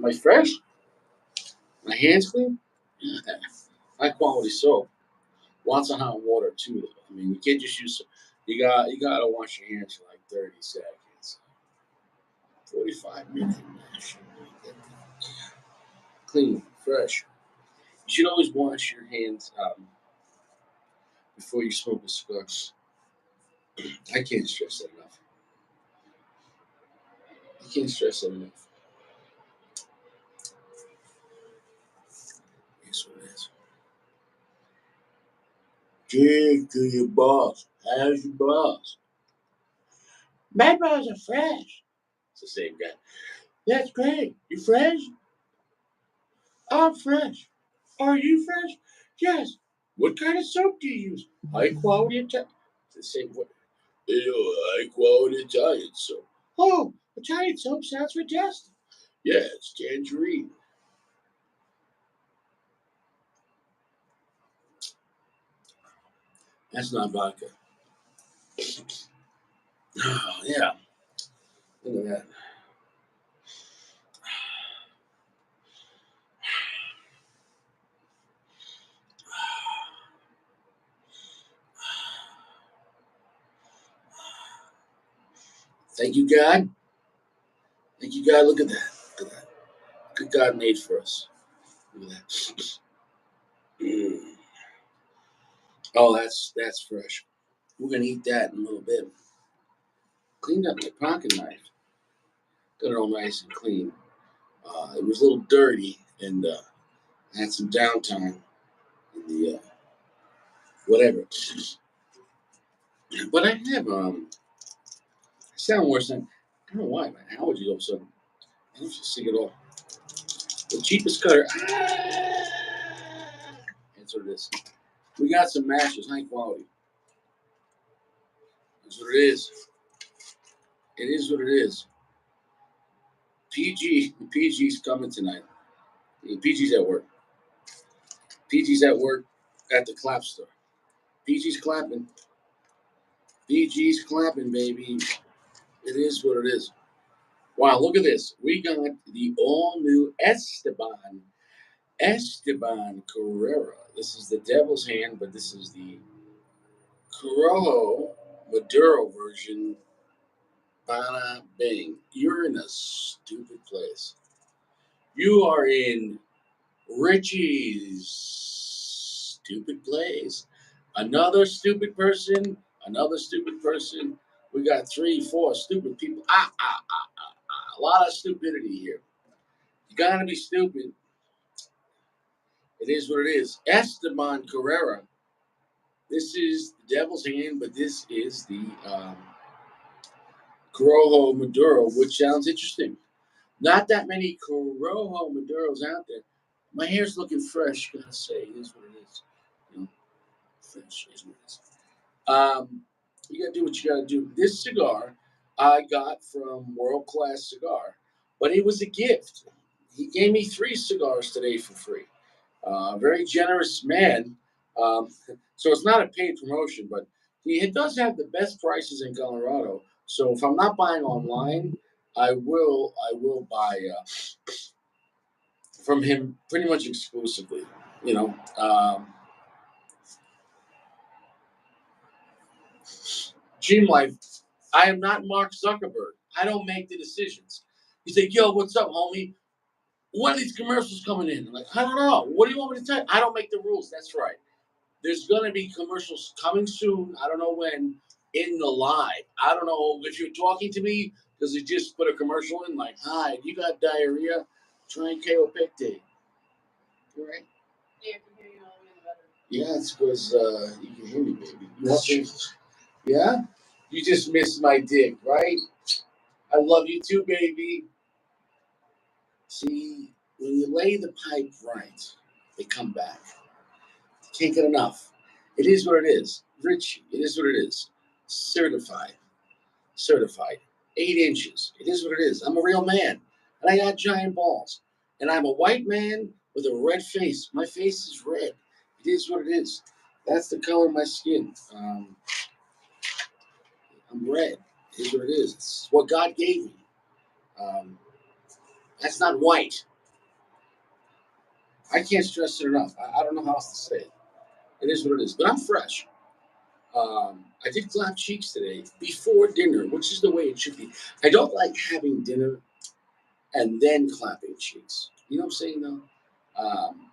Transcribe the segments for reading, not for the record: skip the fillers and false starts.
My fresh? My hands clean? Yeah. High quality soap. Lots of hot water too, though. I mean, you can't just use. You gotta wash your hands for like 30 seconds, 45 minutes. Clean, fresh. You should always wash your hands before you smoke a cigar. I can't stress that enough. I can't stress that enough. That's what it is. Cheers to your boss. How's your boss? My balls are fresh. It's the same guy. That's great. You fresh? I'm fresh. Are you fresh? Yes. What kind of soap do you use? High quality Italian. It's the same way. High quality Italian soap. Oh, Italian soap sounds fantastic. Yeah, it's tangerine. That's not vodka. Oh, yeah. Look at that. Thank you, God. Thank you, God. Look at that. Look at that. Good God made for us. Look at that. Mm. Oh, that's fresh. We're gonna eat that in a little bit. Cleaned up my pocket knife. Got it all nice and clean. It was a little dirty, and I had some downtime in the whatever. But I have I sound worse than I don't know why my allergies all of a sudden. I don't feel sick at all. The cheapest cutter. That's what it is. We got some mashers, high quality. That's what it is. It is what it is. PG's coming tonight. PG's at work. PG's at work at the clap store. PG's clapping. PG's clapping, baby. It is what it is. Wow, look at this. We got the all new Esteban Carrera. This is the Devil's Hand, but this is the Corojo Maduro version. Bada bing. You're in a stupid place. You are in Richie's stupid place. Another stupid person. Another stupid person. We got 3, 4 stupid people. A lot of stupidity here. You gotta be stupid. It is what it is. Esteban Carrera. This is the Devil's Hand, but this is the Corojo Maduro, which sounds interesting. Not that many Corojo Maduros out there. My hair's looking fresh, gotta say. It is what it is. You know, fresh is what it is. You gotta do what you gotta do. This cigar I got from World Class Cigar, but it was a gift. He gave me 3 cigars today for free. Very generous man. Um, so it's not a paid promotion, but he does have the best prices in Colorado. So if I'm not buying online, I will buy from him pretty much exclusively. You know, Dream Life. I am not Mark Zuckerberg. I don't make the decisions. He's like, yo, what's up, homie? When are these commercials coming in? I'm like, I don't know. What do you want me to tell you? I don't make the rules. That's right. There's going to be commercials coming soon. I don't know when in the live. I don't know if you're talking to me because you just put a commercial in like, hi, you got diarrhea? Try and KO Pectate. You right? Yeah, I can hear you all the way better. Yeah, it's because you can hear me, baby. Yeah? You just missed my dick, right? I love you too, baby. See, when you lay the pipe right, they come back. Can't get enough. It is what it is. Richie, it is what it is. Certified. Certified. 8 inches. It is what it is. I'm a real man. And I got giant balls. And I'm a white man with a red face. My face is red. It is what it is. That's the color of my skin. I'm red. It is what it is. It's what God gave me. That's not white. I can't stress it enough. I don't know how else to say it. It is what it is. But I'm fresh. I did clap cheeks today before dinner, which is the way it should be. I don't like having dinner and then clapping cheeks. You know what I'm saying, though? Um,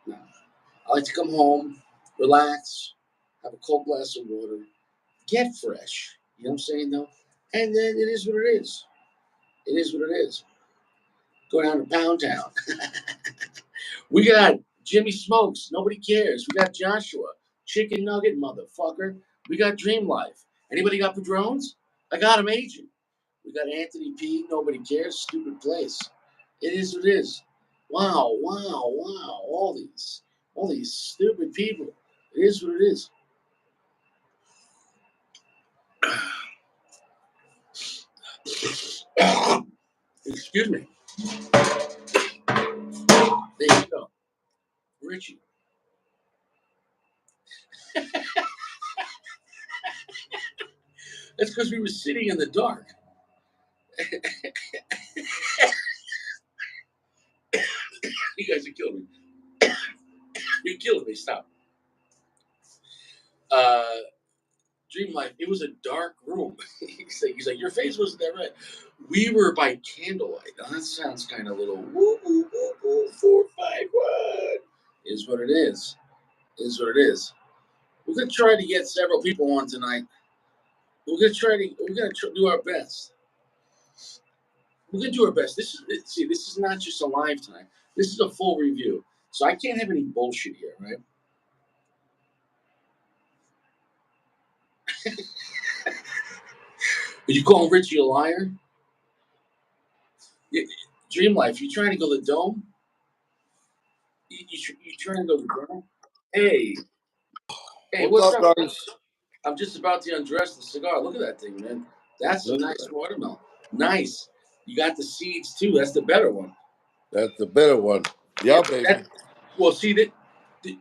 no. I like to come home, relax, have a cold glass of water, get fresh. You know what I'm saying, though? And then it is what it is. It is what it is. Go down to Pound Town. We got Jimmy Smokes. Nobody cares. We got Joshua. Chicken Nugget, motherfucker. We got Dream Life. Anybody got Padrones? I got him agent. We got Anthony P. Nobody cares. Stupid place. It is what it is. Wow, wow, wow. All these stupid people. It is what it is. Excuse me. There you go. Richie. That's because we were sitting in the dark. You guys are killing me. You're killing me. Stop. Uh, Dream Life. It was a dark room. He's like, your face wasn't that red. We were by candlelight. Now that sounds kind of little woo woo woo woo 451. Is what it is. Is what it is. We're gonna try to get several people on tonight. We're gonna do our best. We're gonna do our best. This is not just a live tonight. This is a full review. So I can't have any bullshit here, right? Are you calling Richie a liar? Dream Life, you trying to go to the dome? You trying to go to the dome? Hey, hey, What's what's up, up? guys? I'm just about to undress the cigar. Look at that thing, man. That's a Look at nice that. watermelon. Nice. You got the seeds too. That's the better one. That's the better one. Yeah, Yeah, baby. that. Well, see that.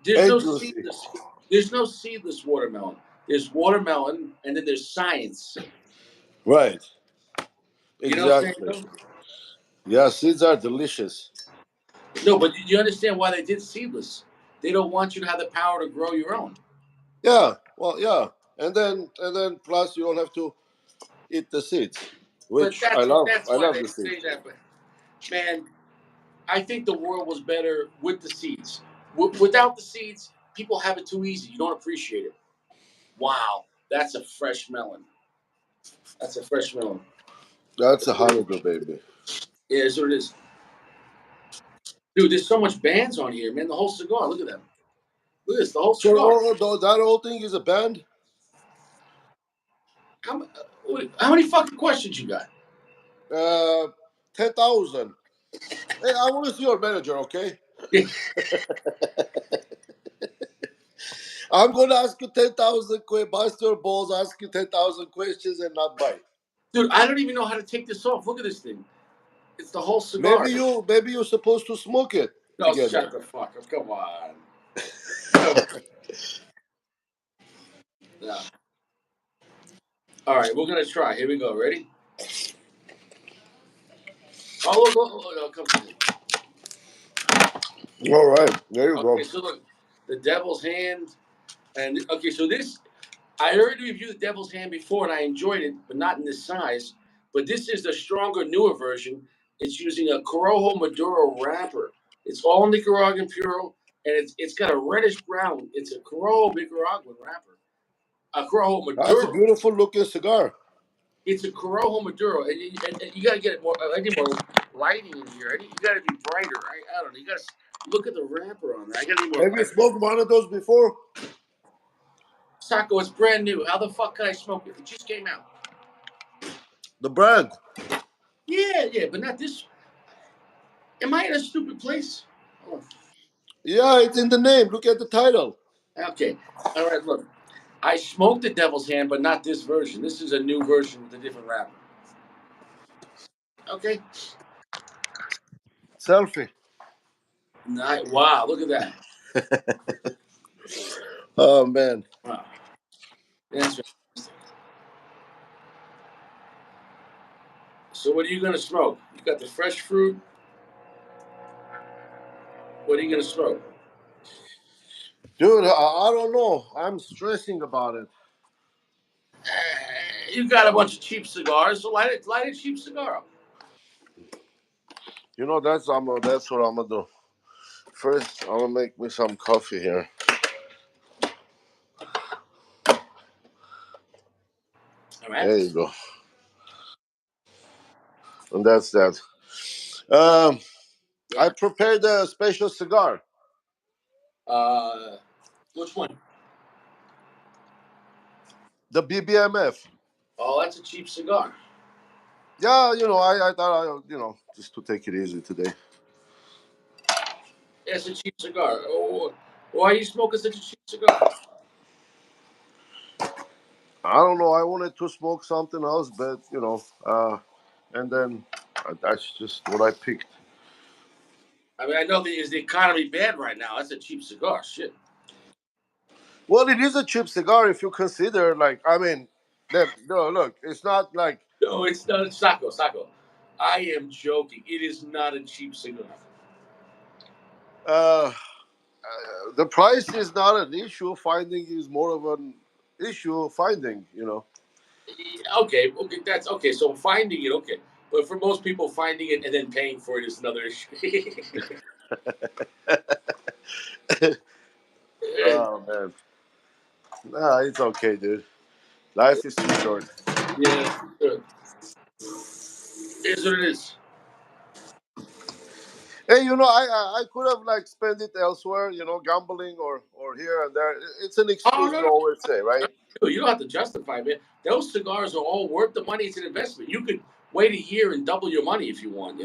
There's And no juicy. seedless. There's no seedless watermelon. There's watermelon, and then there's science. Right. You know what I'm saying? Exactly. Yeah, seeds are delicious. No, but you understand why they did seedless? They don't want you to have the power to grow your own. Yeah. Well, yeah. And then plus you don't have to eat the seeds, But which I love. that's I why love they the say seeds. that. But man, I think the world was better with the seeds. Without the seeds, people have it too easy. You don't appreciate it. Wow, that's a fresh melon. That's a fresh melon. That's a holiday, baby. Yeah, so it is. Dude, there's so much bands on here, man. The whole cigar. Look at that. Look at this. The whole So cigar. that whole thing is a band? How many fucking questions you got? 10,000. Hey, I want to see your manager, okay? I'm going to ask you 10,000 questions, bust your balls, ask you 10,000 questions and not bite. Dude, I don't even know how to take this off. Look at this thing. It's the whole cigar. Maybe you're supposed to smoke it No, shut together. the fuck up. Come on. Come on. No. All right, we're gonna try. Here we go. Ready? Oh, look, come to me. All right, there you go. Okay, so look, the Devil's Hand, and okay, so this I already reviewed the Devil's Hand before, and I enjoyed it, but not in this size. But this is the stronger, newer version. It's using a Corojo Maduro wrapper. It's all Nicaraguan puro, and it's got a reddish brown. It's a Corojo Nicaraguan wrapper. A Corojo That's a Maduro. beautiful looking cigar. It's a Corojo Maduro, and you gotta get it more. I need more lighting in here. You gotta be brighter. I don't know. You gotta look at the wrapper on there. I gotta need more Have you light. smoked one of those before? Sacco, it's brand new. How the fuck can I smoke it? It just came out. The brand. Yeah, yeah, but not this. Am I in a stupid place? Oh, Yeah, it's in the name. Look at the title. okay. All right, look. I smoked the Devil's Hand, but not this version. This is a new version with a different wrapper. Okay. Selfie. Wow, look at that. Oh man. Wow. That's fantastic. So what are you gonna smoke? You got the fresh fruit. What are you gonna smoke? Dude, I don't know. I'm stressing about it. You got a bunch of cheap cigars, so light a cheap cigar up. You know, that's what I'm gonna do. First, I'm gonna make me some coffee here. All right. There you go. And that's that. Um, I Yeah. prepared a special cigar. Uh, which one? The BBMF. Oh, that's a cheap cigar. Yeah, I thought just to take it easy today. It's a cheap cigar. Oh, why are you smoking such a cheap cigar? I don't know. I wanted to smoke something else, but and then that's just what I picked. I mean, I know is the economy bad right now. That's a cheap cigar. Shit. Well, it is a cheap cigar if you consider, like, I mean, no, look, it's not like No, it's not. Sacco. I am joking. It is not a cheap cigar. uh, the price is not an issue. Finding is more of an issue. Finding, Okay, okay, that's okay. So finding it, okay, but for most people, finding it and then paying for it is another issue. Oh man, nah, it's okay, dude. Life is too short. Yeah, it is what it is. Hey, I could have like spent it elsewhere, gambling or here and there. It's an Oh excuse no, we no, always say, right? you don't have to justify it. Those cigars are all worth the money. It's an investment. You could wait a year and double your money if you want.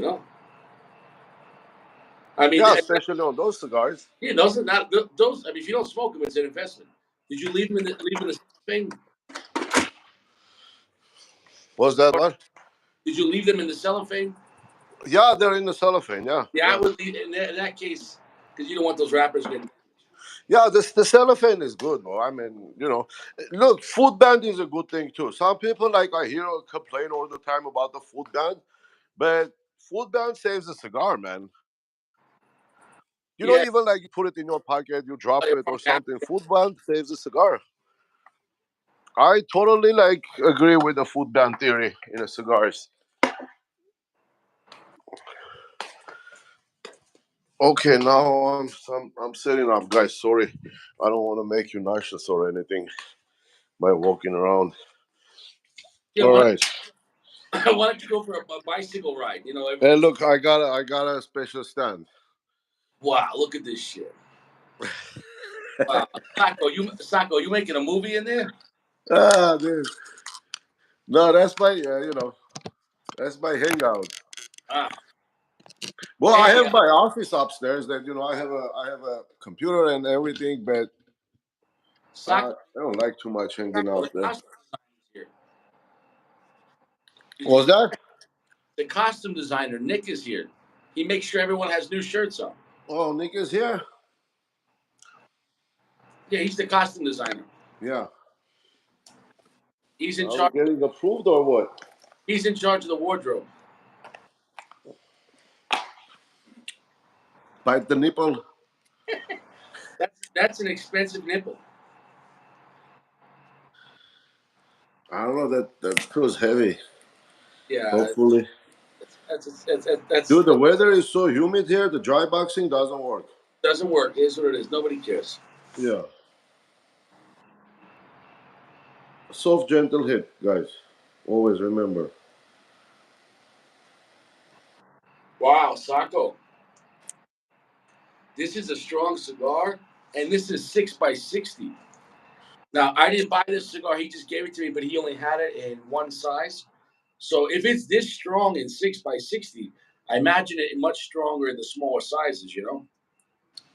I mean, Yeah, especially on those cigars. yeah, those are not those. I mean, if you don't smoke them, it's an investment. Did you leave them in the thing? Was that what? Did you leave them in the cellophane? Yeah, they're in the cellophane. Yeah, Yeah, I yeah, would leave in that case because you don't want those wrappers getting. yeah. The cellophane is good, bro. I mean, look, food band is a good thing too. Some people like I hear complain all the time about the food band, but food band saves a cigar, man. Yeah, Even like you put it in your pocket, you drop like a it or park habit. something. Food band saves a cigar. I totally like agree with the food band theory in the cigars. Okay, now I'm setting up, guys. Sorry, I don't want to make you nauseous or anything by walking around. Yeah, All right. why don't you go for a bicycle ride? Hey, look, I got a special stand. Wow, look at this shit. Wow, Sacco, you making a movie in there? Dude. No, that's my that's my hangout. Wow. Well, I Hey, have my office upstairs. That I have a computer and everything, but Sacco, I don't like too much hanging Sacco, the out there. costume designer's here. Did What you was see that? the costume designer? Nick is here. He makes sure everyone has new shirts on. Oh, Nick is here. Yeah, he's the costume designer. Yeah. He's in Are we charge. getting approved or what? He's in charge of the wardrobe. Bite the nipple. That's an expensive nipple. I don't know that feels heavy. Yeah, Hopefully, that's dude, the weather is so humid here. The dry boxing doesn't work. doesn't work. It is what it is. Nobody cares. Yeah. Soft, gentle hit, guys. Always remember. Wow, Sacco. This is a strong cigar, and this is 6 by 60. Now, I didn't buy this cigar. He just gave it to me, but he only had it in one size. So if it's this strong in 6 by 60, I imagine it much stronger in the smaller sizes.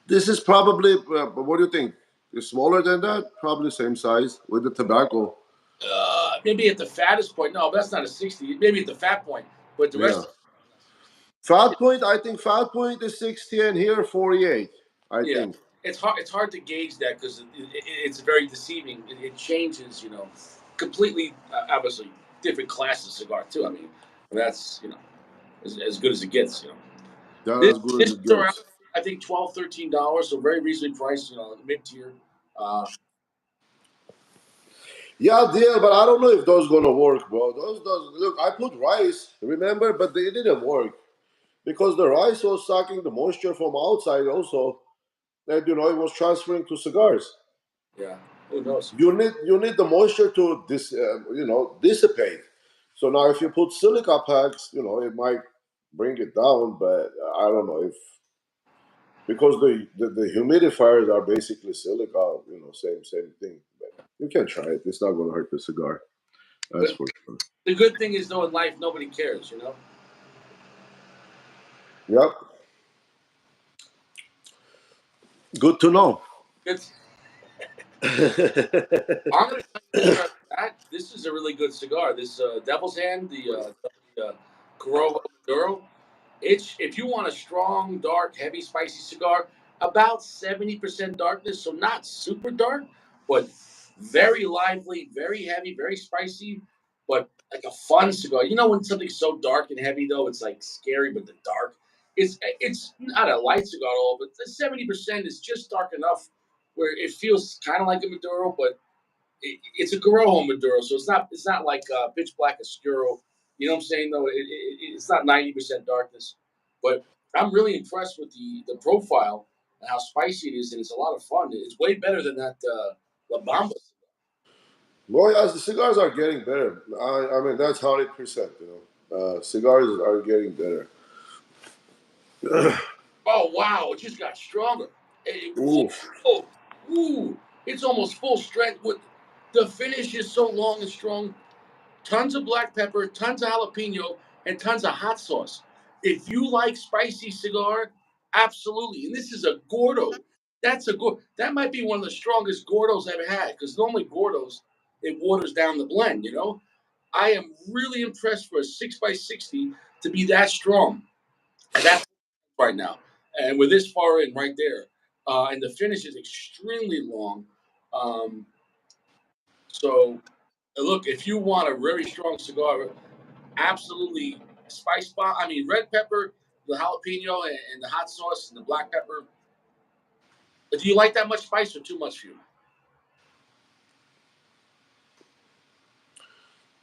This is probably. What do you think? It's smaller than that. Probably same size with the tobacco. Maybe at the fattest point. No, that's not a 60. Maybe at the fat point, but the Yeah. rest, Fat point. I think fat point is 60 and here 48. I yeah, think. it's hard. It's hard to gauge that because it's very deceiving. It changes, completely. Obviously, different class of cigar too. I mean, that's as good as it gets. They're This as good this as it is around. gets. I think $12, $13, so very reasonably priced. Mid tier. Uh, Yeah, deal, but I don't know if those gonna work, bro. Those look. I put rice, remember, but they didn't work because the rice was sucking the moisture from outside also, and it was transferring to cigars. yeah. Who knows? You need the moisture to dissipate. So now if you put silica packs, it might bring it down, but I don't know if because the humidifiers are basically silica, same thing. But you can try it. It's not going to hurt the cigar. That's But for sure. the good thing is, though, in life, nobody cares. Yep. Good to know. It's. I'm going to tell you this right back. This is a really good cigar. This Devil's Hand, the Corojo Maduro. It's if you want a strong, dark, heavy, spicy cigar, about 70% darkness, so not super dark, but very lively, very heavy, very spicy, but like a fun cigar. When something's so dark and heavy though, it's like scary, but the dark. It's not a light cigar at all, but the 70% is just dark enough where it feels kind of like a Maduro, but it's a Corojo Maduro, so it's not like pitch black Oscuro. You know what I'm saying? Though it's not 90% darkness, but I'm really impressed with the profile and how spicy it is, and it's a lot of fun. It's way better than that La Bamba. Well, as the cigars are getting better, I mean that's 100%. Cigars are getting better. Oh wow, it just got stronger. Oof. Oh, ooh, it's almost full strength. With the finish is so long and strong. Tons of black pepper, tons of jalapeno, and tons of hot sauce. If you like spicy cigar, absolutely. And this is a Gordo. That might be one of the strongest Gordos I've had because normally Gordos it waters down the blend. I am really impressed for a 6x60 to be that strong. That's right now, and we're this far in right there, and the finish is extremely long. Um, so look, if you want a very strong cigar, absolutely spice bomb. I mean, red pepper, the jalapeno, and the hot sauce and the black pepper. But do you like that much spice or too much for you?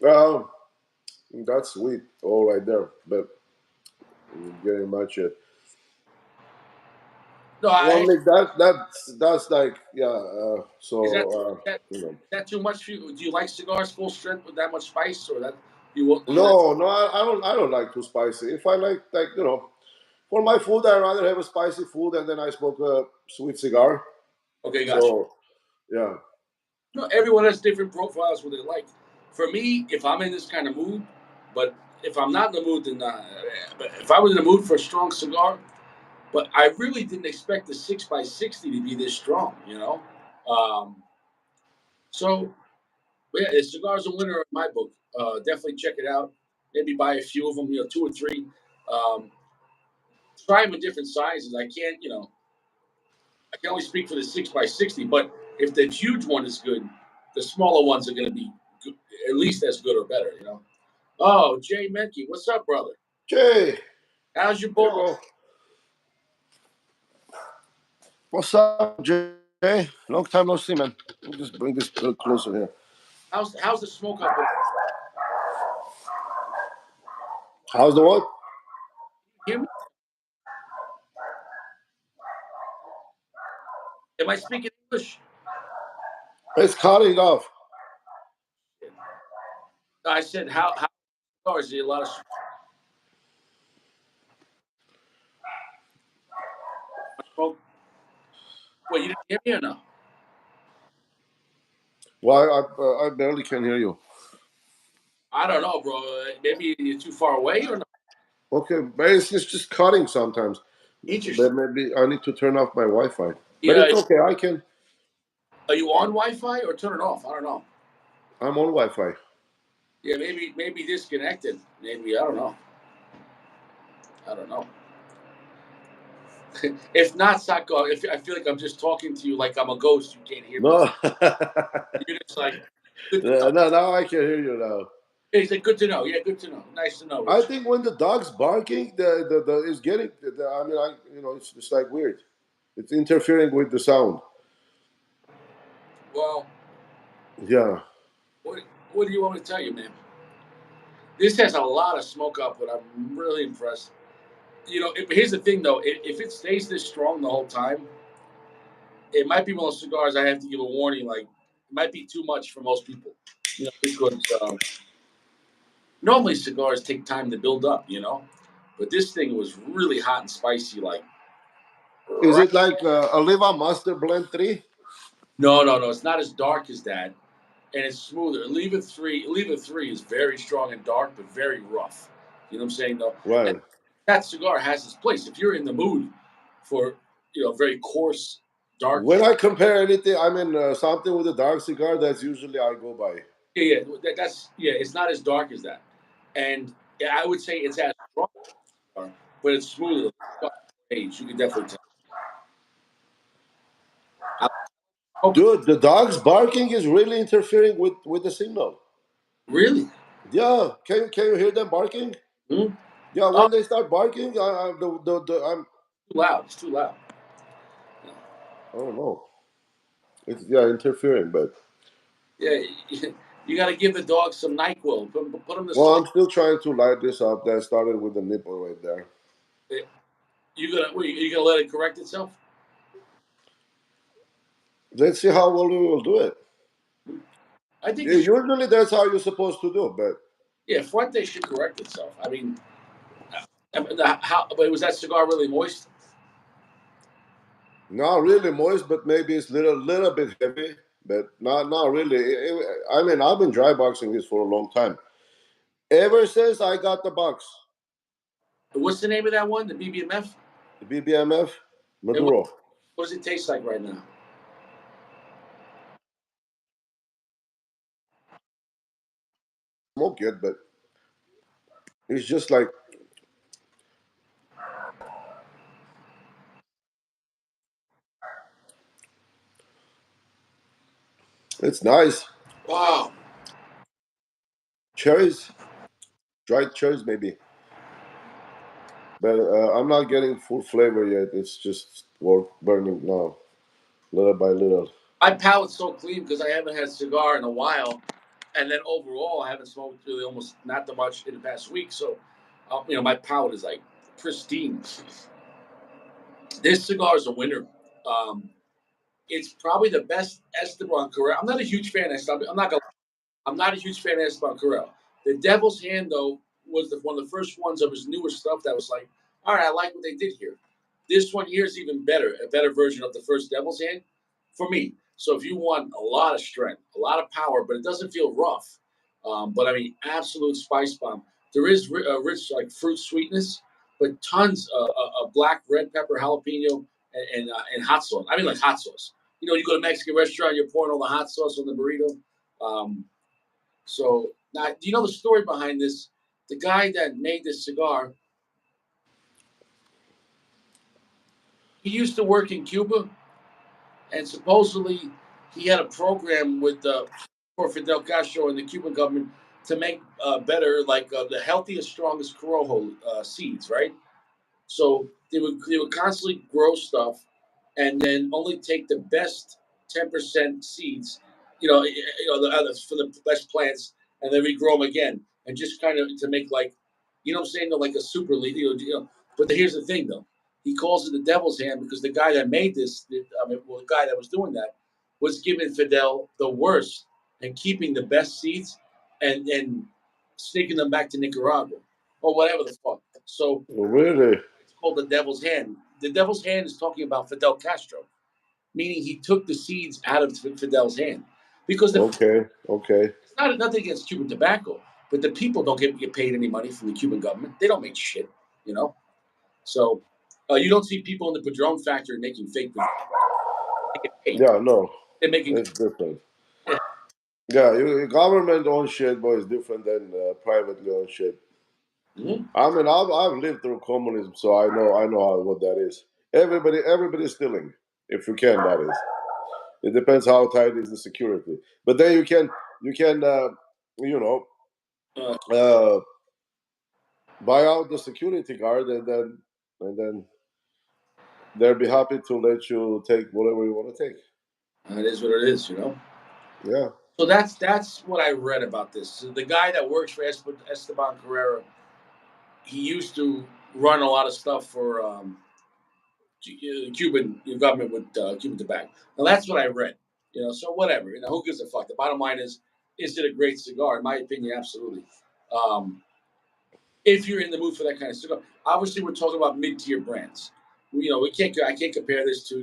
Um, that's sweet, all right there, but getting much it. No, Only that's like yeah. is that So that you know. that too much for you? Do you like cigars full strength with that much spice, or that you like? No, no, I don't like too spicy. If I like for my food, I rather have a spicy food and then I smoke a sweet cigar. Okay, gotcha. So yeah. No, everyone has different profiles what they like. For me, if I'm in this kind of mood, but if I'm not in the mood, then but if I was in the mood for a strong cigar, but I really didn't expect the 6x60 to be this strong. Um, so yeah, the cigar's a winner in my book. Definitely check it out. Maybe buy a few of them, two or three. Um, Try them in different sizes. I can only speak for the 6x60, but if the huge one is good, the smaller ones are going to be good, at least as good or better. Oh, Jay Menke, what's up, brother? Jay, How's your hey ball? bro, what's up, Jay? Long time no see, man. We'll just bring this a little closer here. How's the smoke up there? How's the what? Hear me? Am I speaking English? It's cutting off. I said how is there a lot of smoke? Well, you didn't hear me or no? Why I barely can hear you. I don't know, bro. Maybe you're too far away or not. Okay, but it's just cutting sometimes. Interesting. But maybe I need to turn off my Wi-Fi. But Yeah, it's okay. I can. are you on Wi-Fi or turn it off? I don't know. I'm on Wi-Fi. Yeah, maybe disconnected. Maybe I don't know. I don't know. If not, Sako, if I feel like I'm just talking to you like I'm a ghost, you can't hear me. No, You're just like, good to no, talk. no, now I can hear you now. He said, "Good to know. Yeah, good to know. Nice to know, I Rich." think when the dog's barking, the is getting. I mean, it's just like weird. It's interfering with the sound. Well, Yeah. what do you want me to tell you, man? This has a lot of smoke output. I'm really impressed. Here's the thing though. If it stays this strong the whole time, it might be one of those cigars I have to give a warning. Like, it might be too much for most people. Because normally cigars take time to build up. But this thing was really hot and spicy. Like, Is right. it like Oliva Master Blend 3? No, no, no. It's not as dark as that, and it's smoother. Leave it three is very strong and dark, but very rough. You know what I'm saying, though. And Right. that cigar has its place. If you're in the mood for very coarse, dark. When I compare anything, I mean something with a dark cigar. That's usually I go by. Yeah, yeah. That's yeah. It's not as dark as that, and yeah, I would say it's as strong, but it's smoother. Age, you can definitely tell. Oh, Dude, the dog's barking is really interfering with the signal. really? Yeah, can you hear them barking? Hmm? Yeah, Oh, when they start barking, I'm too loud. It's too loud. I don't know. It's interfering, but Yeah, you got to give the dog some Nyquil. Put him to well, sleep. I'm still trying to light this up. That started with the nipple right there. You gonna let it correct itself? Let's see how well we will do it. I think Yeah, it should. usually that's how you're supposed to do, but Yeah, Fuente should correct itself. I mean, how? But was that cigar really moist? not really moist. But maybe it's little bit heavy, but not really. I mean, I've been dry boxing this for a long time. Ever since I got the box, What's the name of that one? The BBMF. the BBMF And what, Maduro. what does it taste like right now? Smoke it, but it's just like it's nice. Wow. Cherries, dried cherries maybe, but I'm not getting full flavor yet. It's just work burning now, little by little. My palate's so clean because I haven't had a cigar in a while, and then overall I haven't smoked really almost not that much in the past week. So, my palate is like pristine. This cigar is a winner. Um, it's probably the best Esteban Carrera. I'm not a huge fan of Esteban. I'm not a huge fan of Esteban Carrera. The Devil's Hand, though, was one of the first ones of his newer stuff that was like, all right, I like what they did here. This one here is even better, a better version of the first Devil's Hand for me. So if you want a lot of strength, a lot of power, but it doesn't feel rough, but I mean, absolute spice bomb. There is rich like fruit sweetness, but tons of black, red pepper, jalapeno, and hot sauce. I mean, like hot sauce. You go to a Mexican restaurant, you're pouring all the hot sauce on the burrito. So now, do you know the story behind this? The guy that made this cigar, he used to work in Cuba, and supposedly he had a program with for Fidel Castro and the Cuban government to make better, like the healthiest, strongest Corojo seeds, right? So they would constantly grow stuff, and then only take the best 10% seeds, for the best plants, and then regrow them again, and just kind of to make like, what I'm saying, like a super leaf. But here's the thing, though. He calls it the devil's hand because the guy that made this, the guy that was doing that, was giving Fidel the worst and keeping the best seeds, and sneaking them back to Nicaragua or whatever the fuck. So Really? it's called the devil's hand. The devil's hand is talking about Fidel Castro, meaning he took the seeds out of Fidel's hand. Because Okay. Okay. it's not nothing against Cuban tobacco, but the people don't get paid any money from the Cuban government. They don't make shit, you know. So you don't see people in the Padron factory making fake Padron. They get paid. Yeah. No, They're making. it's different. Yeah. Yeah, government owned shit, but it's different than privately owned shit. Mhm. I mean, I've lived through communism, so I know what that is. Everybody's stealing, if you can. That is. It depends how tight is the security. But then you can you know Uh, uh, buy out the security guard, and then they'll be happy to let you take whatever you want to take. it is what it is, you know. Yeah, So that's what I read about this. So the guy that works for Esteban Carrera, he used to run a lot of stuff for Cuban government with Cuban tobacco. Now that's what I read. You know, so whatever. You know, who gives a fuck? The bottom line is it a great cigar? In my opinion, absolutely. Um, if you're in the mood for that kind of cigar, obviously we're talking about mid-tier brands. You know, we can't. I can't compare this to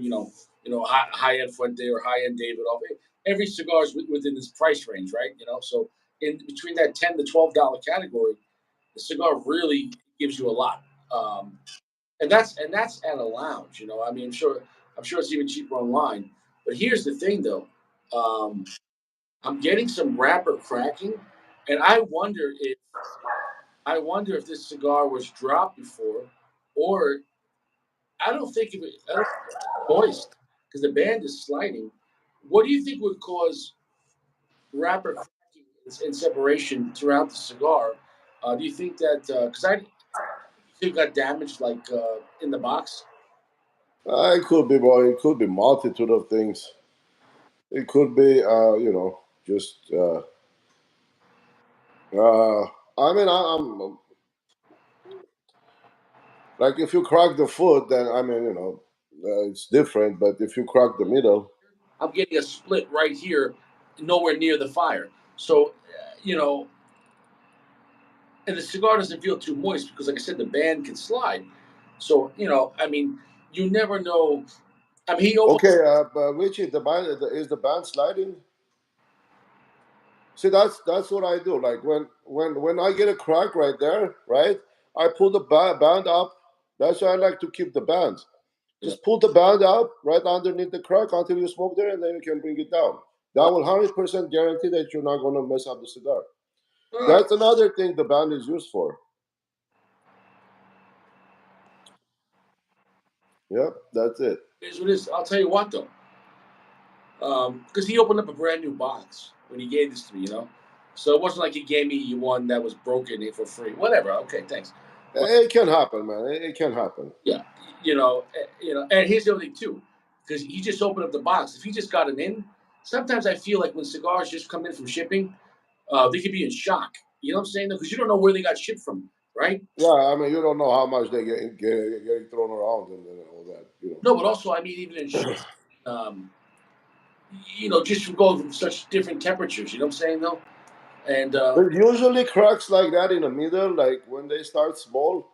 high-end Fuente or high-end Davidoff. Every cigar is within this price range, right? You know, so in between that $10 to $12 category, the cigar really gives you a lot. And that's at a lounge. You know, I mean, I'm sure it's even cheaper online. But here's the thing, though. Um, I'm getting some wrapper cracking, and I wonder if this cigar was dropped before, or I don't think it's moist because the band is sliding. What do you think would cause wrapper cracking and separation throughout the cigar? Do you think that because I think it got damaged like in the box? it could be, boy. It could be multitude of things. It could be, just. Uh, I mean, I'm like if you crack the foot, then I mean, it's different. But if you crack the middle, I'm getting a split right here, nowhere near the fire. So, you know, and the cigar doesn't feel too moist because, like I said, the band can slide. So, I mean, you never know. I mean, he opened. okay. But Richie, is the band sliding? See, that's what I do. Like when I get a crack right there, right? I pull the band up. That's why I like to keep the band. Yeah. Just pull the band up right underneath the crack until you smoke there, and then you can bring it down. That Well, will 100% guarantee that you're not gonna mess up the cigar. all right. That's another thing the band is used for. Yep, that's it. Here's what it is. I'll tell you what, though. Because he opened up a brand new box when he gave this to me, you know? So it wasn't like he gave me one that was broken for free. Whatever. Okay, thanks. But It can happen, man. It can happen. yeah, and here's the other thing, too. Because he just opened up the box. If he just got it in, sometimes I feel like when cigars just come in from shipping, they could be in shock. You know what I'm saying? Because you don't know where they got shipped from, right? Yeah, I mean, you don't know how much they getting thrown around and all that. No, but also, I mean, even in um, just from going from such different temperatures. You know what I'm saying, though? And But usually cracks like that in the middle, like when they start small,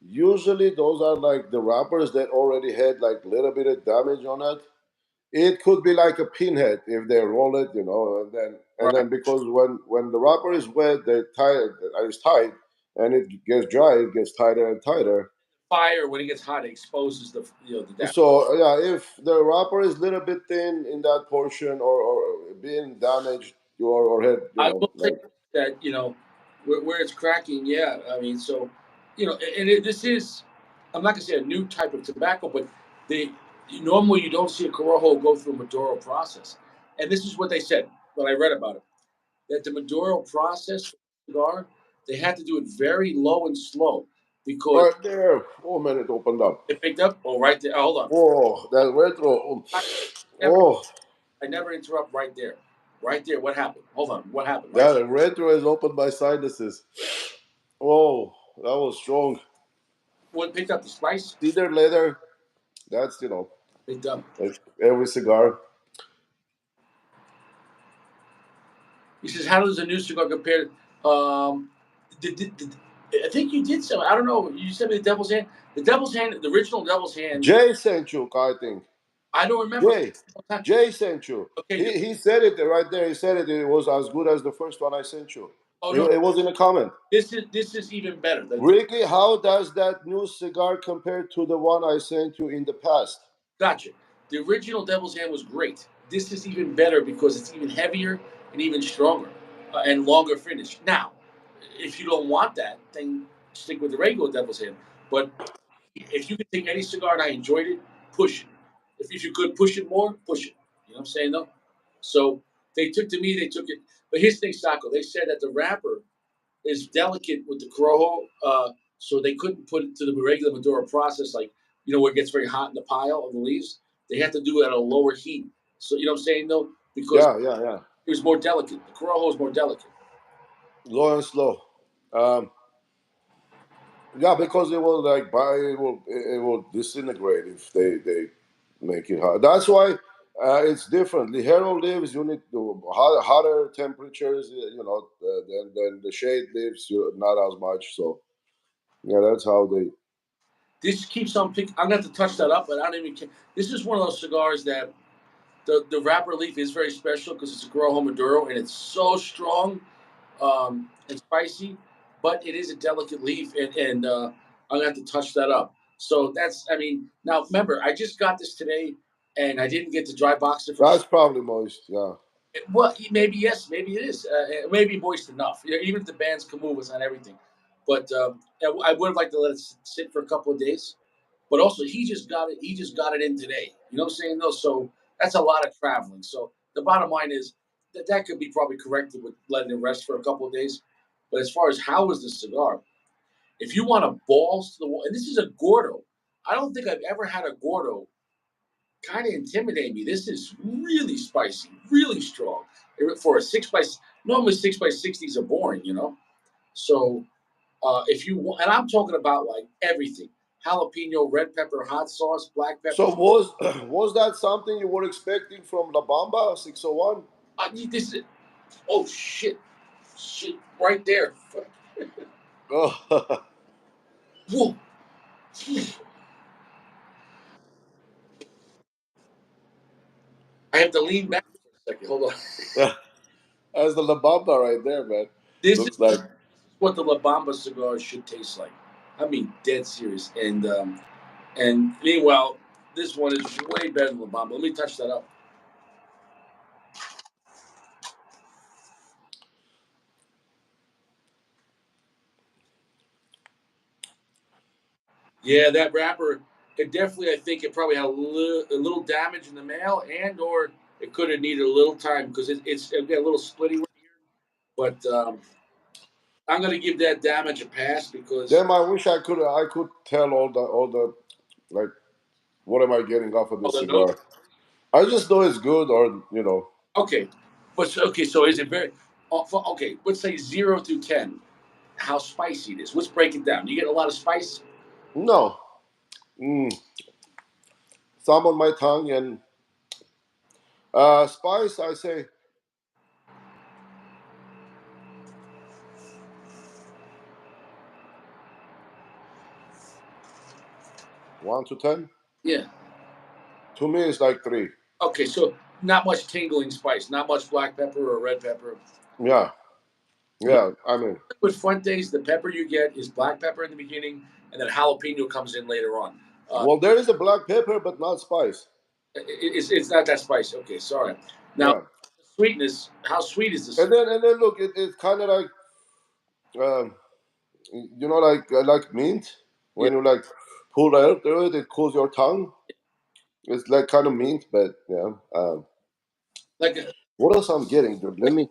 usually those are like the wrappers that already had like little bit of damage on it. It could be like a pinhead if they roll it, and then right, because when the wrapper is wet, they tie it, it's tight, and it gets dry, it gets tighter and tighter. fire when it gets hot, it exposes the damage. So yeah, if the wrapper is a little bit thin in that portion or being damaged or had I will say like that where it's cracking. Yeah, I mean, so this is I'm not gonna say a new type of tobacco, but they normally you don't see a Corojo go through a Maduro process, and this is what they said when I read about it that the Maduro process for the cigar they had to do it very low and slow because right there. Oh man, it opened up. it picked up. Oh, right there. Hold on. Oh, that retro. I never, Oh, I never interrupt right there. Right there. What happened? Hold on. What happened? Right there. that retro has opened my sinuses. Oh, that was strong. What picked up the spice? Cedar leather. That's Picked up. like every cigar. He says, "How does a new cigar compare?" Um, did, I think you did so. I don't know. You said me the Devil's Hand. The Devil's Hand, the original Devil's Hand. Jay sent you, I think. I don't remember. Jay. Jay sent you. Okay. He said it right there. He said it. It was as good as the first one I sent you. Oh no, It was in a comment. this is even better. Ricky, how does that new cigar compare to the one I sent you in the past? Gotcha. The original Devil's Hand was great. This is even better because it's even heavier and even stronger and longer finish. Now, if you don't want that, then stick with the regular Devil's Hand. But if you could take any cigar and I enjoyed it, push it. If you could push it more, push it. You know what I'm saying, though? So they took it. But here's the thing, Sacco. They said that the wrapper is delicate with the Corojo, so they couldn't put it to the regular Maduro process, like where it gets very hot in the pile of the leaves. They had to do it at a lower heat. So you know what I'm saying though, because Yeah, yeah, yeah. it was more delicate. The Corojo is more delicate. Low and slow. Um, yeah, because it will like it will disintegrate if they make it hot. That's why it's different. The hero leaves, you need to hotter temperatures, than the shade leaves, not as much. So yeah, that's how they. This keeps on pick. I'm gonna have to touch that up, but I don't even care. This is one of those cigars that the wrapper leaf is very special because it's a Corojo Maduro and it's so strong and spicy, but it is a delicate leaf, and I'm gonna have to touch that up. So that's, I mean, now remember, I just got this today, and I didn't get to dry box it for. That's probably moist. Yeah, Well, maybe yes, maybe it is. Maybe moist enough. Even if the bands can move, it's not everything. But I would have liked to let it sit for a couple of days. But also, he just got it. He just got it in today. You know what I'm saying? Though, so that's a lot of traveling. So the bottom line is that could be probably corrected with letting it rest for a couple of days. But as far as how is the cigar, if you want a balls to the wall, and this is a Gordo. I don't think I've ever had a Gordo kind of intimidate me. This is really spicy, really strong. For a normally 6x60s are boring. So if you want, and I'm talking about like everything: jalapeno, red pepper, hot sauce, black pepper. so was that something you were expecting from La Bamba 601? This is, oh shit, right there. Oh, Whoa. I have to lean back for a second. Hold on. that's the La Bamba right there, man. This is Looks like. what the La Bamba cigar should taste like. I mean, dead serious. And meanwhile, this one is way better than La Bamba. Let me touch that up. Yeah, that wrapper. It definitely, I think, it probably had a little damage in the mail, and/or it could have needed a little time because it got a little splitty right here. But I'm going to give that damage a pass because Damn, I wish I could tell all the like what am I getting off of all this the notes. cigar. I just know it's good, or. Okay, but okay, so is it very? Okay, let's say 0 through 10. How spicy it is. Let's break it down. You get a lot of spice. No. Mm, some on my tongue and spice. I say 1 to 10. Yeah. To me, it's like 3. Okay, so not much tingling spice, not much black pepper or red pepper. Yeah, But yeah. I mean, with Fuentes, the pepper you get is black pepper in the beginning, and then jalapeno comes in later on. well, there is a black pepper, but not spice. It's not that spicy. Okay, sorry. Now, Yeah, sweetness. How sweet is this? and then look, it's kind of like um, like mint Yeah, when you like pull out through it, it cools your tongue. It's like kind of mint, but yeah. like a, What else I'm getting, dude? Let me.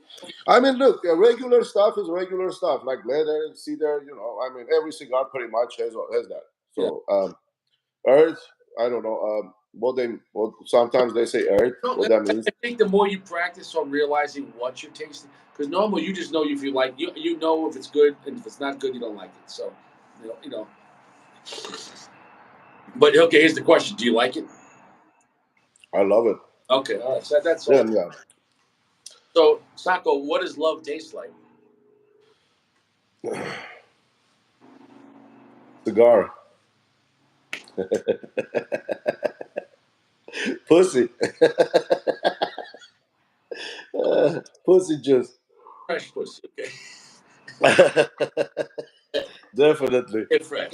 I mean, look, regular stuff is regular stuff, like leather, cedar. I mean, every cigar pretty much has that. yeah. So, earth. I don't know. What sometimes they say earth. No, What that means? I think the more you practice on realizing what you're tasting, because normally you just know if you like you know if it's good, and if it's not good, you don't like it. So, you know. But okay, here's the question: do you like it? I love it. Okay, all right. So that's Yeah, all. yeah. So, Sako, what does love taste like? Cigar, pussy, pussy juice. Fresh pussy. Okay, Definitely. get fresh.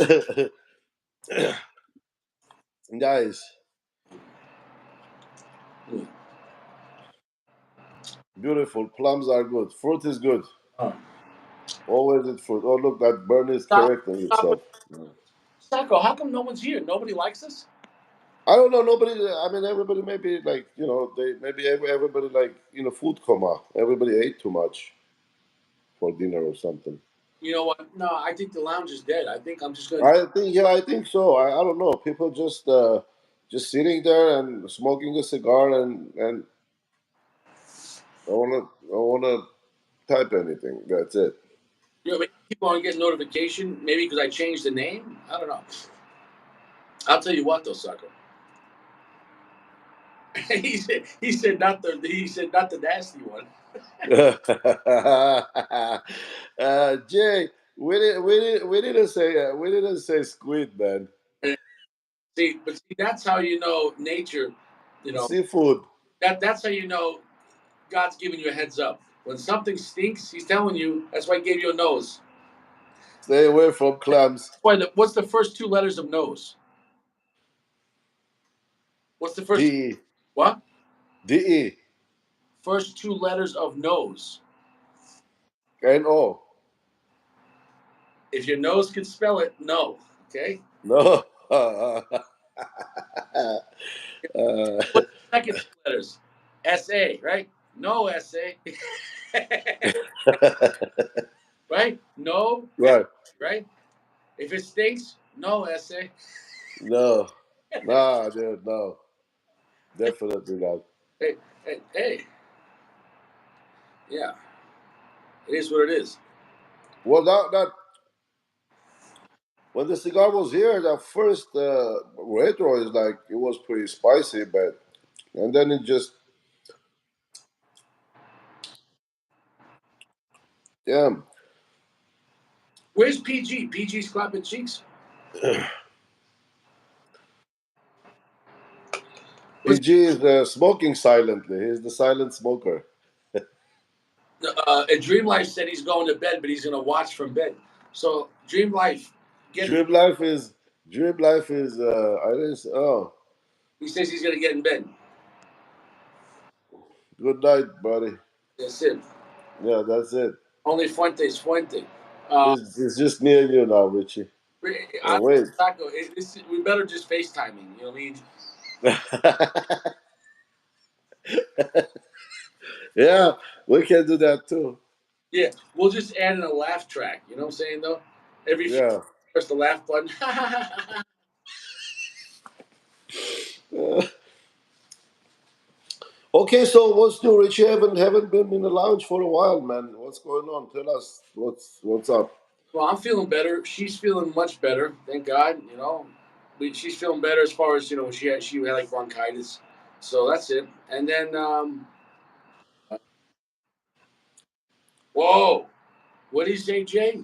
Guys, Mm. beautiful. Plums are good. Fruit is good. Uh, Always it's fruit. Oh, look, that Bernie is stop, correcting stop it, himself. Yeah. Sako. How come no one's here? Nobody likes us. I don't know. Nobody. I mean, everybody maybe like they maybe everybody like food coma. Everybody ate too much for dinner or something. You know what? No, I think the lounge is dead. I think I'm just gonna. I think so. I don't know. People just sitting there and smoking a cigar and don't wanna type anything. That's it. You know, maybe people aren't getting notification. Maybe because I changed the name. I don't know. I'll tell you what, though, sucker. He said not the nasty one. Jay, we didn't say squid, man. See, that's how you know nature. You know Seafood. that's how you know God's giving you a heads up. When something stinks, He's telling you. That's why He gave you a nose. Stay away from clams. What's the first two letters of nose? What's the first? D What? D First two letters of nose. N O. If your nose can spell it, no. Okay. No. What's the second two letters? S-A, right? No S-A. Right? No, Right. right? If it stinks, no S-A. No. Nah, dude, no. Definitely not. Hey, yeah, it is what it is. Well, that when the cigar was here, that first retro is like it was pretty spicy, but and then it just damn. Where's PG? PG's clapping cheeks. Was PG is smoking silently. He's the silent smoker. a Dream Life said he's going to bed, but he's going to watch from bed. So Dream Life, get in. Dream life is dream life is. I didn't. Oh, He says he's going to get in bed. good night, buddy. That's it. Yeah, that's it. Only Fuente's Fuente. Uh, It's just me and you now, Richie. Oh I, wait. Taco, we better just FaceTiming. You know what I mean? Yeah, we can do that too. Yeah, we'll just add in a laugh track. You know what I'm saying, though? Every few Yeah. press the laugh button. Okay, so what's new, Richie? Haven't been in the lounge for a while, man. What's going on? Tell us what's up. Well, I'm feeling better. She's feeling much better. Thank God. She's feeling better as far as she had like bronchitis. So that's it. And then, whoa, what did he say, Jay?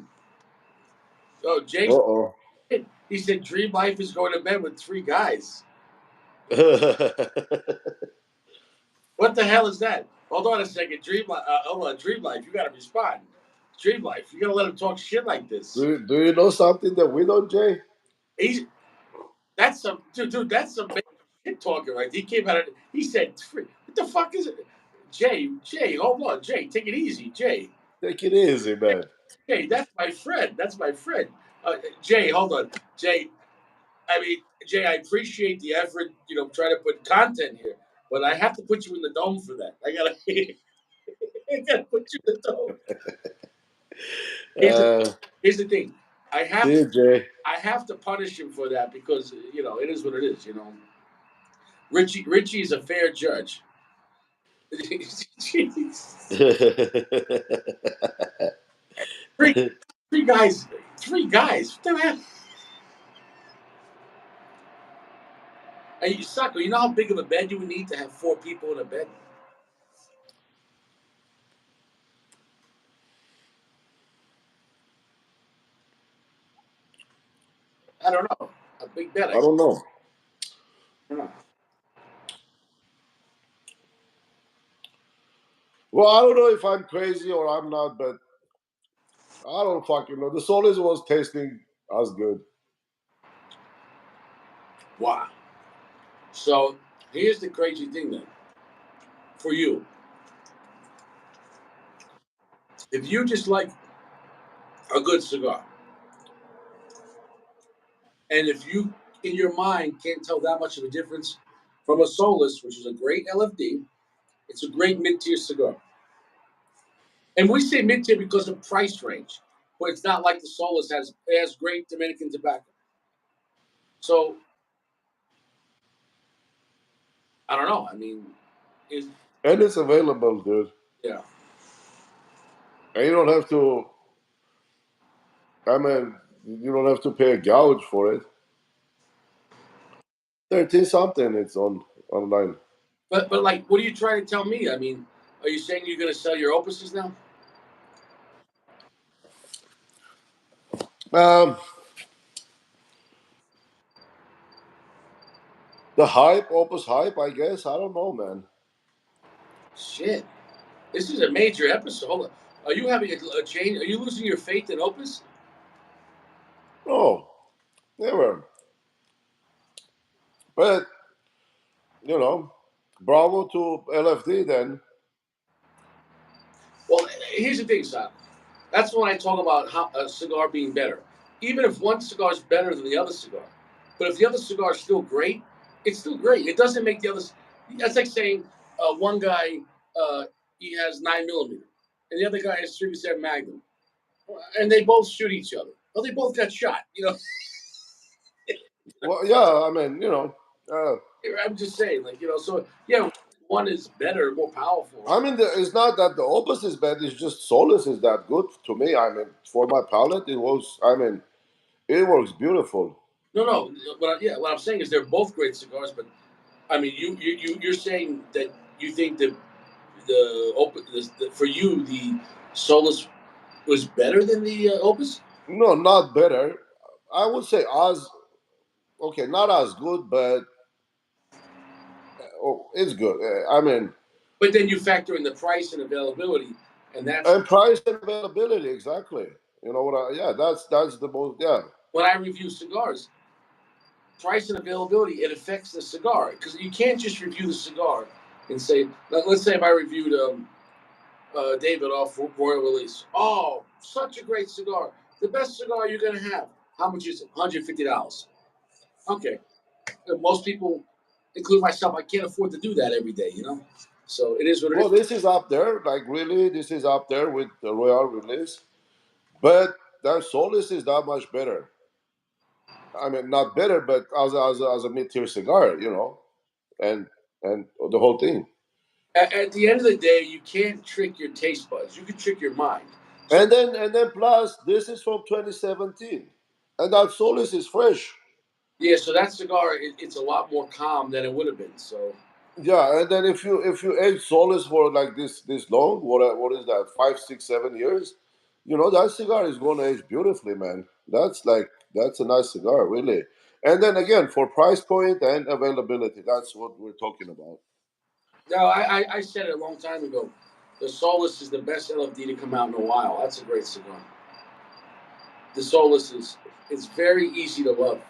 Oh, Uh Jay, oh. he said Dream Life is going to bed with three guys. What the hell is that? Hold on a second. Hold on, Dream Life. You got to respond. Dream Life. You got to let him talk shit like this. do you know something that we don't, Jay? He's That's some dude. That's some shit talking right. He came out of. He said, "What the fuck is it?" Jay, hold on, Jay, take it easy, Jay. Take it easy, man. Jay, that's my friend. That's my friend. Jay, hold on, Jay. I mean, Jay, I appreciate the effort. Try to put content here, but I have to put you in the dome for that. I gotta put you in the dome. Here's the, Uh, here's the thing. I have see to. you, Jay. I have to punish him for that because it is what it is. Richie is a fair judge. Jeez. Three, three guys. Three guys. What the hell? Hey, you sucker. You know how big of a bed you would need to have four people in a bed? I don't know. A big bed, I don't know. don't know. Well, I don't know if I'm crazy or I'm not, but I don't fucking know. The Solis was tasting as good. Wow. So here's the crazy thing then. For you, if you just like a good cigar, and if you in your mind can't tell that much of a difference from a Solus, which is a great LFD, it's a great mid-tier cigar. And we say mid-tier because of price range. but it's not like the Solus has great Dominican tobacco. So I don't know. I mean, is And it's available, dude. yeah. And you don't have to. I mean, you don't have to pay a gouge for it. 13 something. It's on online. But like, what are you trying to tell me? I mean, are you saying you're going to sell your opuses now? Um, the hype, Opus hype. I guess. I don't know, man. Shit, this is a major episode. Hold on. Are you having a change? Are you losing your faith in opus? No, never. But you know, bravo to LFD then. Well, here's the thing, son. That's when I talk about how a cigar being better. Even if one cigar is better than the other cigar, but if the other cigar is still great, it's still great. It doesn't make the others. That's like saying one guy uh, he has 9 millimeter, and the other guy has 37 Magnum, and they both shoot each other. Well, they both got shot. You know, Well, yeah. I mean, uh, I'm just saying, like So yeah, one is better, more powerful. I mean, it's not that the Opus is bad. It's just Solus is that good to me. I mean, for my palate, it was. I mean, it works beautiful. No, no. What I'm saying is they're both great cigars, but I mean, you're saying that you think that for you the Solus was better than the Opus. No, not better. I would say as okay, not as good, but it's good. I mean, But then you factor in the price and availability, and that's and price and availability exactly. You know what? Yeah, that's the most. Yeah. when I review cigars. Price and availability, it affects the cigar because you can't just review the cigar and say, let's say if I reviewed David off Royal Release. Oh, such a great cigar. The best cigar you're going to have. How much is it? $150. Okay. Most people, including myself, I can't afford to do that every day. So it is what it Well, is. this is up there. Like really, this is up there with the Royal Release. But that Solus is that much better. I mean, not better, but as a mid tier cigar, and and the whole thing. At the end of the day, you can't trick your taste buds. You can trick your mind. So And then plus, this is from 2017, and that Solus is fresh. yeah, so that cigar, it's a lot more calm than it would have been. So Yeah, and then if you age Solus for like this long, what is that? 5, 6, 7 years? That cigar is going to age beautifully, man. That's a nice cigar, really. And then again, for price point and availability, that's what we're talking about. no, I said it a long time ago. The Solus is the best LFD to come out in a while. That's a great cigar. The Solus is it's very easy to love.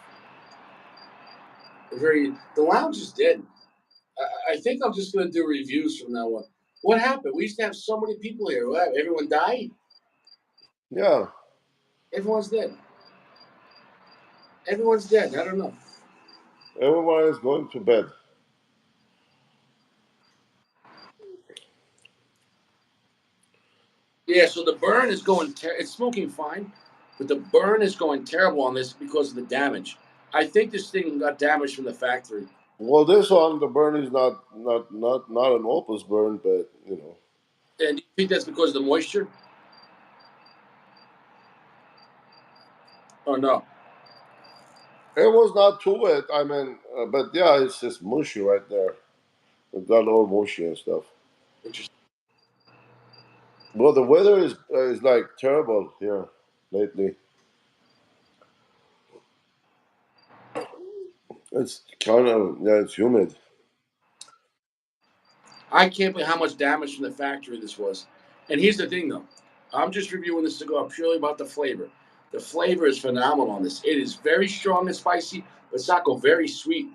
The lounge is dead. I think I'm just going to do reviews from now on. What happened? We used to have so many people here. What, everyone died. Yeah. Everyone's dead. Everyone's dead. I don't know. Everyone is going to bed. Yeah. So the burn is going. It's smoking fine, but the burn is going terrible on this because of the damage. I think this thing got damaged from the factory. Well, this one, the burn is not an opus burn, but And do you think that's because of the moisture or no? it was not too wet. I mean, but yeah, it's just mushy right there. It got all mushy and stuff. Interesting. Well, the weather is like terrible here lately. It's kind of yeah, it's humid. I can't believe how much damage from the factory this was. And here's the thing, though. I'm just reviewing this cigar purely about the flavor. The flavor is phenomenal on this. It is very strong and spicy, but Sako very sweet.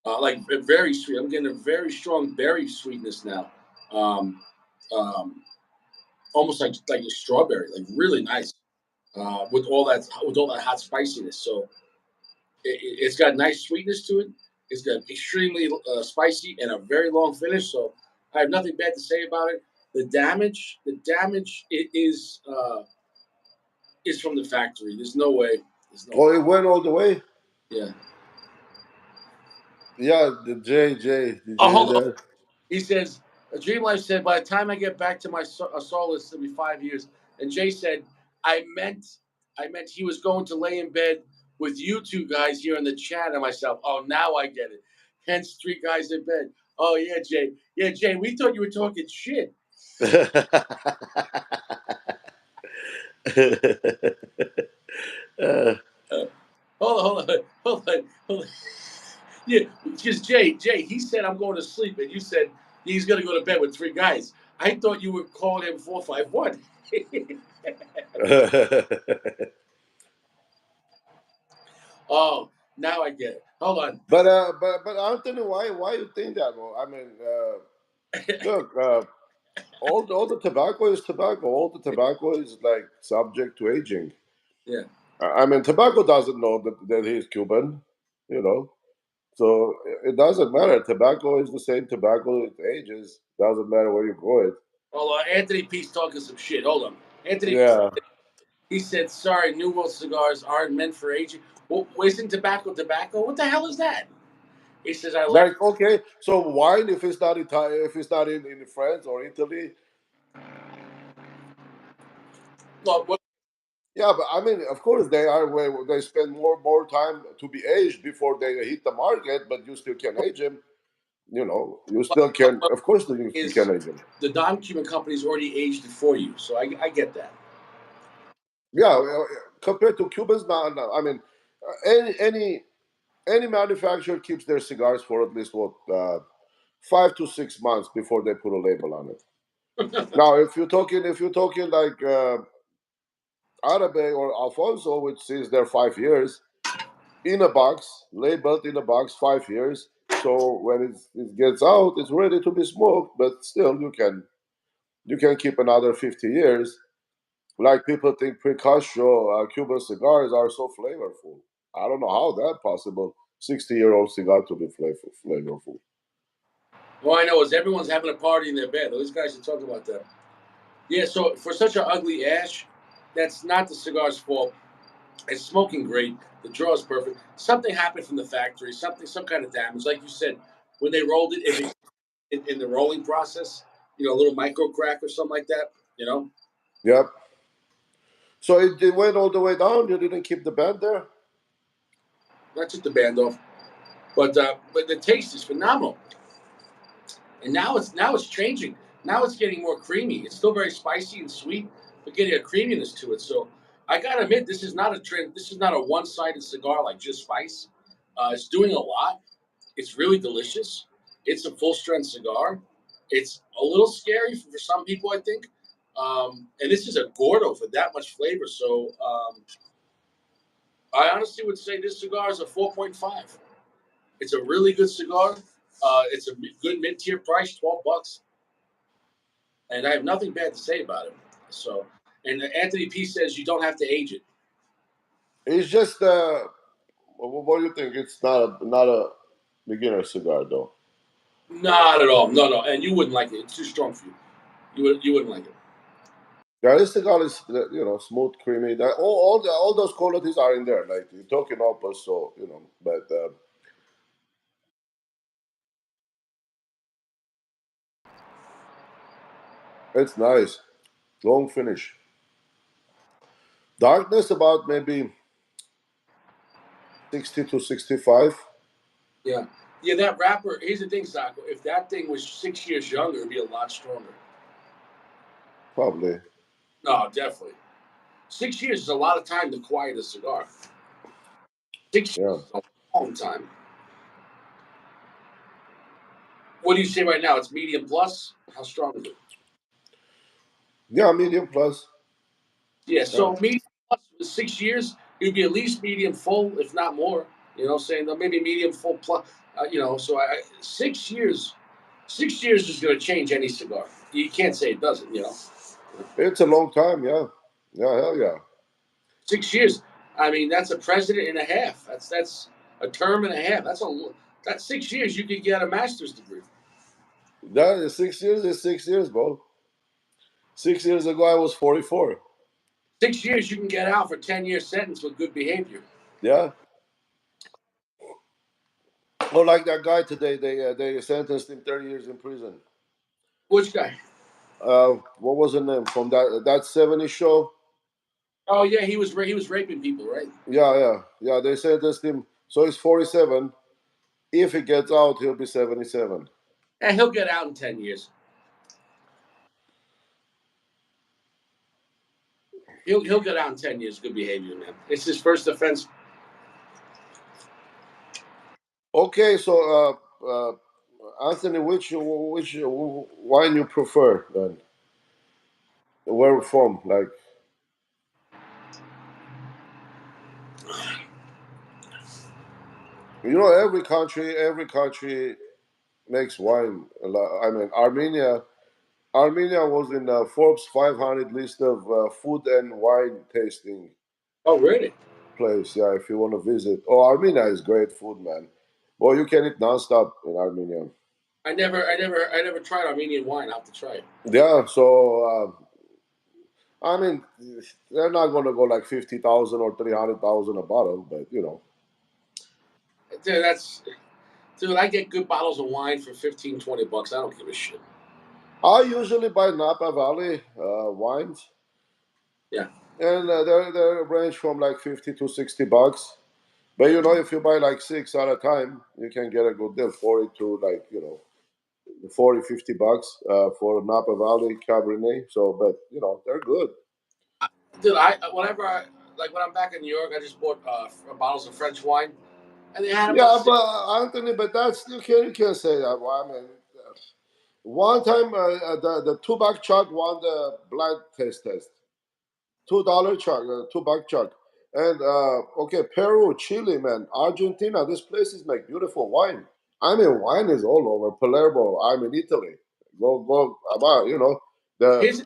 Like very sweet. I'm getting a very strong berry sweetness now. Um, um, Almost like a strawberry, like really nice. With all that hot spiciness. So it's got nice sweetness to it. It's got extremely spicy and a very long finish. So I have nothing bad to say about it. The damage, it is. It's from the factory. There's no way. There's no. Oh, it went all the way. Yeah. Yeah, the J. Did Oh, you hear hold on. that? He says, Dream Life said, by the time I get back to my solace, it'll be 5 years. And Jay said, I meant, I meant he was going to lay in bed with you two guys here in the chat and myself. Oh, now I get it. Hence, three guys in bed. Oh, yeah, Jay. Yeah, Jay, we thought you were talking shit. Uh, Uh, hold on. Yeah, because Jay, he said I'm going to sleep, and you said he's going to go to bed with three guys. I thought you were calling him 451. Oh, now I get it. Hold on. but Anthony, why you think that? Well, I mean, look, all the tobacco is tobacco. All the tobacco is like subject to aging. Yeah. I mean, tobacco doesn't know that he's Cuban, you know. So it doesn't matter. Tobacco is the same tobacco. It ages. Doesn't matter where you grow it. Hold on. Anthony P's talking some shit. Hold on. Anthony P. Yeah. He said, "Sorry, New World cigars aren't meant for aging." Well, wasting tobacco tobacco? What the hell is that? He says, "I like." Like, okay, so wine, if it's not if it's not in France or Italy, Look, what, yeah, but I mean, of course they are where they spend more time to be aged before they hit the market, but you still can age them. You know, you still can. what Of course, you is can age them. the non-Cuban companies already aged it for you? So I get that. Yeah, compared to Cubans, no. I mean, any manufacturer keeps their cigars for at least 5 to 6 months before they put a label on it. Now, if you're talking like Arabe or Alfonso, which is there 5 years in a box, labeled in a box 5 years. So when it gets out, it's ready to be smoked, but still you can keep another 50 years. Like people think Picasso Cuban cigars are so flavorful. I don't know how that possible. 60-year-old cigar to be flavorful. All I know is everyone's having a party in their bed. Those guys are talking about that. Yeah, so for such an ugly ash, that's not the cigar's fault. It's smoking great. The draw is perfect. Something happened from the factory. Some kind of damage. Like you said, when they rolled it, if it in the rolling process, a little micro crack or something like that. Yep. So it went all the way down. You didn't keep the band there. Not just the band off, but the taste is phenomenal. And now it's changing. Now it's getting more creamy. It's still very spicy and sweet, but getting a creaminess to it. So I gotta admit, this is not a trend. This is not a one-sided cigar like just spice. It's doing a lot. It's really delicious. It's a full-strength cigar. It's a little scary for some people, I think. And this is a Gordo for that much flavor. So I honestly would say this cigar is a 4.5. It's a really good cigar. It's a good mid-tier price, $12. And I have nothing bad to say about it. So, and Anthony P says you don't have to age it. It's just what do you think? It's not a beginner cigar though. Not at all. No, no. And you wouldn't like it. It's too strong for you. You wouldn't like it. Yeah, this cigar is smooth, creamy. That all those qualities are in there. Like you're talking opus, so but it's nice. Long finish. Darkness about maybe 60 to 65. Yeah. Yeah, that wrapper, here's the thing, Sacco. If that thing was 6 years younger, it'd be a lot stronger. Probably. No, definitely. 6 years is a lot of time to quiet a cigar. 6 years Yeah. is a long time. What do you say right now? It's medium plus? How strong is it? Yeah, medium plus. Yeah, Yeah. so medium plus with 6 years, it'd be at least medium full, if not more. Saying maybe medium full plus. So 6 years, 6 years is going to change any cigar. You can't say it doesn't. It's a long time, yeah. Yeah, hell yeah. 6 years. I mean, that's a president and a half. That's a term and a half. That's 6 years. You could get a master's degree. That is 6 years is 6 years, bro. 6 years ago I was 44. 6 years you can get out for 10 year sentence with good behavior. Yeah. Or like that guy today, they sentenced him 30 years in prison. Which guy? What was the name from that 70s show? Oh yeah, he was raping people, right? Yeah, yeah, yeah. They sentenced him. So he's 47. If he gets out, he'll be 77. And he'll get out in 10 years. He'll get out in 10 years. Good behavior, man. It's his first offense. Okay, so Anthony, which wine you prefer then? Where from? Like, every country makes wine. I mean, Armenia was in Forbes 500 list of food and wine tasting Oh really? place. Yeah, if you want to visit. Oh, Armenia is great food, man. Boy, you can eat nonstop in Armenia. I never tried Armenian wine. I'll have to try it. Yeah, so I mean, they're not going to go like 50,000 or 300,000 a bottle, but Dude, dude. I get good bottles of wine for 15, $20. I don't give a shit. I usually buy Napa Valley wines, Yeah. and they range from like 50 to $60. But if you buy like six at a time, you can get a good deal, 40 to like 40, $50 for Napa Valley Cabernet. So, but they're good. Dude, like when I'm back in New York, I just bought bottles of French wine, and they had about Yeah, six. but Anthony, but that's you can't say that. Well, I mean, one time the two-buck truck won the blind test. $2 truck, two-buck truck, and okay, Peru, Chile, man, Argentina. These places make beautiful wine. I mean, wine is all over. Palermo. I'm in Italy. Go about. The Here's the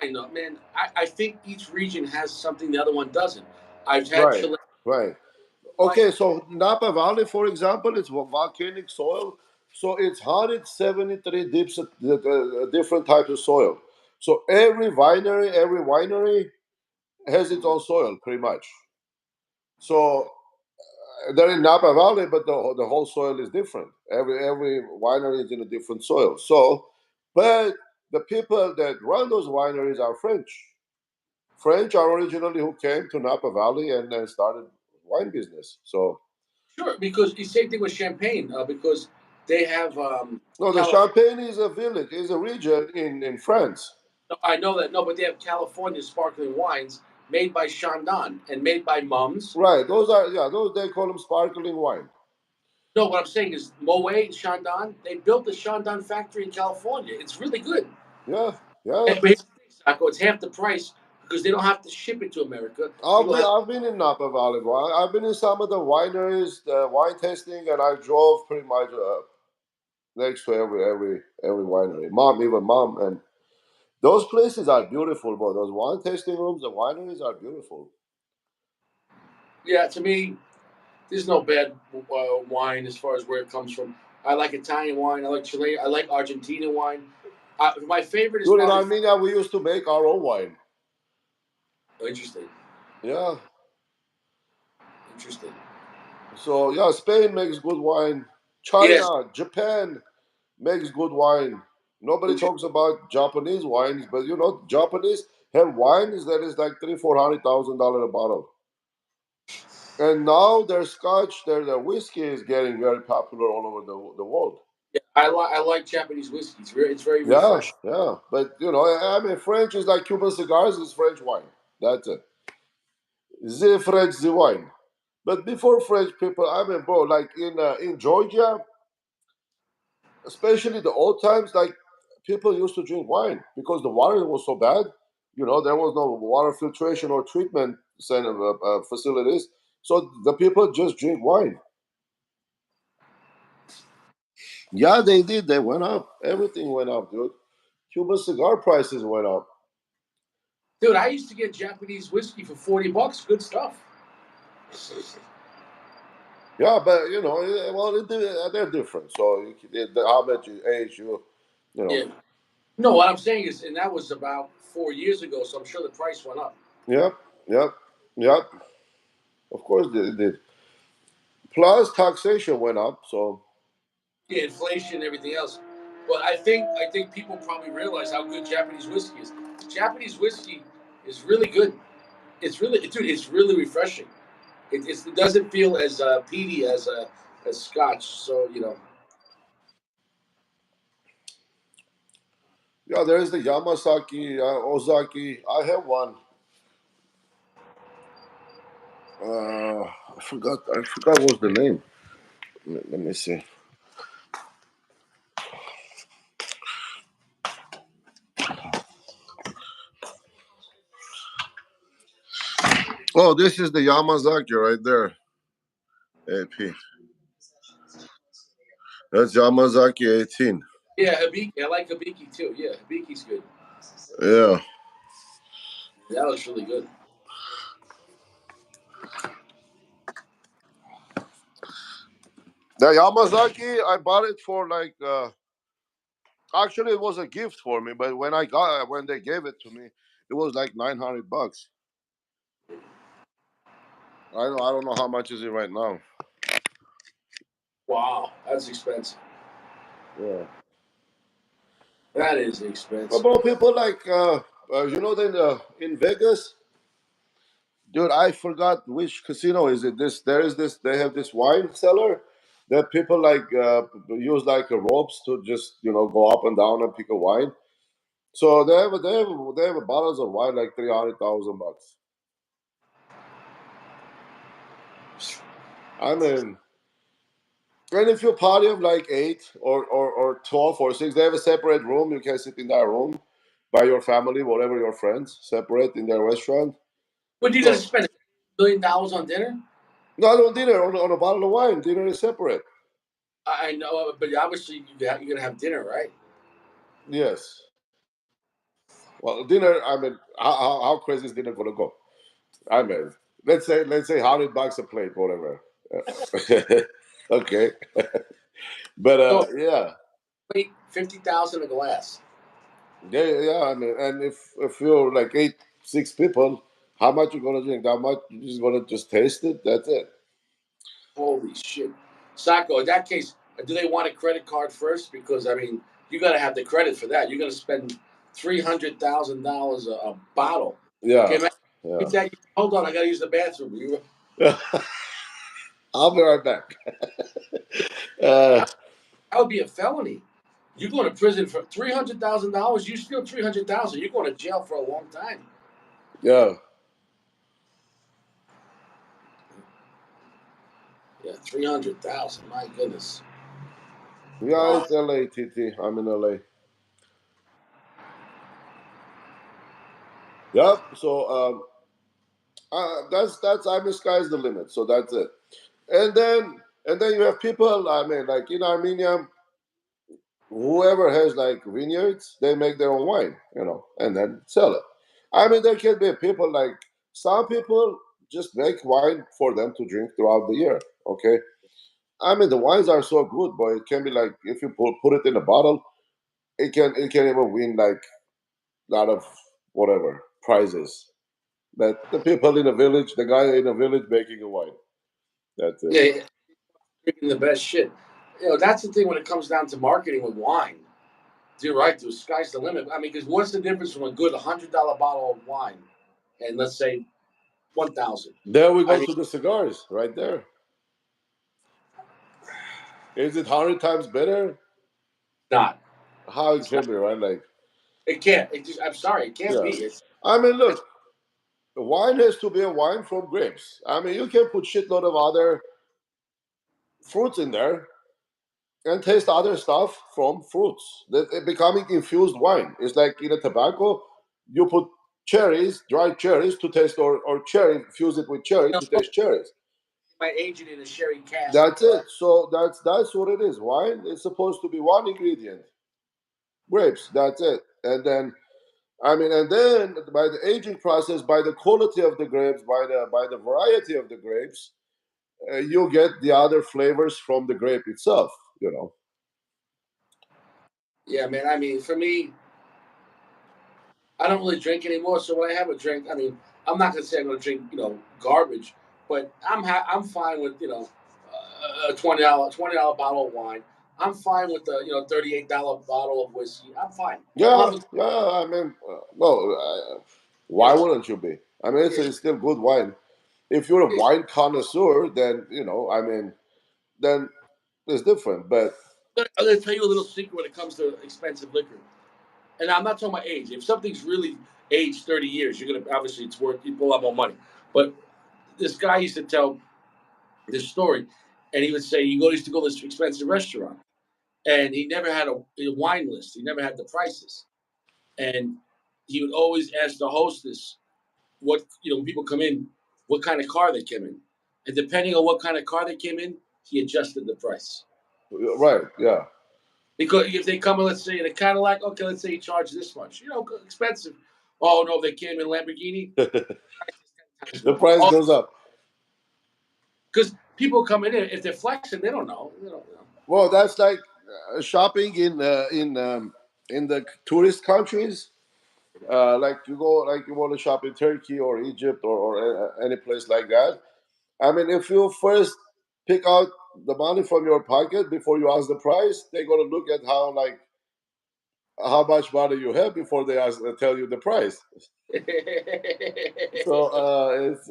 wine, though, man. I think each region has something the other one doesn't. I've had right, Chilean right. wine. Okay, so Napa Valley, for example, it's volcanic soil, so it's 173 different types of soil. So every winery has its own soil, pretty much. So they're in Napa Valley, but the whole soil is different. Every winery is in a different soil. So, but the people that run those wineries are French. French are originally who came to Napa Valley and then started wine business. So Sure, because the same thing with Champagne, because they have no, the California. Champagne is a village, is a region in France. I know that. No, but they have California sparkling wines made by Chandon and made by mums. Right. Those are those they call them sparkling wine. No, what I'm saying is Moet and Chandon. They built the Chandon factory in California. It's really good. Yeah, yeah. But here's the thing, Sacco, it's half the price because they don't have to ship it to America. You I've don't been have. I've been in Napa Valley. I've been in some of the wineries, the wine tasting, and I drove pretty much next to every winery. Mom, and those places are beautiful. But those wine tasting rooms, the wineries are beautiful. Yeah, to me, there's no bad wine as far as where it comes from. I like Italian wine. I like Chilean. I like Argentinian wine. My favorite is Dude, in probably. Armenia, we used to make our own wine. Oh, interesting. Yeah. Interesting. So yeah, Spain makes good wine. Yes. China, Japan makes good wine. Nobody Interesting. talks about Japanese wines, but Japanese have wines that is like $300,000-$400,000 a bottle. And now their scotch, their whiskey is getting very popular all over the world. Yeah, I like Japanese whiskey. It's very Yeah, refreshing. yeah. But I mean, French is like Cuban cigars is French wine. That's it. The French the wine. But before French people, I mean, bro, like in Georgia, especially the old times, like people used to drink wine because the water was so bad. There was no water filtration or treatment facilities, so the people just drink wine. Yeah, they did. They went up. Everything went up, dude. Cuban cigar prices went up. Dude, I used to get Japanese whiskey for $40. Good stuff. Yeah, but well, they're different. So how much you age, you know. Yeah. No, what I'm saying is, and that was about 4 years ago, so I'm sure the price went up. Yep, yep, yep. Of course they did. Plus taxation went up, so Yeah, inflation and everything else. But I think people probably realize how good Japanese whiskey is. Japanese whiskey is really good. It's really, dude, it's really refreshing. It doesn't feel as peaty as Scotch. So yeah, there is the Yamasaki, Ozaki. I have one. I forgot. I forgot what's the name. Let me see. Oh, this is the Yamazaki right there. AP. That's Yamazaki 18. yeah, Hibiki. I like Hibiki too. Yeah, Hibiki's good. Yeah. That looks really good. The Yamazaki, I bought it for like. Actually, it was a gift for me, but when they gave it to me, it was like $900. I don't know how much is it right now. Wow, that's expensive. Yeah. That is But expensive. bro, people like then in Vegas, dude, I forgot which casino is it. There is this. They have this wine cellar that people like use like ropes to just go up and down and pick a wine. So they have bottles of wine like $300,000. I mean, and if you party of like eight or 12 or six, they have a separate room. You can sit in that room by your family, whatever your friends, separate in their restaurant. What are you gonna So spend $1 billion on dinner? not on dinner, on a bottle of wine. Dinner is separate. I know, but obviously you're gonna have dinner, right? Yes. Well, dinner. I mean, how crazy is dinner gonna go? I mean, let's say $100 a plate, whatever. Okay, but So yeah, wait, 50,000 a glass. yeah. I mean, and if you're like eight, six people, how much you gonna drink? How much you just gonna just taste it? That's it. Holy shit, Sacco. In that case, do they want a credit card first? Because I mean, you got to have the credit for that. You're gonna spend $300,000 a bottle. Okay, Yeah, man. yeah. Get that. Hold on, I gotta use the bathroom. I'll be right back. Uh, That would be a felony. You go to prison for $300,000. You steal 300,000. You're going to jail for a long time. yeah, Yeah, 300,000. My goodness. yeah. Wow. It's LA, TT. I'm in LA. Yep. So that's I mean, sky's the limit. So that's it. And then you have people. I mean, like in Armenia, whoever has like vineyards, they make their own wine, and then sell it. I mean, there can be people like some people just make wine for them to drink throughout the year. Okay. I mean, the wines are so good, but it can be like if you put it in a bottle, it can even win like a lot of whatever prizes. But the people in the village, the guy in the village making a wine. That's it. Yeah, yeah, drinking the best shit. That's the thing when it comes down to marketing with wine. You're right, dude. Sky's the limit. I mean, because what's the difference from a good $100 bottle of wine and let's say 1,000? There we I go mean, to the cigars right there. Is it 100 times better? not. How it It's not. can be, right? Like, It can't. I'm sorry. It can't yeah. be. I mean, It's look, the wine has to be a wine from grapes. I mean, you can put shitload of other fruits in there and taste other stuff from fruits. That it becoming infused wine. It's like in a tobacco, you put cherries, dried cherries to taste, or cherry, fuse it with cherry to taste cherries. my agent in a sherry cask. That's it. So that's what it is. Wine is supposed to be one ingredient, grapes. That's it. And then and then by the aging process, by the quality of the grapes, by the variety of the grapes, you get the other flavors from the grape itself. You know. Yeah, man. I mean, for me, I don't really drink anymore. So when I have a drink, I mean, I'm not gonna say I'm gonna drink garbage, but I'm fine with a $20 bottle of wine. I'm fine with the $38 bottle of whiskey. I'm fine. I'll Yeah, have a yeah. I mean, no. Why yeah, wouldn't you be? I mean, yeah. it's still good wine. If you're a Yeah. wine connoisseur, then I mean, then it's different. But I'm gonna tell you a little secret when it comes to expensive liquor, and I'm not talking about age. If something's really aged 30 years, you're gonna obviously it's worth you pull out more money. But this guy used to tell this story, and he would say used to go to this expensive restaurant, and he never had a wine list. He never had the prices, and he would always ask the hostess what when people come in, what kind of car they came in, and depending on what kind of car they came in, he adjusted the price. right, yeah. Because if they come in, let's say in a Cadillac, okay, let's say you charge this much, expensive. Oh no, they came in Lamborghini, The price is 10 times more. price Oh, goes up. because people coming in, if they're flexing, they don't know. They don't know. Well, that's like shopping in the tourist countries. Like you go, like you want to shop in Turkey or Egypt or any place like that. I mean, if you first pick out the money from your pocket before you ask the price, they're gonna look at how much money you have before they tell you the price. So it's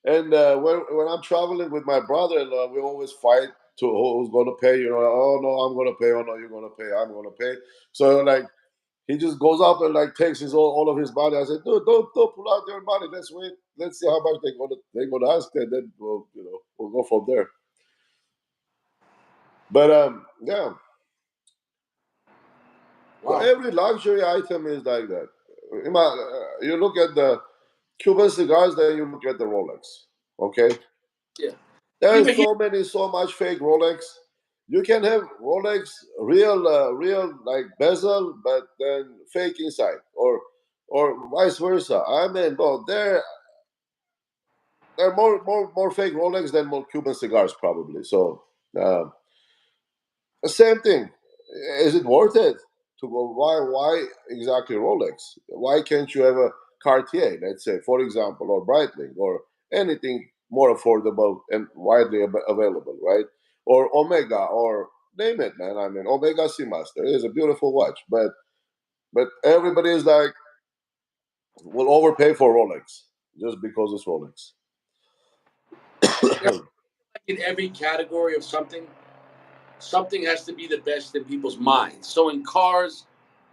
and when I'm traveling with my brother-in-law, we always fight to who's gonna pay. Oh no, I'm gonna pay. Oh no, you're gonna pay. I'm gonna pay. So like he just goes up and like takes all of his money. I said, dude, don't pull out your money. Let's wait. Let's see how much they're gonna ask, and then we'll go from there. But yeah. So Wow. every luxury item is like that. You look at the Cuban cigars, then you look at the Rolex. Okay, Yeah. there's Even here, so much fake Rolex. You can have Rolex real like bezel, but then fake inside, or vice versa. I mean, well, there are more fake Rolex than more Cuban cigars probably. So uh, the same thing. Is it worth it to go? Why exactly Rolex? Why can't you have a Cartier, let's say, for example, or Breitling, or anything more affordable and widely available, right? Or Omega, or name it, man. I mean, Omega Seamaster is a beautiful watch, but everybody is like will overpay for Rolex just because it's Rolex. yeah, like in every category of something, something has to be the best in people's minds. So in cars,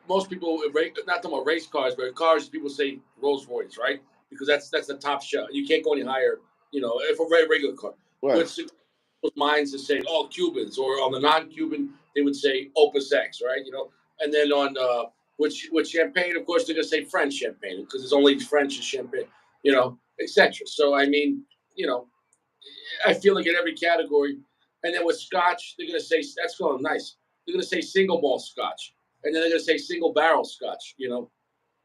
most people, not talking about race cars, but in cars, people say Rolls Royce, right? Because that's the top shelf. You can't go any higher, if a regular car. Right. What's people's minds to say, oh, Cubans, or on the non-Cuban, they would say Opus X, right? And then on with champagne, of course, they're gonna say French champagne because there's only French and champagne, etc. So I mean, you know, I feel like in every category. And then with Scotch, they're gonna say that's going nice. They're gonna say single malt Scotch, and then they're gonna say single barrel Scotch.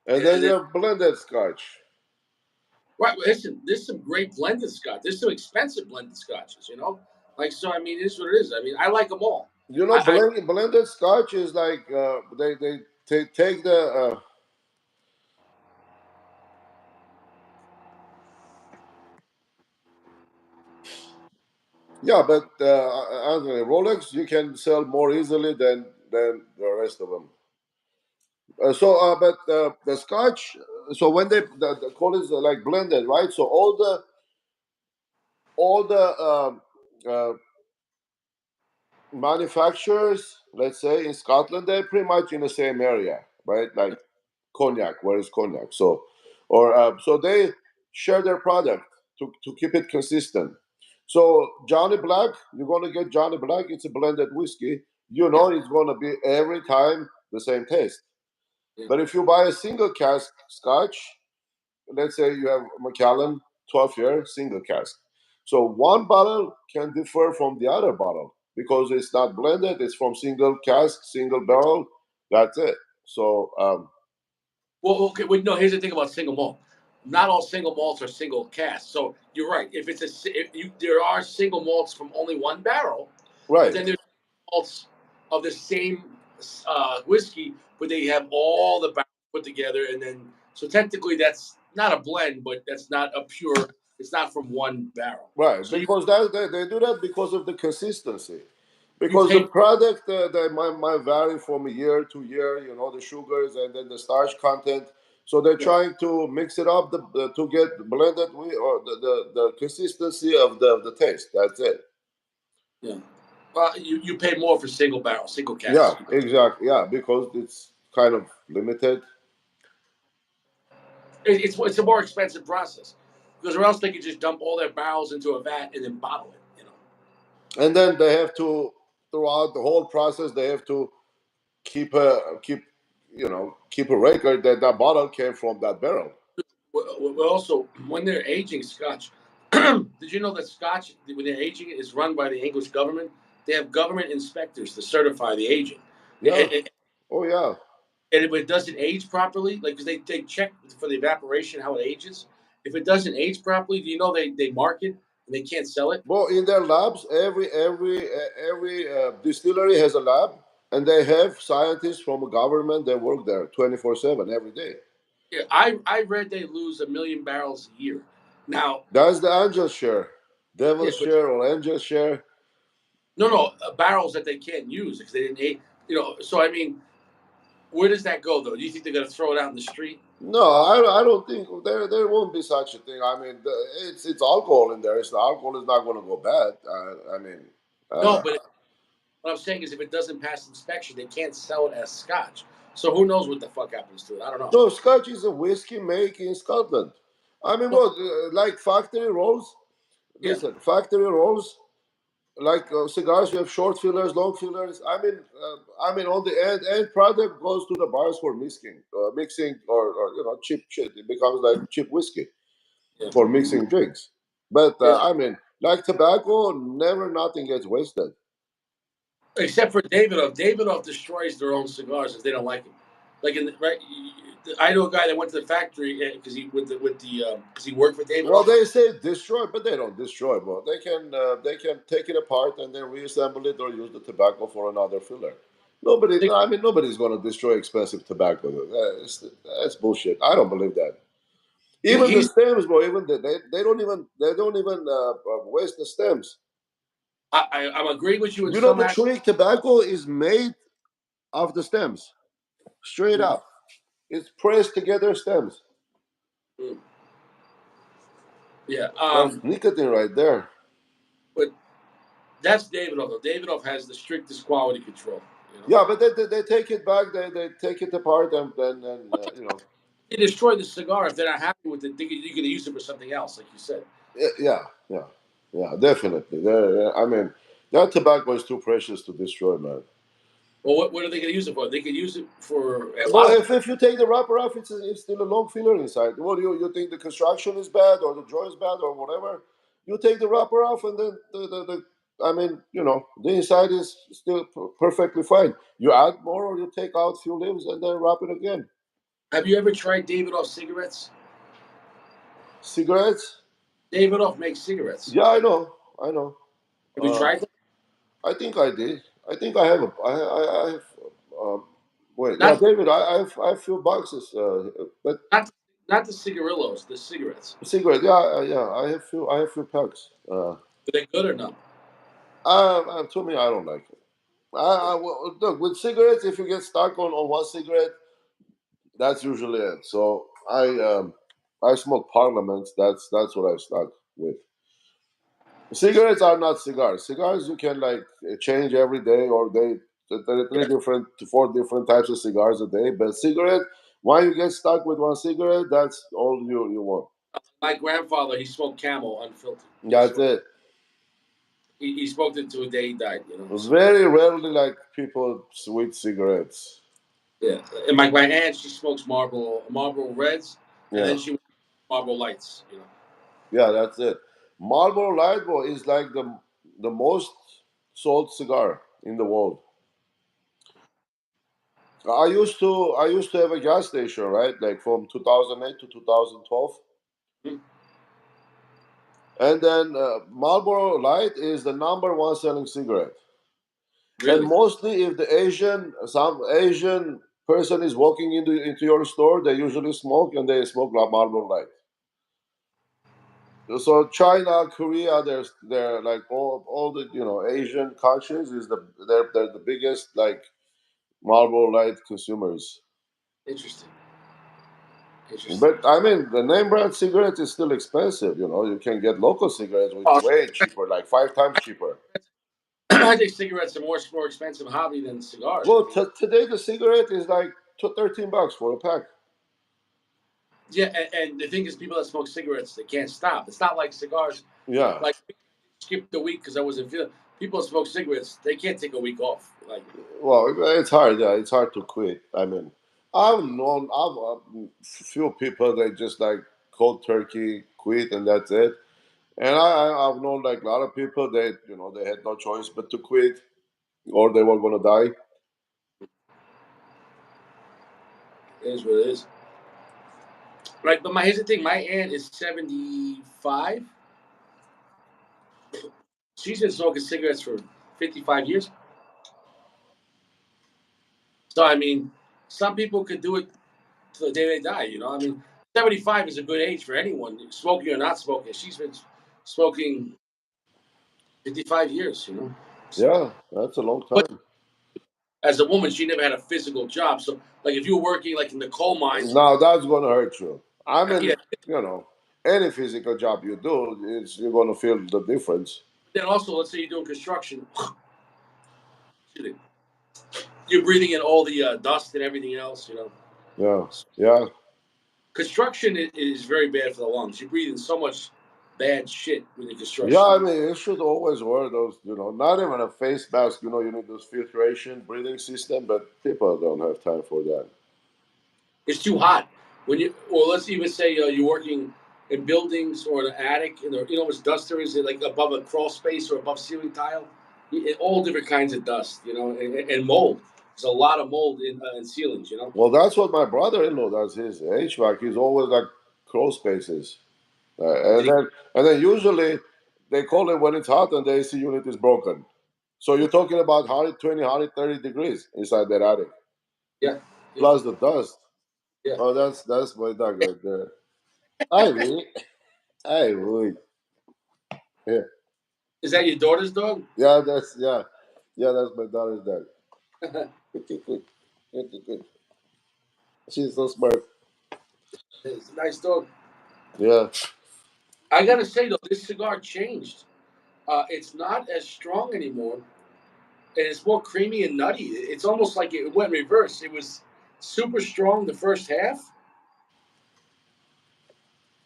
And then And you then have blended Scotch. right, listen, there's some great blended Scotch. There's some expensive blended Scotches. Like so. I mean, it is what it is. I mean, I like them all. I Blended Scotch is like they take the yeah, but Anthony, Rolex you can sell more easily than the rest of them. But the Scotch, so when the call is like blended, right? So all the uh, manufacturers, let's say in Scotland, they're pretty much in the same area, right? Like cognac, where is cognac? So they share their product to keep it consistent. So Johnny Black, you're gonna get Johnny Black. It's a blended whiskey. yeah, It's gonna be every time the same taste. yeah. But if you buy a single cask Scotch, let's say you have Macallan 12-year single cask. So one bottle can differ from the other bottle because it's not blended. It's from single cask, single barrel. That's it. So Well, okay. Wait, no. Here's the thing about single malt. Not all single malts are single cast. So you're right. There are single malts from only one barrel, but right. then there's malts of the same whiskey, but they have all the barrels put together, and then so technically that's not a blend, but that's not a pure. It's not from one barrel. Right, So because they do that because of the consistency. you Because the pay. product they might vary from year to year, you know, the sugars and then the starch content. So they're Yeah, trying to mix it up to get blended with or the consistency of the taste. That's it. yeah. Well, you pay more for single barrel, single Yeah, cast. exactly. Yeah, because it's kind of limited. It's a more expensive process because or else they could just dump all their barrels into a vat and then bottle it. And then they have to throughout the whole process they have to keep keep a record that that bottle came from that barrel. Well, also, when they're aging Scotch, did you know that Scotch, when they're aging it, is run by the English government? They have government inspectors to certify the aging. Yeah. And Oh yeah. if it doesn't age properly, like because they check for the evaporation how it ages. If it doesn't age properly, do you know they mark it and they can't sell it? Well, in their labs, every distillery has a lab, and they have scientists from a government that work there 24/7 every day. Yeah, I read they lose 1 million barrels a year. Now, That's the angel share, yeah, devil's but share, or angel share. no, barrels that they can't use because they didn't age. So I mean, where does that go though? Do you think they're gonna throw it out in the street? No, I don't think there won't be such a thing. I mean, it's alcohol in there. It's the alcohol is not going to go bad. I mean, No, uh, but what I'm saying is if it doesn't pass inspection, they can't sell it as scotch. So who knows what the fuck happens to it? I don't know. no, Scotch is a whiskey made in Scotland. I mean, No, what like factory rolls? yeah, Listen, factory rolls like cigars, you have short fillers, long fillers. I mean, on the end product goes to the bars for mixing or cheap shit. It becomes like cheap whiskey yeah, for mixing drinks. But yeah. I mean, like tobacco, never nothing gets wasted. Except for Davidoff. Davidoff destroys their own cigars if they don't like them. Like in the, right, I know a guy that went to the factory because he with the because he worked for Well, Davidoff. they say destroy, but they don't destroy. But they can take it apart and then reassemble it or use the tobacco for another filler. They, I mean, nobody's going to destroy expensive tobacco. That's bullshit. I don't believe that. Even the he's stems, bro. Even they don't even waste the stems. I'm agreeing with you in You know, some the aspects. tree tobacco is made of the stems, straight Mm, up. It's pressed together stems. mm, yeah, That's nicotine right there. but that's Davidoff. Though Davidoff has the strictest quality control. You know. Yeah, but they take it back. They take it apart and then They destroy the cigar if they're not happy with it. You're going to use it for something else, like you said. yeah, yeah, definitely. I mean, that tobacco is too precious to destroy, man. Well, what are they going to use it for? They could use it for a lot Well, of. if you take the wrapper off, it's still a long filler inside. What do you think the construction is bad or the draw is bad or whatever? You take the wrapper off and then the I mean, the inside is still perfectly fine. You add more or you take out few leaves and then wrap it again. Have you ever tried Davidoff cigarettes? Cigarettes? Davidoff makes cigarettes. Yeah, I know. Have you tried them? I think I did. I think I have I have. Um, Wait, yeah, Not David, I have few boxes, but not not the cigarillos, the cigarettes. cigarette, yeah, yeah, I have few packs. Are they good or no? To me, I don't like it. Well, look, with cigarettes, if you get stuck on one cigarette, that's usually it. So I smoke Parliaments. That's what I stuck with. Cigarettes are not cigars. Cigars you can like change every day, or there are three Yeah. different to four different types of cigars a day. But cigarette, why you get stuck with one cigarette? That's all you want. My grandfather, he smoked Camel unfiltered. That's it. He smoked it to a day he died. So Very rarely like people sweet cigarettes. yeah. And my aunt, she smokes Marlboro Reds, and Yeah. then she Marlboro Lights. Yeah, that's it. Marlboro Light Boy is like the most sold cigar in the world. I used to have a gas station, right? Like from 2008 to 2012. Hmm. And then Marlboro Light is the number one selling cigarette. And Really? mostly if some Asian person is walking into your store, they usually smoke and they smoke Marlboro Light. So China, Korea, they're like all the Asian countries is they're the biggest like Marlboro Light consumers. Interesting. Interesting. But I mean, the name brand cigarette is still expensive. You can get local cigarettes with Oh, way cheaper, like 5 times cheaper. I think cigarettes are more expensive hobby than cigars. I Well, mean, today the cigarette is like $13 for a pack. yeah, and the thing is, people that smoke cigarettes, they can't stop. It's not like cigars. Yeah. Like skipped a week because I wasn't feeling. People that smoke cigarettes, they can't take a week off. Like Well, it's hard. Yeah, it's hard to quit. I mean, I've few people that just like cold turkey quit and that's it. And I've known like a lot of people that they had no choice but to quit or they were gonna die. it is what it is. Like, but here's the thing. My aunt is 75. She's been smoking cigarettes for 55 years. So I mean, some people could do it till the day they die. I mean, 75 is a good age for anyone, smoking or not smoking. She's been smoking 55 years. So, Yeah, that's a long but time. as a woman, she never had a physical job. So, like, if you were working like in the coal mines, Now that's gonna hurt you. I yeah. mean, any physical job you do, you're gonna feel the difference. Then also, let's say you're doing construction, you're breathing in all the dust and everything else. Yeah, yeah. Construction is very bad for the lungs. You breathe in so much bad shit when you Yeah, I construction. mean, it should always wear those, not even a face mask, you need those filtration, breathing system, but people don't have time for that. It's too hot. Or let's even say you're working in buildings or in an attic, and what's dust there is, like above a crawl space or above ceiling tile, all different kinds of dust, and mold. There's a lot of mold in ceilings. Well, that's what my brother-in-law does, his HVAC. He's always like crawl spaces. Did And he? then usually they call it when it's hot and the AC unit is broken. So you're talking about 120, 130 degrees inside that attic, Yeah, yeah, plus the dust. yeah. Oh, that's my dog right there. I really, I really, yeah, Is that your daughter's dog? yeah, that's my daughter's dog. She's so smart. It's a nice dog. Yeah, I gotta say though, this cigar changed. It's not as strong anymore, and it's more creamy and nutty. It's almost like it went reverse. It was super strong the first half.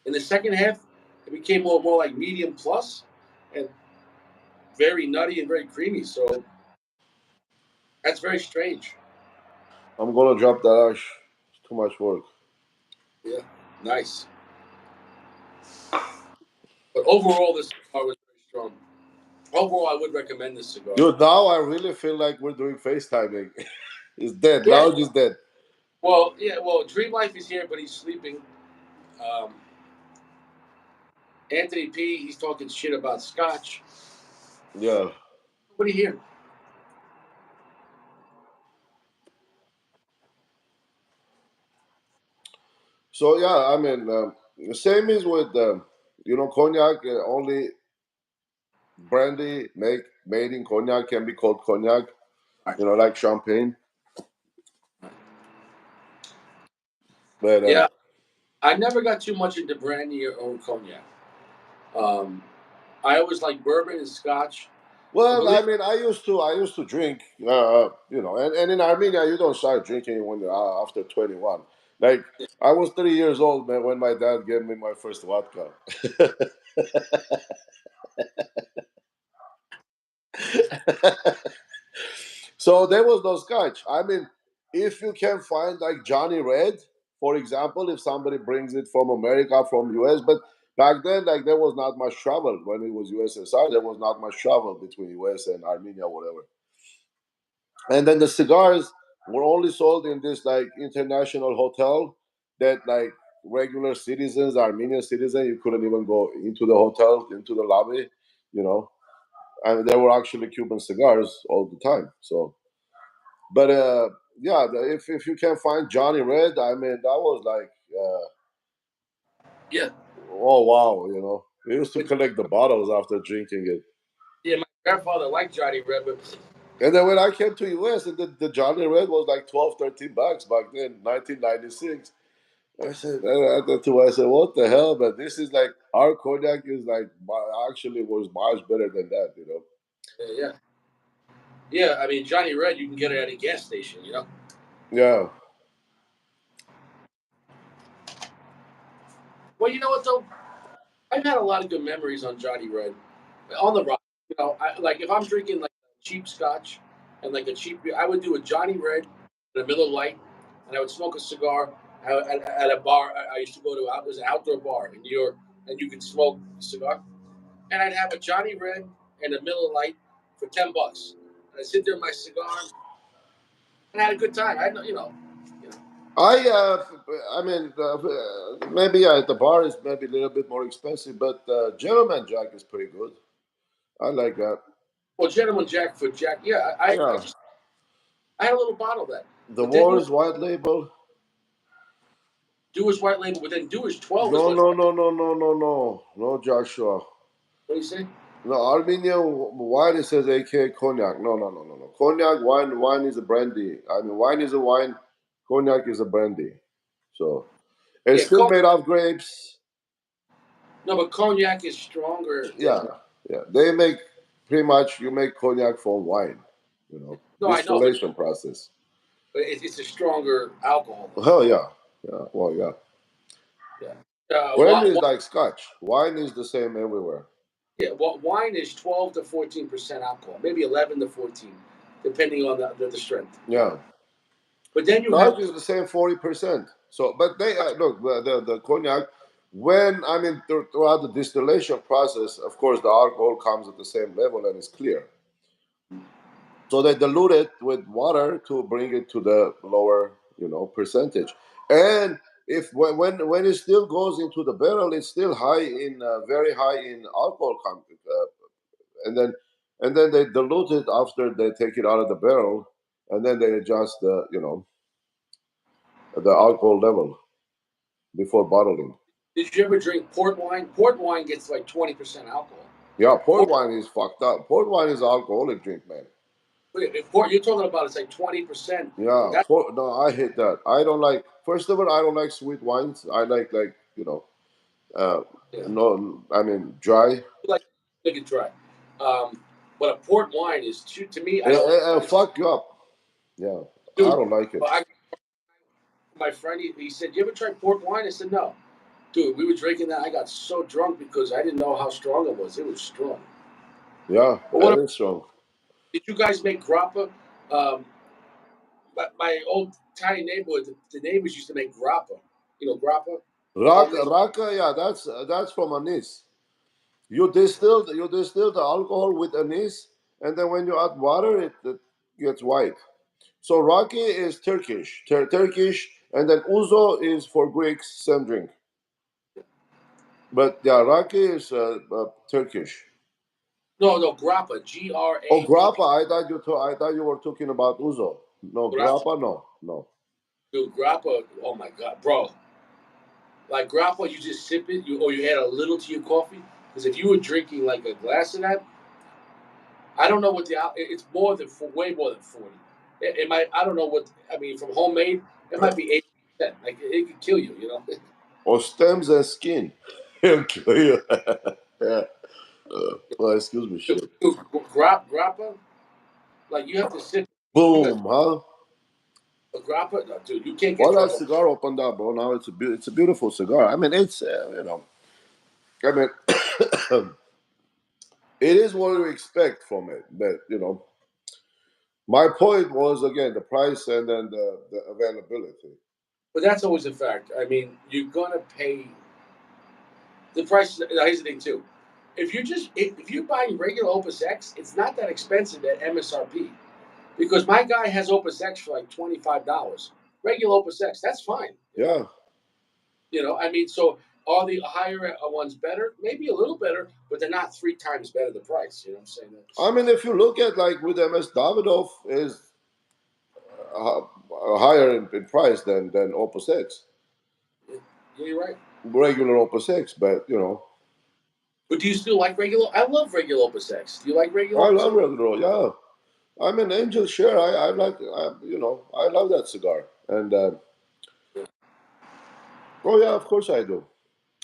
In the second half, it became more like medium plus, and very nutty and very creamy. So that's very strange. I'm gonna drop that ash. It's too much work. Yeah, nice. But overall, this cigar was very strong. Overall, I would recommend this cigar. Dude, now I really feel like we're doing FaceTiming. It's dead. Yeah. Lounge is dead. Well, yeah. Well, Dream Life is here, but he's sleeping. Um, Anthony P. He's talking shit about Scotch. Yeah. Nobody here. So yeah, I mean, the same is with cognac. Only brandy made in cognac can be called cognac. Like champagne. But Yeah, I never got too much into brandy or cognac. Um, I always like bourbon and Scotch. And well, I believe mean, I used to drink. And in Armenia, you don't start drinking when you're after 21. Like I was 3 years old, man, when my dad gave me my first vodka. So there was no scotch. I mean, if you can find like Johnny Red, for example, if somebody brings it from America, from US, but back then, like there was not much travel when it was USSR. There was not much travel between US and Armenia, whatever. And then the cigars were only sold in this like international hotel that like regular citizens, Armenian citizens, you couldn't even go into the hotel, into the lobby, you know. And there were actually Cuban cigars all the time. So but yeah, if you can find Johnny Red, I mean, that was like, Yeah, oh wow, we used to but collect the bottles after drinking it. yeah, my grandfather liked Johnny Red, but And then when I came to US, and the Johnny Red was like 12, $13 back then, 1996. I said, what the hell? But this is like, our cognac is like, actually was much better than that. yeah, yeah. I mean, Johnny Red, you can get it at a gas station. Yeah. Well, you know what though? I've had a lot of good memories on Johnny Red, on the rock. Like if I'm drinking like cheap Scotch and like a cheap beer, I would do a Johnny Red and a Miller Lite, and I would smoke a cigar at a bar. I used to go to it was an outdoor bar in New York, and you could smoke a cigar, and I'd have a Johnny Red and a Miller Lite for $10. And I'd sit there with my cigar and I had a good time. I you know. I mean, maybe at the bar is maybe a little bit more expensive, but Gentleman Jack is pretty good. I like that. Well, Gentleman Jack for Jack, yeah. I Yeah. just I had a little bottle of that, The but then Wars White Label. Dewar's White Label, but then Dewar's 12 is No, much. no, no, no, no, no, no. No, Joshua. What do you say? No, Armenian wine, it says AK cognac. No, no, no, no, no. Cognac, wine is a brandy. I mean, wine is a wine, cognac is a brandy. So, it's Yeah, still made of grapes. no, but cognac is stronger Yeah, than. yeah. They make, pretty much, you make cognac from wine, No, I know, distillation process. but it's a stronger alcohol though. Hell yeah. Yeah, well, yeah. Yeah. Brandy is like scotch. Wine is the same everywhere. Yeah. Wine is 12 to 14% alcohol, maybe 11 to 14, depending on the strength. Yeah. But then you Scotch have is the same 40%. So, but they look the cognac. When I mean throughout the distillation process, of course, the alcohol comes at the same level and it's clear. So they dilute it with water to bring it to the lower, percentage. And if when it still goes into the barrel, it's still high in very high in alcohol content, and then they dilute it after they take it out of the barrel, and then they adjust the alcohol level before bottling. Did you ever drink port wine? Port wine gets like 20% alcohol. Yeah, port Port, wine is fucked up. Port wine is an alcoholic drink, man. if port you're talking about, it's like 20%. Yeah, That no, I hate that. I don't like. First of all, I don't like sweet wines. I like uh, yeah, no, I mean dry. like make it dry. But a port wine is too to me. I don't. It's Fuck you up. Yeah, I dude. don't like it. Well, my friend, he said, "You ever tried port wine?" I said, "No." Dude, we were drinking that. I got so drunk because I didn't know how strong it was. It was strong. Yeah, But it what is strong. did you guys make grappa? Um, my old tiny neighborhood, the neighbors used to make grappa. Grappa, the homemade. Raka, yeah, that's from anise. You distill the alcohol with anise, and then when you add water, it gets white. So raki is Turkish, Turkish, and then uzo is for Greeks, same drink. But yeah, raki is Turkish. No, no, grappa. G R Oh, A P. grappa. I thought you were talking about uzo. No, Grappa. grappa. No, no. Dude, grappa. Oh my god, bro. Like grappa, you just sip it, or you add a little to your coffee. Because if you were drinking like a glass of that, I don't know what it's more than way more than 40. It might. I don't know what. I mean, from homemade, it might be 80%. Like it could kill you. Or stems and skin. Okay. Yeah. Well, excuse me, Dude, shit. grappa, like you have to sip. You got Boom, huh? a grappa, no, dude. You can't get Well, that drunk. cigar opened up, bro. Now it's a beautiful cigar. I mean, it's I mean, it is what you expect from it, but my point was again the price and then the availability. But that's always a fact. I mean, you're gonna pay the price. Here's the thing too. If you're buying regular Opus X, it's not that expensive at MSRP because my guy has Opus X for like $25. Regular Opus X, that's fine. Yeah, I mean, so are the higher ones better? Maybe a little better, but they're not 3 times better the price. You know what I'm saying? I mean, if you look at like with MS Davidoff is higher in price than Opus X, Yeah, yeah, you're right. regular Opus X. But But do you still like regular? I love regular Opus X. Do you like regular I Opus love X? regular. Yeah, I'm an Angel Share. I like. I love that cigar. And Yeah. oh yeah, of course I do.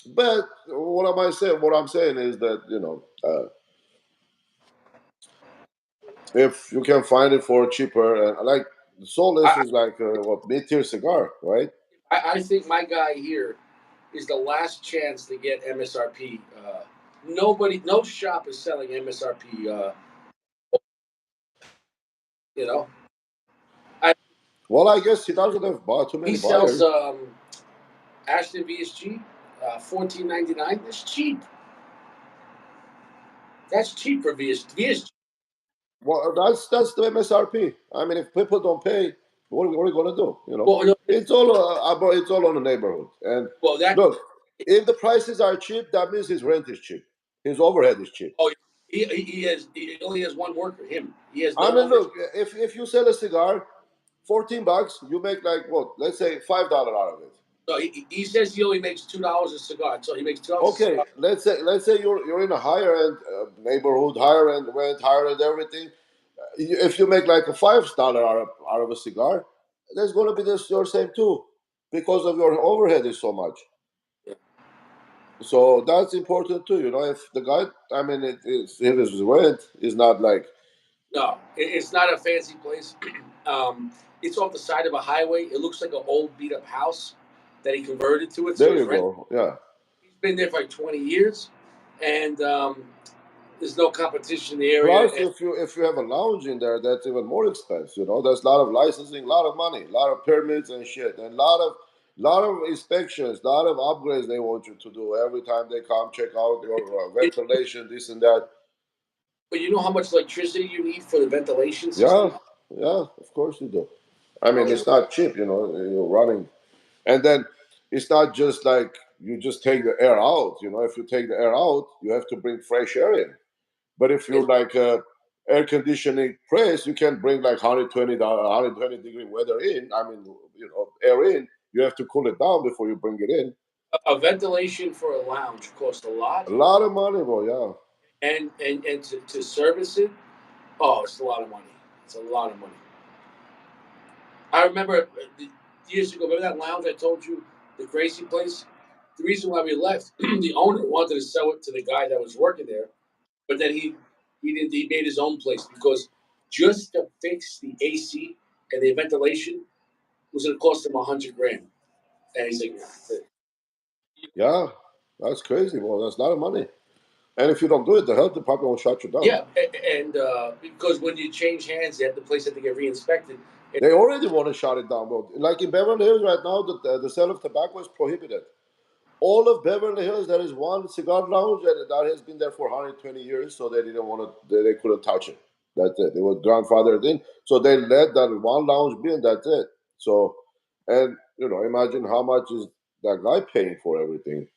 But what am I saying? What I'm saying is that if you can find it for cheaper, and like Solus I, is like what mid-tier cigar, right? I think my guy here is the last chance to get MSRP. Nobody, no shop is selling MSRP. You know, I, Well, I guess he doesn't have too he many sells buyers. Ashton VSG, 14.99. That's cheap. That's cheap for VSG. Well, that's the MSRP. I mean, if people don't pay, what are you gonna do? Well, no, It's all on the neighborhood. And well that. look, if the prices are cheap, that means his rent is cheap, his overhead is cheap. Oh, he only has one worker. Him. He has I no mean, over. look, if you sell a cigar, $14, you make like what? Let's say $5 out of it. No, he says he only makes $2 a cigar. So he makes $2 a Okay, cigar. let's say you're in a higher end neighborhood, higher end rent, higher end everything. If you make like a $5 out of a cigar, there's going to be this your same too, because of your overhead is so much. Yeah. So that's important too. If the guy, I mean, if his rent is not like No, it's not a fancy place. It's off the side of a highway. It looks like an old beat up house that he converted to it. So there he's you rent. go, yeah. He's been there for like 20 years, and there's no competition in the area. Plus, if you have a lounge in there, that's even more expensive. There's a lot of licensing, a lot of money, a lot of permits and shit, and lot of inspections, a lot of upgrades they want you to do every time they come check out your ventilation, this and that. But you know how much electricity you need for the ventilation Yeah, system? yeah, of course you do. I mean, Oh, it's not cheap, you're running. And then it's not just like you just take the air out. If you take the air out, you have to bring fresh air in. But if yeah. you're like air conditioning place, you can bring like 120 degree weather in. I mean, air in. You have to cool it down before you bring it in. A ventilation for a lounge costs a lot, A lot of money, bro. Yeah. and to service it, oh, it's a lot of money. It's a lot of money. I remember years ago. Remember that lounge I told you, the crazy place. The reason why we left, the owner wanted to sell it to the guy that was working there, but then he didn't. He made his own place because just to fix the AC and the ventilation was going to cost him 100 grand. And he's like, Yeah. That's crazy, bro. That's a lot of money. And if you don't do it, the health department will shut you down. yeah, and because when you change hands, the place had to get re-inspected. And, They already want to shut it down, bro. Like in Beverly Hills right now, the sale of tobacco is prohibited. All of Beverly Hills, there is one cigar lounge that has been there for 120 years, so they didn't want to, they couldn't touch it. That's it. They were grandfathered in, so they let that one lounge be, and that's it. So, and imagine how much is that guy paying for everything?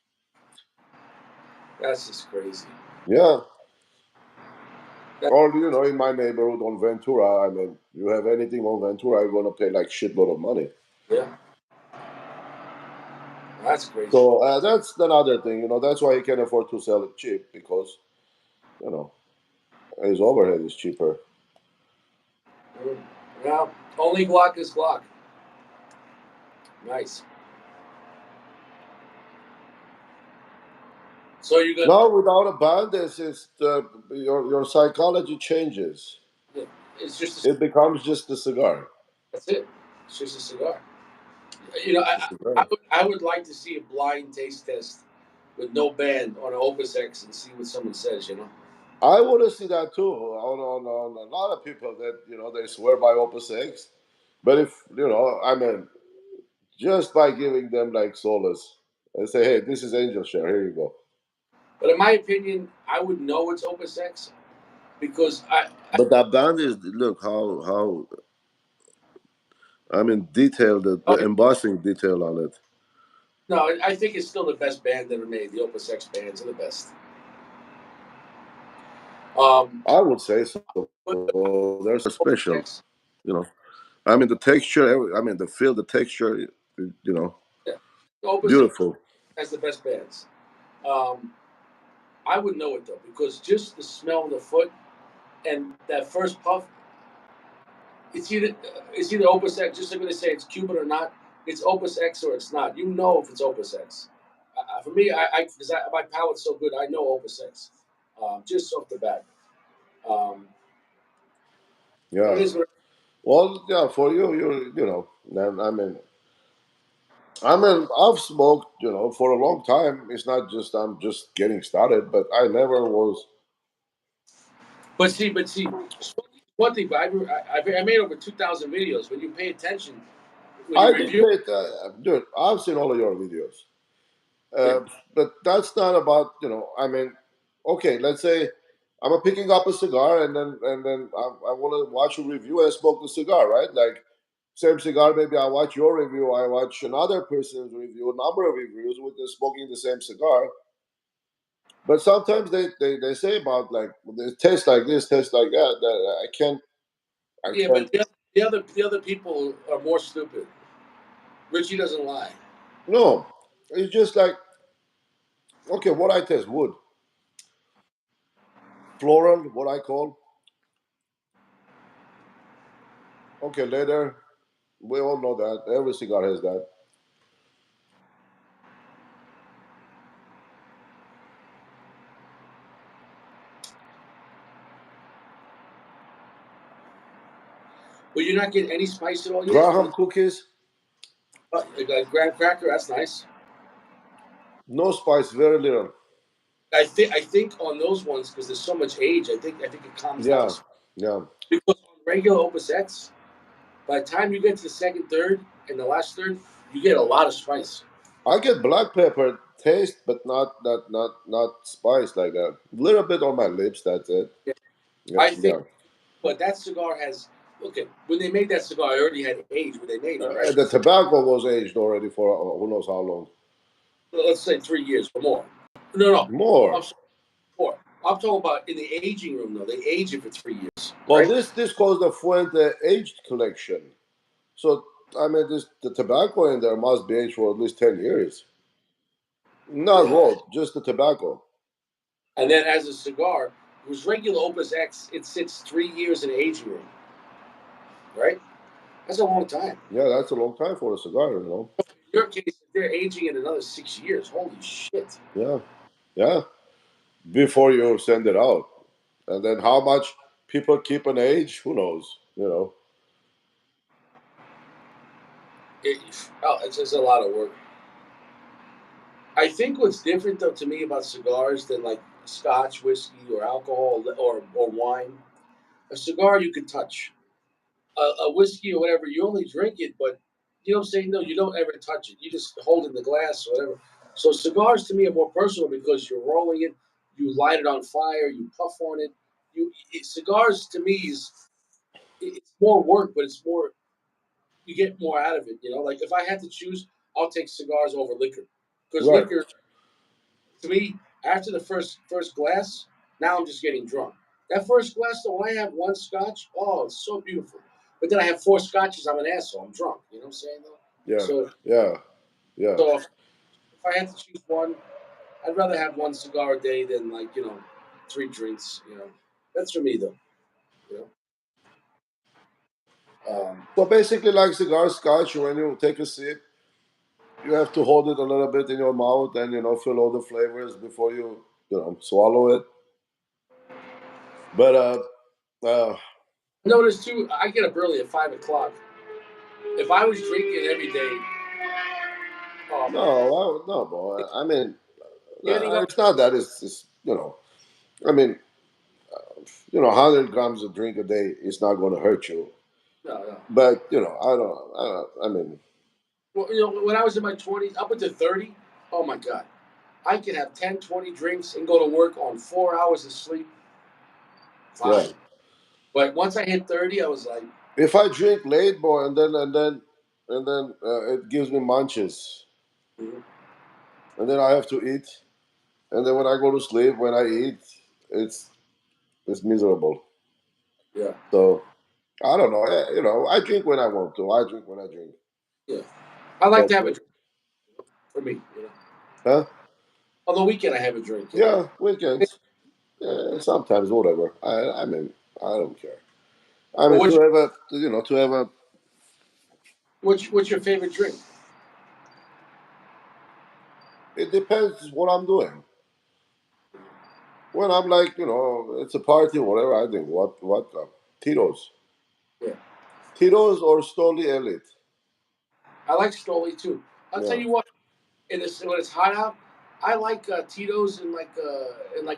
that's just crazy. Yeah. That, Or in my neighborhood on Ventura, I mean, you have anything on Ventura, you're gonna pay like shitload of money. yeah, that's crazy. So that's another thing. That's why he can afford to sell it cheap because you know his overhead is cheaper. Mm. Now, only Glock is Glock. Nice. So you're gonna. Now, without a band, your psychology changes. Yeah, it's just a, It becomes just a cigar. that's it. It's just a cigar. You know, It's a cigar. I would like to see a blind taste test with no band on an Opus X and see what someone says. You know. I want to see that too on a lot of people that they swear by Opus X, but if I mean, just by giving them like solace and say, hey, this is Angel Share, here you go. But in my opinion, I would know it's Opus X because But that band is look how I mean detailed the oh, embossing detail on it. no, I think it's still the best band ever made. The Opus X bands are the best. Um, I would say so. but They're Opus special, X, you know. I mean the texture. I mean the feel, the texture. You know, Yeah. Opus beautiful. has the best bands. Um, I would know it though because just the smell of the foot and that first puff, it's either Opus X. Just like when they say it's Cuban or not, it's Opus X or it's not. You know if it's Opus X. For me, because my palate's so good, I know Opus X, just off the bat. Um, but it Yeah. is what Well, yeah. For you, you know. I mean, I've smoked, for a long time. It's not just I'm just getting started, but I never was. but see, one thing. But I made over 2,000 videos. When you pay attention, when you I did review, pay, dude. I've seen all of your videos, yeah, uh, but that's not about, I mean, okay, let's say I'm picking up a cigar, and then I want to watch a review and smoke the cigar, right? Like same cigar, maybe I watch your review, I watch another person's review, a number of reviews with the smoking the same cigar. But sometimes they say about like they taste like this, taste like that. That I yeah. can't. But the other people are more stupid. Richie doesn't lie. No, it's just like okay, what I taste wood, floral, what I call. Okay, leather. We all know that every cigar has that. Well, you're not getting any spice at all yet. Graham cookies, Like graham cracker, that's nice. no spice, very little. I think on those ones because there's so much age. I think it calms down the Yeah, spice. yeah. Because on regular Opus X, by the time you get to the second third and the last third, you get a lot of spice. I get black pepper taste, but not spice like that. A little bit on my lips. That's it. Yeah. Yeah, I think, yeah. but that cigar has. Okay, when they made that cigar, I already had age when they made it, right? The tobacco was aged already for who knows how long. Well, let's say 3 years or more. No, no, I'm More. sorry, more. I'm talking about in the aging room though. They age it for 3 years, Well, right? this calls the Fuente aged collection. So I mean, this the tobacco in there must be aged for at least 10 years. Not Yeah. rolled, just the tobacco. And then as a cigar, it was regular Opus X. It sits 3 years in the aging room, right? That's a long time. Yeah, that's a long time for a cigar. In your case, if they're aging in another 6 years, holy shit! Yeah, yeah. Before you send it out, and then how much people keep an age, who knows. It's just a lot of work. I think what's different though to me about cigars than like Scotch, whiskey, or alcohol or wine, a cigar you can touch. A whiskey or whatever, you only drink it, but you know what I'm saying? No, you don't ever touch it. You just hold it in the glass or whatever. So cigars to me are more personal because you're rolling it, you light it on fire, you puff on it. Cigars to me is it's more work, but it's more you get more out of it. Like if I had to choose, I'll take cigars over liquor because Right. liquor to me after the first glass, now I'm just getting drunk. That first glass, though, when I have one scotch, oh, it's so beautiful. But then I have four scotches, I'm an asshole. I'm drunk. You know what I'm saying, though? Yeah, So, yeah, yeah. so if I had to choose one, I'd rather have one cigar a day than like three drinks. That's for me though. You So basically, like cigar scotch, when you take a sip, you have to hold it a little bit in your mouth and feel all the flavors before you swallow it. But uh Notice too, I get up early at 5 o'clock. If I was drinking every day, oh no, my god, no, boy. I mean, getting up, it's not that. It's I mean, 100 grams of drink a day is not going to hurt you. no, no. But I mean, Well, when I was in my 20s, up into 30, oh my god, I could have 10, 20 drinks and go to work on 4 hours of sleep. yeah. Fine. But once I hit 30, I was like, If I drink late, boy, and then it gives me munches, mhm, and then I have to eat, and then when I go to sleep, when I eat, it's it's miserable. yeah. So. I don't know. I drink when I want to. I drink when I drink. Yeah, I like But to have a drink for me. You know, huh? on the weekend I have a drink. You know, Yeah, weekends. Sometimes whatever. I mean, I don't care. I but mean, to have a to have a. what's your favorite drink? It depends what I'm doing. When I'm like, it's a party or whatever, I think what Tito's, Yeah, Tito's or Stoli Elite. I like Stoli too. I'll tell Yeah, you what. When it's hot out, I like Tito's in like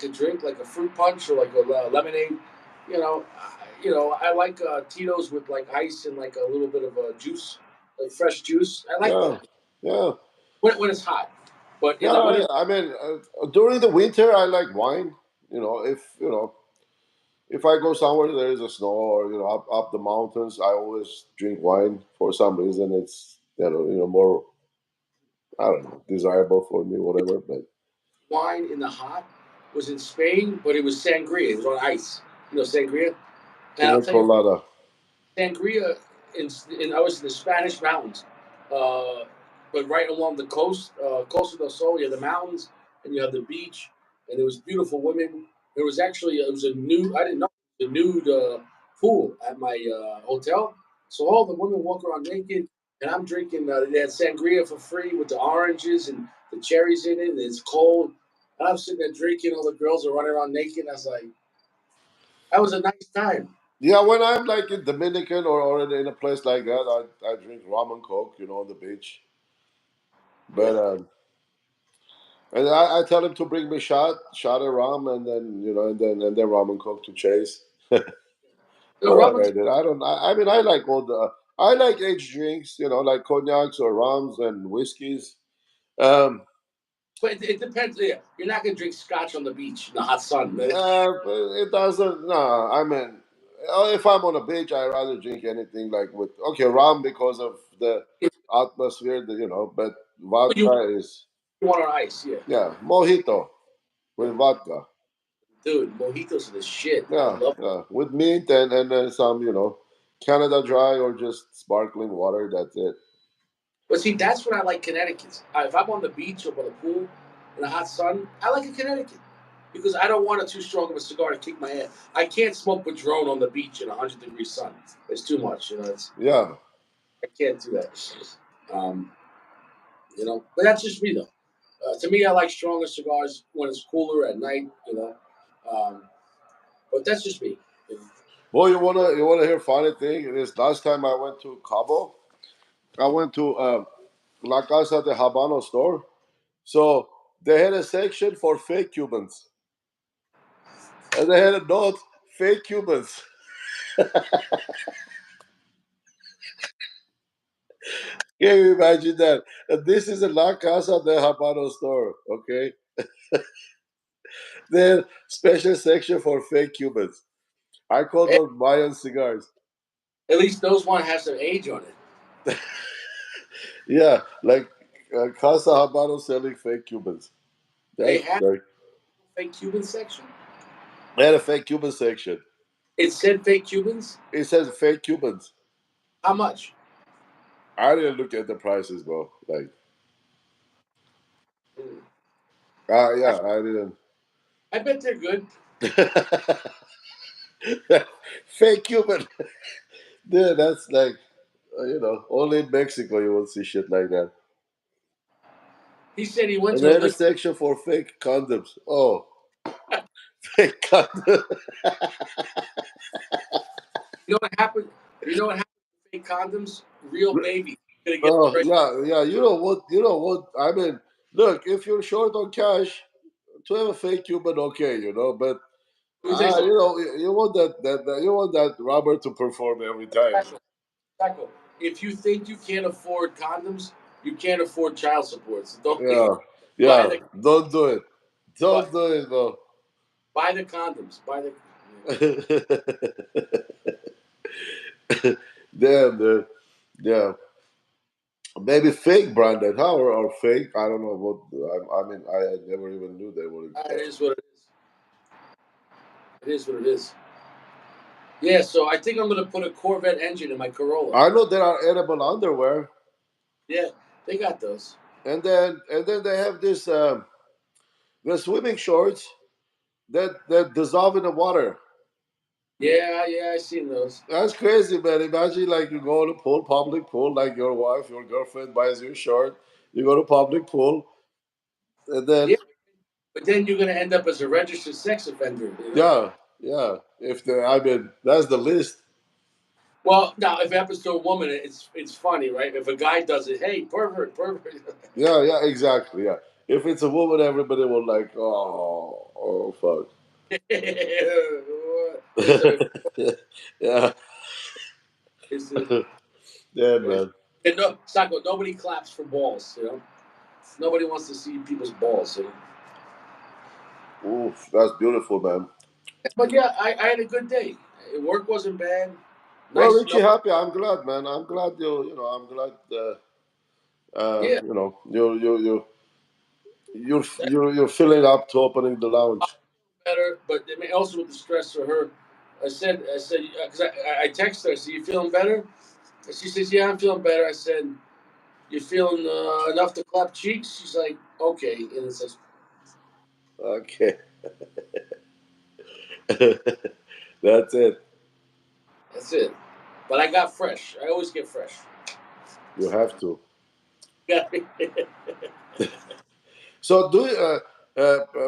a drink, like a fruit punch or like a lemonade. I like Tito's with like ice and like a little bit of juice, like fresh juice. I like yeah, that yeah, when it's hot. But in the yeah. winter, I mean, during the winter, I like wine. If I go somewhere there is a snow or up the mountains, I always drink wine for some reason. It's more, I don't know, desirable for me, whatever. But wine in the hot was in Spain, but it was sangria. It was on ice. You know sangria, and I'll pina tell you colada. sangria in I was in the Spanish mountains, uh, but right along the coast, Costa del Sol. You have the mountains and you have the beach, and there was beautiful women. It was a nude. I didn't know the nude pool at my hotel. So all the women walk around naked, and I'm drinking. They had sangria for free with the oranges and the cherries in it, and it's cold. And I'm sitting there drinking. All the girls are running around naked. I was like, that was a nice time. Yeah, when I'm like in Dominican or in a place like that, I drink rum and coke, on the beach. Yeah, But and I tell him to bring me shot of rum, and then and then rum and coke to chase. the rum. Whatever I did, I don't. I mean, I like all the. I like aged drinks, like cognacs or rums and whiskeys. Um, But it depends. Yeah, you're not gonna drink scotch on the beach in the hot sun. it doesn't. No, I mean, if I'm on a beach, I rather drink anything like with rum because of the atmosphere, But You vodka is want on ice, yeah, mojito yeah. with vodka. Dude, mojitos are the shit. I Yeah, love. yeah, with meat and then some, Canada Dry or just sparkling water. That's it. But see, that's when I like Connecticut. If I'm on the beach or by the pool in the hot sun, I like a Connecticut because I don't want it too strong of a cigar to kick my head. I can't smoke Padron on the beach in 100-degree sun. It's too much, Yeah. I can't do that. Um, but that's just me though. To me, I like stronger cigars when it's cooler at night. Um, but that's just me. Well, you wanna hear funny thing? This last time I went to Cabo, I went to La Casa de Habano store. So they had a section for fake Cubans, and they had a note fake Cubans. Can you imagine that? And this is a La Casa de Habano store. Okay, then special section for fake Cubans. I call Hey, those Mayan cigars. at least those one have some age on it. Yeah, like Casa Habano selling fake Cubans. They That's had like a fake Cuban section. they had a fake Cuban section. It said fake Cubans. It says fake Cubans. How much? I didn't look at the prices, bro. Like, Mm. I, yeah, I didn't. I bet they're good. Fake Cuban. Dude, that's like, only in Mexico you will see shit like that. He said he went And to they a had a liquor. section for fake condoms. Oh, fake condoms. You know what happened? You know what happened to fake condoms? Real babies. Gonna get Oh, pregnant. yeah, yeah. You know what? You know what? I mean, look, if you're short on cash, to have a fake Cuban, okay, but Let me tell you something. you want you want that rubber to perform every time. Taco, Taco. If you think you can't afford condoms, you can't afford child support. So don't Yeah, buy yeah. the Don't do it. buy, Don't do it, bro. buy the condoms. Buy the. Damn, dude. Yeah, maybe fake branded, huh? Or fake. I don't know what. I mean, I never even knew they were. It is what it is. It is what it is. Yeah, so I think I'm gonna put a Corvette engine in my Corolla. I know there are edible underwear, Yeah, they got those. and then they have this the swimming shorts that dissolve in the water. Yeah, yeah, I seen those. That's crazy, man. Imagine like you go to pool, public pool, like your wife, your girlfriend buys you a short. You go to public pool, and then Yeah, but then you're gonna end up as a registered sex offender. You know. yeah, yeah. If the I mean that's the list. Well, now if it happens to a woman, it's funny, right? If a guy does it, hey, pervert, pervert. Yeah, yeah, exactly. Yeah. If it's a woman, everybody will like, oh fuck. it's a, Yeah, it's a, yeah, it's, man. and no, Sacco, nobody claps for balls. You know, nobody wants to see people's balls. You know. Oof, that's beautiful, man. But yeah, I had a good day. Work wasn't bad. Well, Nice Richie, snow. happy. I'm glad, man. I'm glad I'm glad. Yeah, You're filling up to opening the lounge. better. But I mean, also with the stress for her, I said, because I texted her. I said, "You feeling better?" And she says, "Yeah, I'm feeling better." I said, "You feeling enough to clap cheeks?" She's like, "Okay," and it says, Okay, that's it. "That's it." But I got fresh. I always get fresh. You have to. Yeah. So,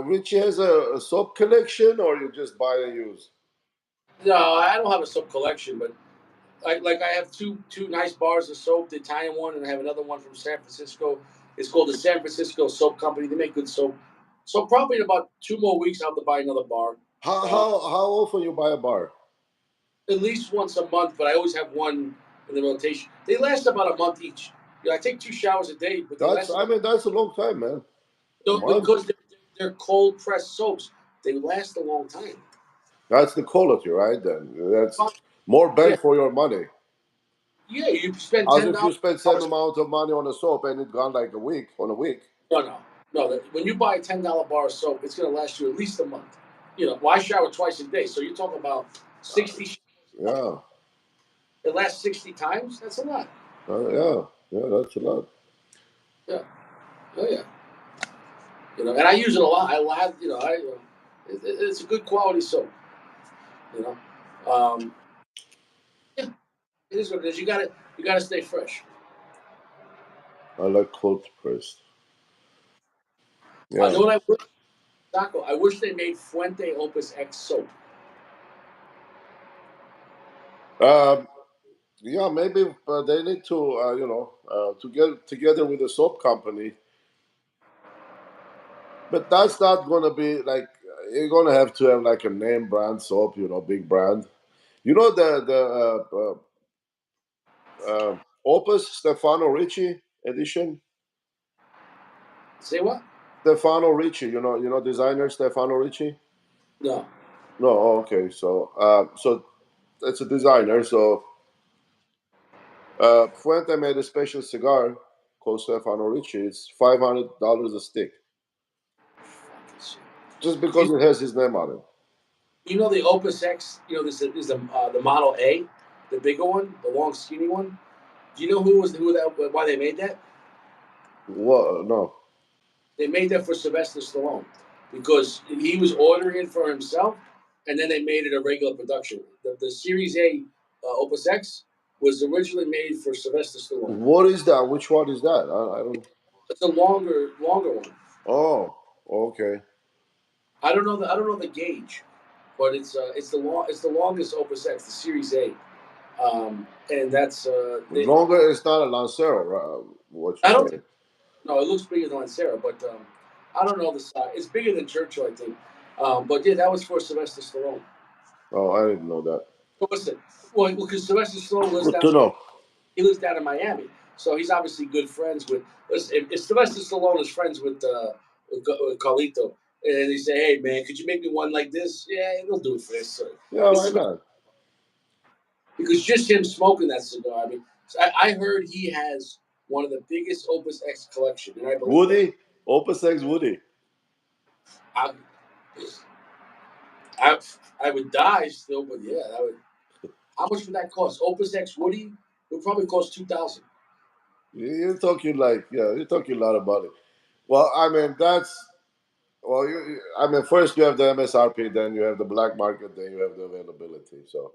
Richie has a soap collection, or you just buy and use? No, I don't have a soap collection, but I have two nice bars of soap, the Italian one, and I have another one from San Francisco. It's called the San Francisco Soap Company. They make good soap. So probably in about 2 more weeks, I'll have to buy another bar. How Uh, how how often you buy a bar? at least once a month, but I always have one in the rotation. They last about a month each. I take 2 showers a day, but they That's last I about mean that's a long time, man. A so month. because they're cold pressed soaps. They last a long time. That's the quality, right? Then that's Fine. more Yeah, bang for your money. yeah. You spend As ten if you dollars. spend same amount of money on a soap and it gone like a week on a week. No, no, no. When you buy a $10 bar of soap, it's going to last you at least a month. Well, I shower twice a day, so you're talking about 60 showers a month. Yeah, It lasts 60 times. That's a lot. yeah, yeah. That's a lot. Yeah. Oh yeah. And I use it a lot. I love. It's a good quality soap. You know. Yeah. It is what it is. You got to stay fresh. I like cold pressed. I Yeah. know what I wish, Taco. I wish they made Fuente Opus X soap. Um, yeah, maybe they need to, to get together with a soap company. But that's not gonna be like you're gonna have to have like a name brand soap, big brand. You know the Opus Stefano Ricci edition. Say what? Stefano Ricci, designer Stefano Ricci. No. No, oh, okay. So it's a designer. So Fuente made a special cigar called Stefano Ricci. It's $500 a stick, Fucking shit. just You, because it has his name on it. you know the Opus X. This is the Model A, the bigger one, the long skinny one. Do you know why they made that? What? No. They made that for Sylvester Stallone because he was ordering it for himself, and then they made it a regular production. The Series A Opus X was originally made for Sylvester Stallone. What is that? Which one is that? I don't. It's a longer one. Oh, okay. I don't know the gauge, but it's the longest Opus X, the Series A, and that's Longer is not a Lancero, right? What you're I don't think saying? no, it looks bigger than Sarah, but I don't know the size. It's bigger than Churchill, I think. But yeah, that was for Sylvester Stallone. Oh, I didn't know that. But listen, well, because Sylvester Stallone lives Good down, to know. he lives down in Miami, so he's obviously good friends with. Listen, if Sylvester Stallone is friends with Carlito, and they say, "Hey, man, could you make me one like this?" Yeah, he'll do it for this. So, Yeah, why this not? because just him smoking that cigar. I mean, I heard he has one of the biggest Opus X collection, and I believe that. Woody, Opus X Woody. I, I, I would die still, but yeah, that would. How much would that cost? Opus X Woody would probably cost 2,000. You're talking like, yeah, you're talking a lot about it. Well, I mean, I mean, first you have the MSRP, then you have the black market, then you have the availability. So,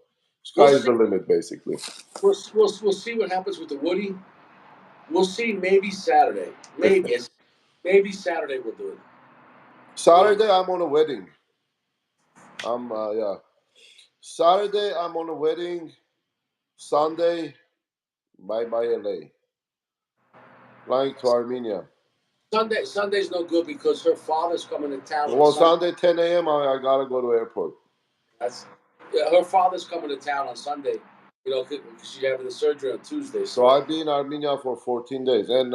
We'll sky's see. the limit, basically. We'll see what happens with the Woody. We'll see. Maybe Saturday. Maybe maybe Saturday we'll do it. You know. Saturday, I'm on a wedding. Yeah. Saturday, I'm on a wedding. Sunday, bye bye LA. Flying to Armenia. Sunday's no good because her father's coming to town on Well, Sunday. Sunday, 10 a.m., I gotta go to airport. That's yeah. Her father's coming to town on Sunday. You know, because she's having the surgery on Tuesday. So So. I'll be in Armenia for 14 days. And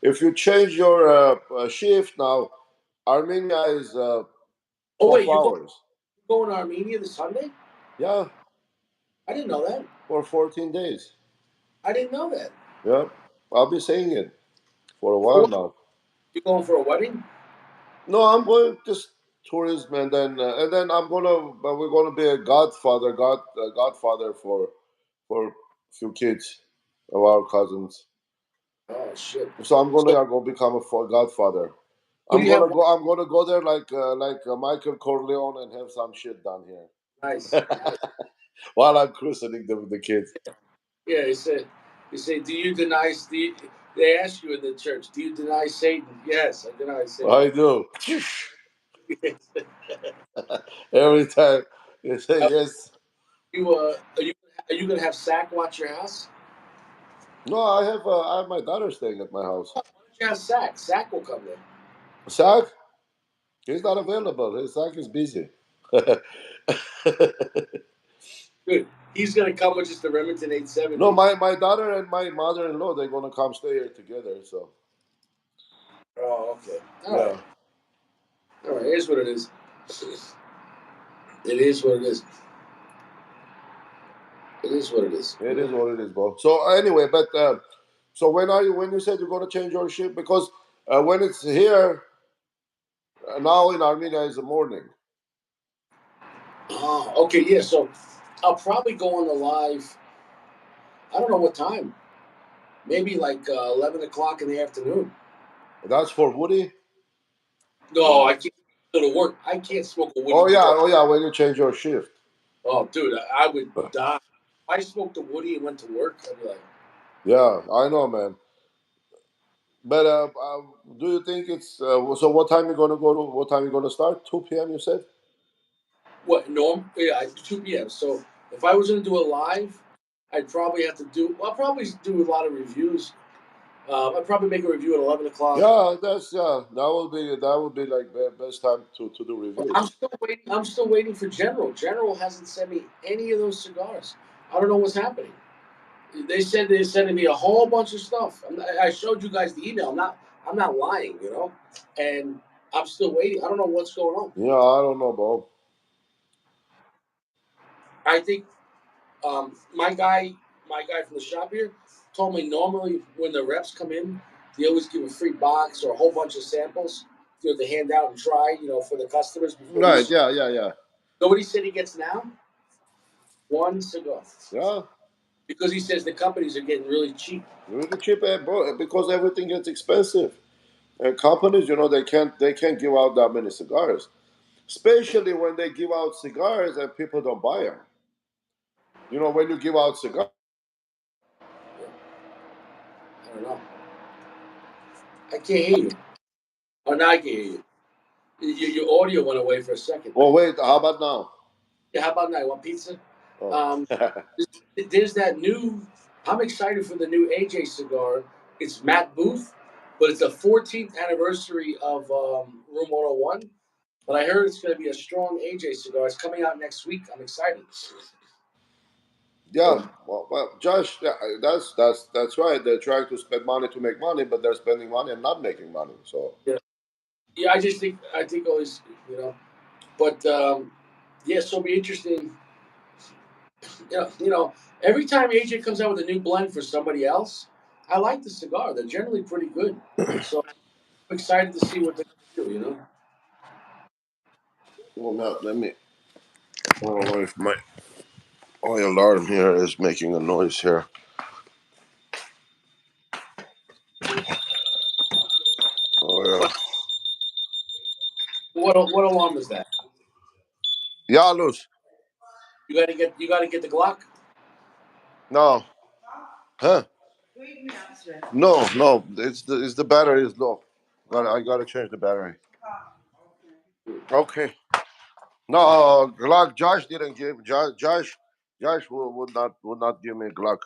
if you change your shift now, Armenia is Oh 12 wait, hours. going to Armenia this Sunday? Yeah, I didn't know that. for 14 days. I didn't know that. Yeah, I'll be saying it for a For while what? now. You going for a wedding? No, I'm going just tourism, and then we're gonna be a godfather for few kids of our cousins. Oh shit. So I'm So gonna go become a godfather. who do you have? I'm gonna go there like Michael Corleone and have some shit done here Nice, nice. while I'm christening the kids. Yeah, he said, do you deny? They ask you in the church, do you deny Satan? Yes, I deny Satan. I do every time. You say yes. Are you gonna have Sack watch your house? No, I have my daughter staying at my house. Why don't you have Sack? Sack will come there. Zach, he's not available. His Zach is busy. Good. He's gonna come with just the Remington No, 870. my daughter and my mother-in-law, they're gonna come stay here together. So Oh, okay. All right. yeah, All right. Here's what it is. It is what it is. It is what it is. it You is know. what it is, bro. So anyway, but so when you said you're gonna change your shift? Because when it's here now in Armenia is the morning. Oh, okay. Yeah. So I'll probably go on the live. I don't know what time. Maybe like 11 o'clock in the afternoon. That's for Woody. No, Oh, I can't go to work. I can't smoke a woody oh yeah, before. oh yeah. When you change your shift. Oh, dude, I would die. If I smoked a woody and went to work, I'd be like, Yeah, I know, man. But do you think it's so? What time you gonna go to? What time you gonna start? 2 p.m. You said. what? Norm? Yeah, 2 p.m. So if I was going to do it live, I'd probably have to do. I'll probably do a lot of reviews. I'd probably make a review at 11 o'clock. Yeah, that would be like best time to do I'm reviews. still waiting. I'm still waiting for General. General hasn't sent me any of those cigars. I don't know what's happening. They said they're sending me a whole bunch of stuff. I showed you guys the email. I'm not lying, you know. And I'm still waiting. I don't know what's going on. Yeah, I don't know, bro. I think my guy from the shop here, told me normally when the reps come in, they always give a free box or a whole bunch of samples, to hand out and try, for the customers before Right? each. Yeah, yeah, yeah, So what he said he gets now? One cigar. yeah. Because he says the companies are getting really cheap. Really cheap, bro, because everything gets expensive. And companies, they can't give out that many cigars, especially when they give out cigars and people don't buy them. When you give out cigars. Yeah, I don't know. I can't hear you. Oh, now I can hear you. Your audio went away for a second. Oh wait, how about now? Yeah, how about now? You want pizza? Oh. Um, there's that new. I'm excited for the new AJ cigar. It's Matt Booth, but it's the 14th anniversary of Room 101. But I heard it's going to be a strong AJ cigar. It's coming out next week. I'm excited. Yeah, So, well, Josh, yeah, that's right. They're trying to spend money to make money, but they're spending money and not making money. So yeah, yeah. I think always, But yeah, so it'll be interesting. Every time AJ comes out with a new blend for somebody else, I like the cigar. They're generally pretty good. So I'm excited to see what they do. well, now let me. Hold on, if my My alarm here is making a noise here. Oh yeah. What alarm is that? Yeah, Luz. You gotta get the Glock. No. Huh? No, no. It's the battery is low. I gotta change the battery. Okay. No, Glock. Josh didn't give. Josh would not give me Glock.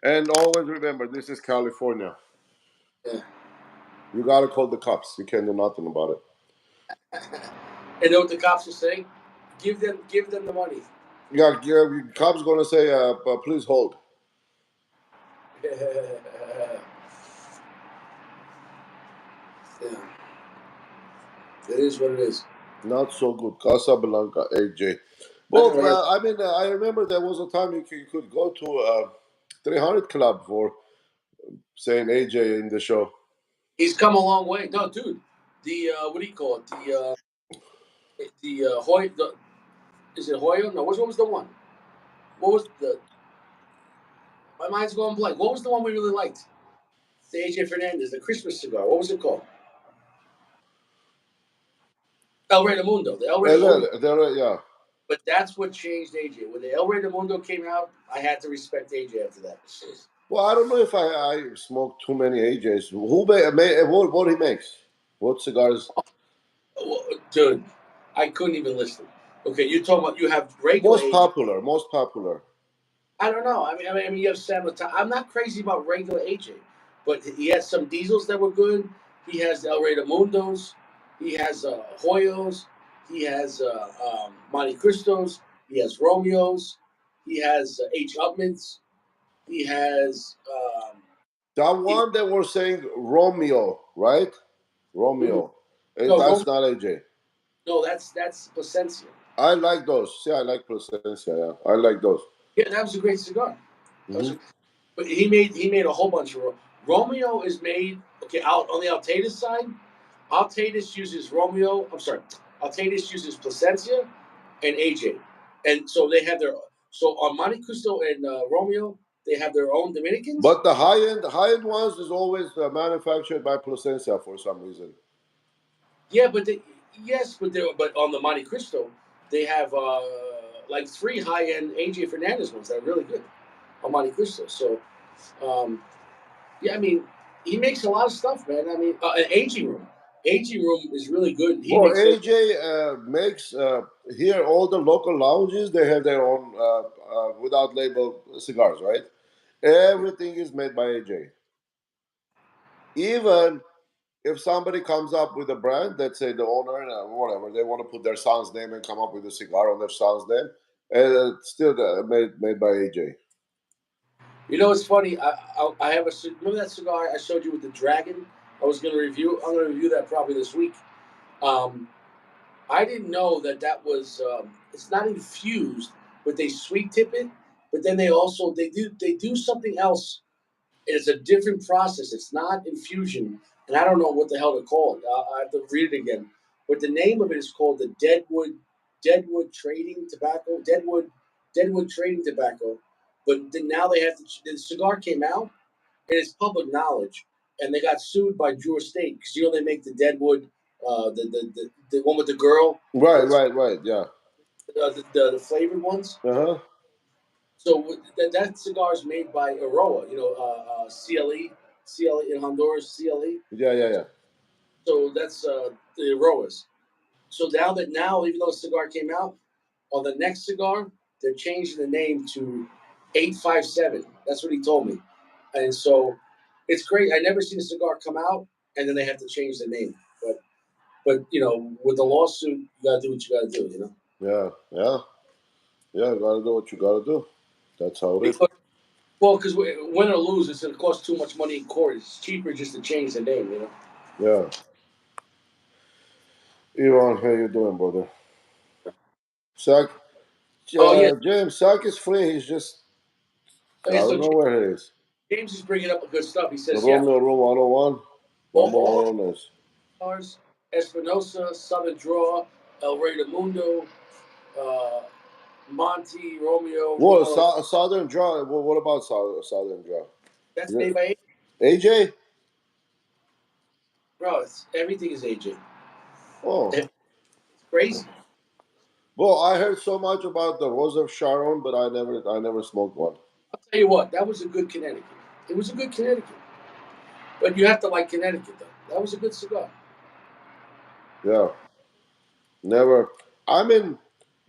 And always remember, this is California. Yeah. You gotta call the cops. You can't do nothing about it. And know what the cops will say? Give them the money. Yeah, yeah. Cops gonna say, please hold. Yeah, it is what it is. Not so good. Casablanca, AJ. I Well, never heard. I mean, I remember there was a time you could go to a 300 club for saying AJ in the show. He's come a long way. No, dude. The what do you call it? The Hoy. Is it Hoyo? No. What was the one? What was the? My mind's going blank. What was the one we really liked? The AJ Fernandez, the Christmas cigar. What was it called? El Rey del Mundo. The El Rey del Mundo. Yeah. But that's what changed AJ. When the El Rey del Mundo came out, I had to respect AJ after that. Well, I don't know if I smoked too many AJs. What he makes? What cigars? Well, dude, I couldn't even listen. Okay, you talking about you have regular Most AJ. popular. Most popular. I don't know. I mean, you have Sam. I'm not crazy about regular AJ, but he has some diesels that were good. He has El Rey de Mundos. He has Hoyos. He has Monte Cristos. He has Romeos. He has H. Upmans. He has. That He, one that we're saying Romeo, right? mhm. Romeo. No, That's not AJ. no, that's Placencia. I like those. Yeah, I like Placencia. Yeah, I like those. Yeah, that was a great cigar. That was Hmm. a, but he made a whole bunch of Romeo is made okay out on the Altatus side. Altatus uses Romeo. I'm sorry. Altatus uses Placencia and AJ, and so they have their so on Monte Cristo and Romeo they have their own Dominicans. But the high end ones is always manufactured by Placencia for some reason. Yeah, but yes, but on the Monte Cristo they have like three high end AJ Fernandez ones that are really good on Monte Cristo. So um, yeah, I mean, he makes a lot of stuff, man. I mean, an aging room. Aging room is really good. He Well, makes it. AJ makes here all the local lounges. They have their own without label cigars, right? Everything is made by AJ. Even if somebody comes up with a brand, let's say the owner, whatever, they want to put their son's name and come up with a cigar on their son's name, and it's still made by AJ. You know, it's funny. I have remember that cigar I showed you with the dragon. I was going to review. I'm going to review that probably this week. Um, I didn't know that was. It's not infused, but they sweet tip it. But then they do something else. It's a different process. It's not infusion, and I don't know what the hell to call it. I have to read it again. But the name of it is called the Deadwood Trading Tobacco. Deadwood Trading Tobacco. But then now they have to. The cigar came out, and it's public knowledge, and they got sued by Drew Estate because they make the Deadwood, the one with the girl, Right, that's right, right. Yeah. the flavored ones. Uh huh. So that cigar is made by Aroa, CLE in Honduras, CLE. Yeah, yeah, yeah. So that's the Aroas. So now, even though the cigar came out, on the next cigar, they're changing the name to 857. That's what he told me. And so it's great. I never seen a cigar come out and then they have to change the name. But with the lawsuit, you gotta do what you gotta do. Yeah, yeah, yeah. You gotta do what you gotta do. That's how it is. Because because win or lose, it's gonna cost too much money in court. It's cheaper just to change the name. Yeah. Ivan, how you doing, brother? Sack, Oh yeah, James, Sack is free. He's just, I okay. So don't know where he is. James is bringing up good stuff. He says, yeah, Romeo Room 101. all Vámonos. cigars, Espinosa, Southern Draw, El Rey del Mundo, uh, Monty, Romeo, Well, Ronald. Southern Draw. Well, what about Southern Draw? That's Is it made by AJ? bro. Everything is AJ. Oh, It's crazy. well, I heard so much about the Rose of Sharon, but I never smoked one. I'll tell you what, that was a good Connecticut. It was a good Connecticut. But you have to like Connecticut, though. That was a good cigar. Yeah, never. I mean,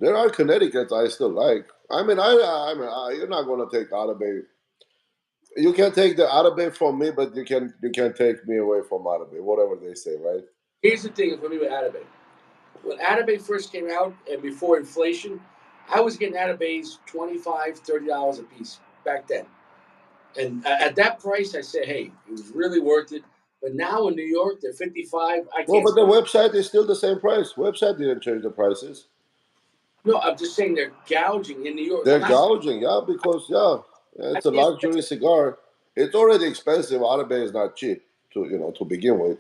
there are Connecticut's I still like. You're not gonna take Atabey. You can take the Atabey from me, but you can take me away from Atabey. Whatever they say, right? Here's the thing for me with Atabey. When Atabey first came out and before inflation, I was getting Atabeys $25, $30 a piece back then. And at that price, I said, hey, it was really worth it. But now in New York, they're 55. I Well, can't but the spend. website is still the same price. Website didn't change the prices. No, I'm just saying they're gouging in New York. I'm They're not. gouging, yeah, because yeah, I it's a can't spend. luxury cigar. It's already expensive. Atabey is not cheap to begin with,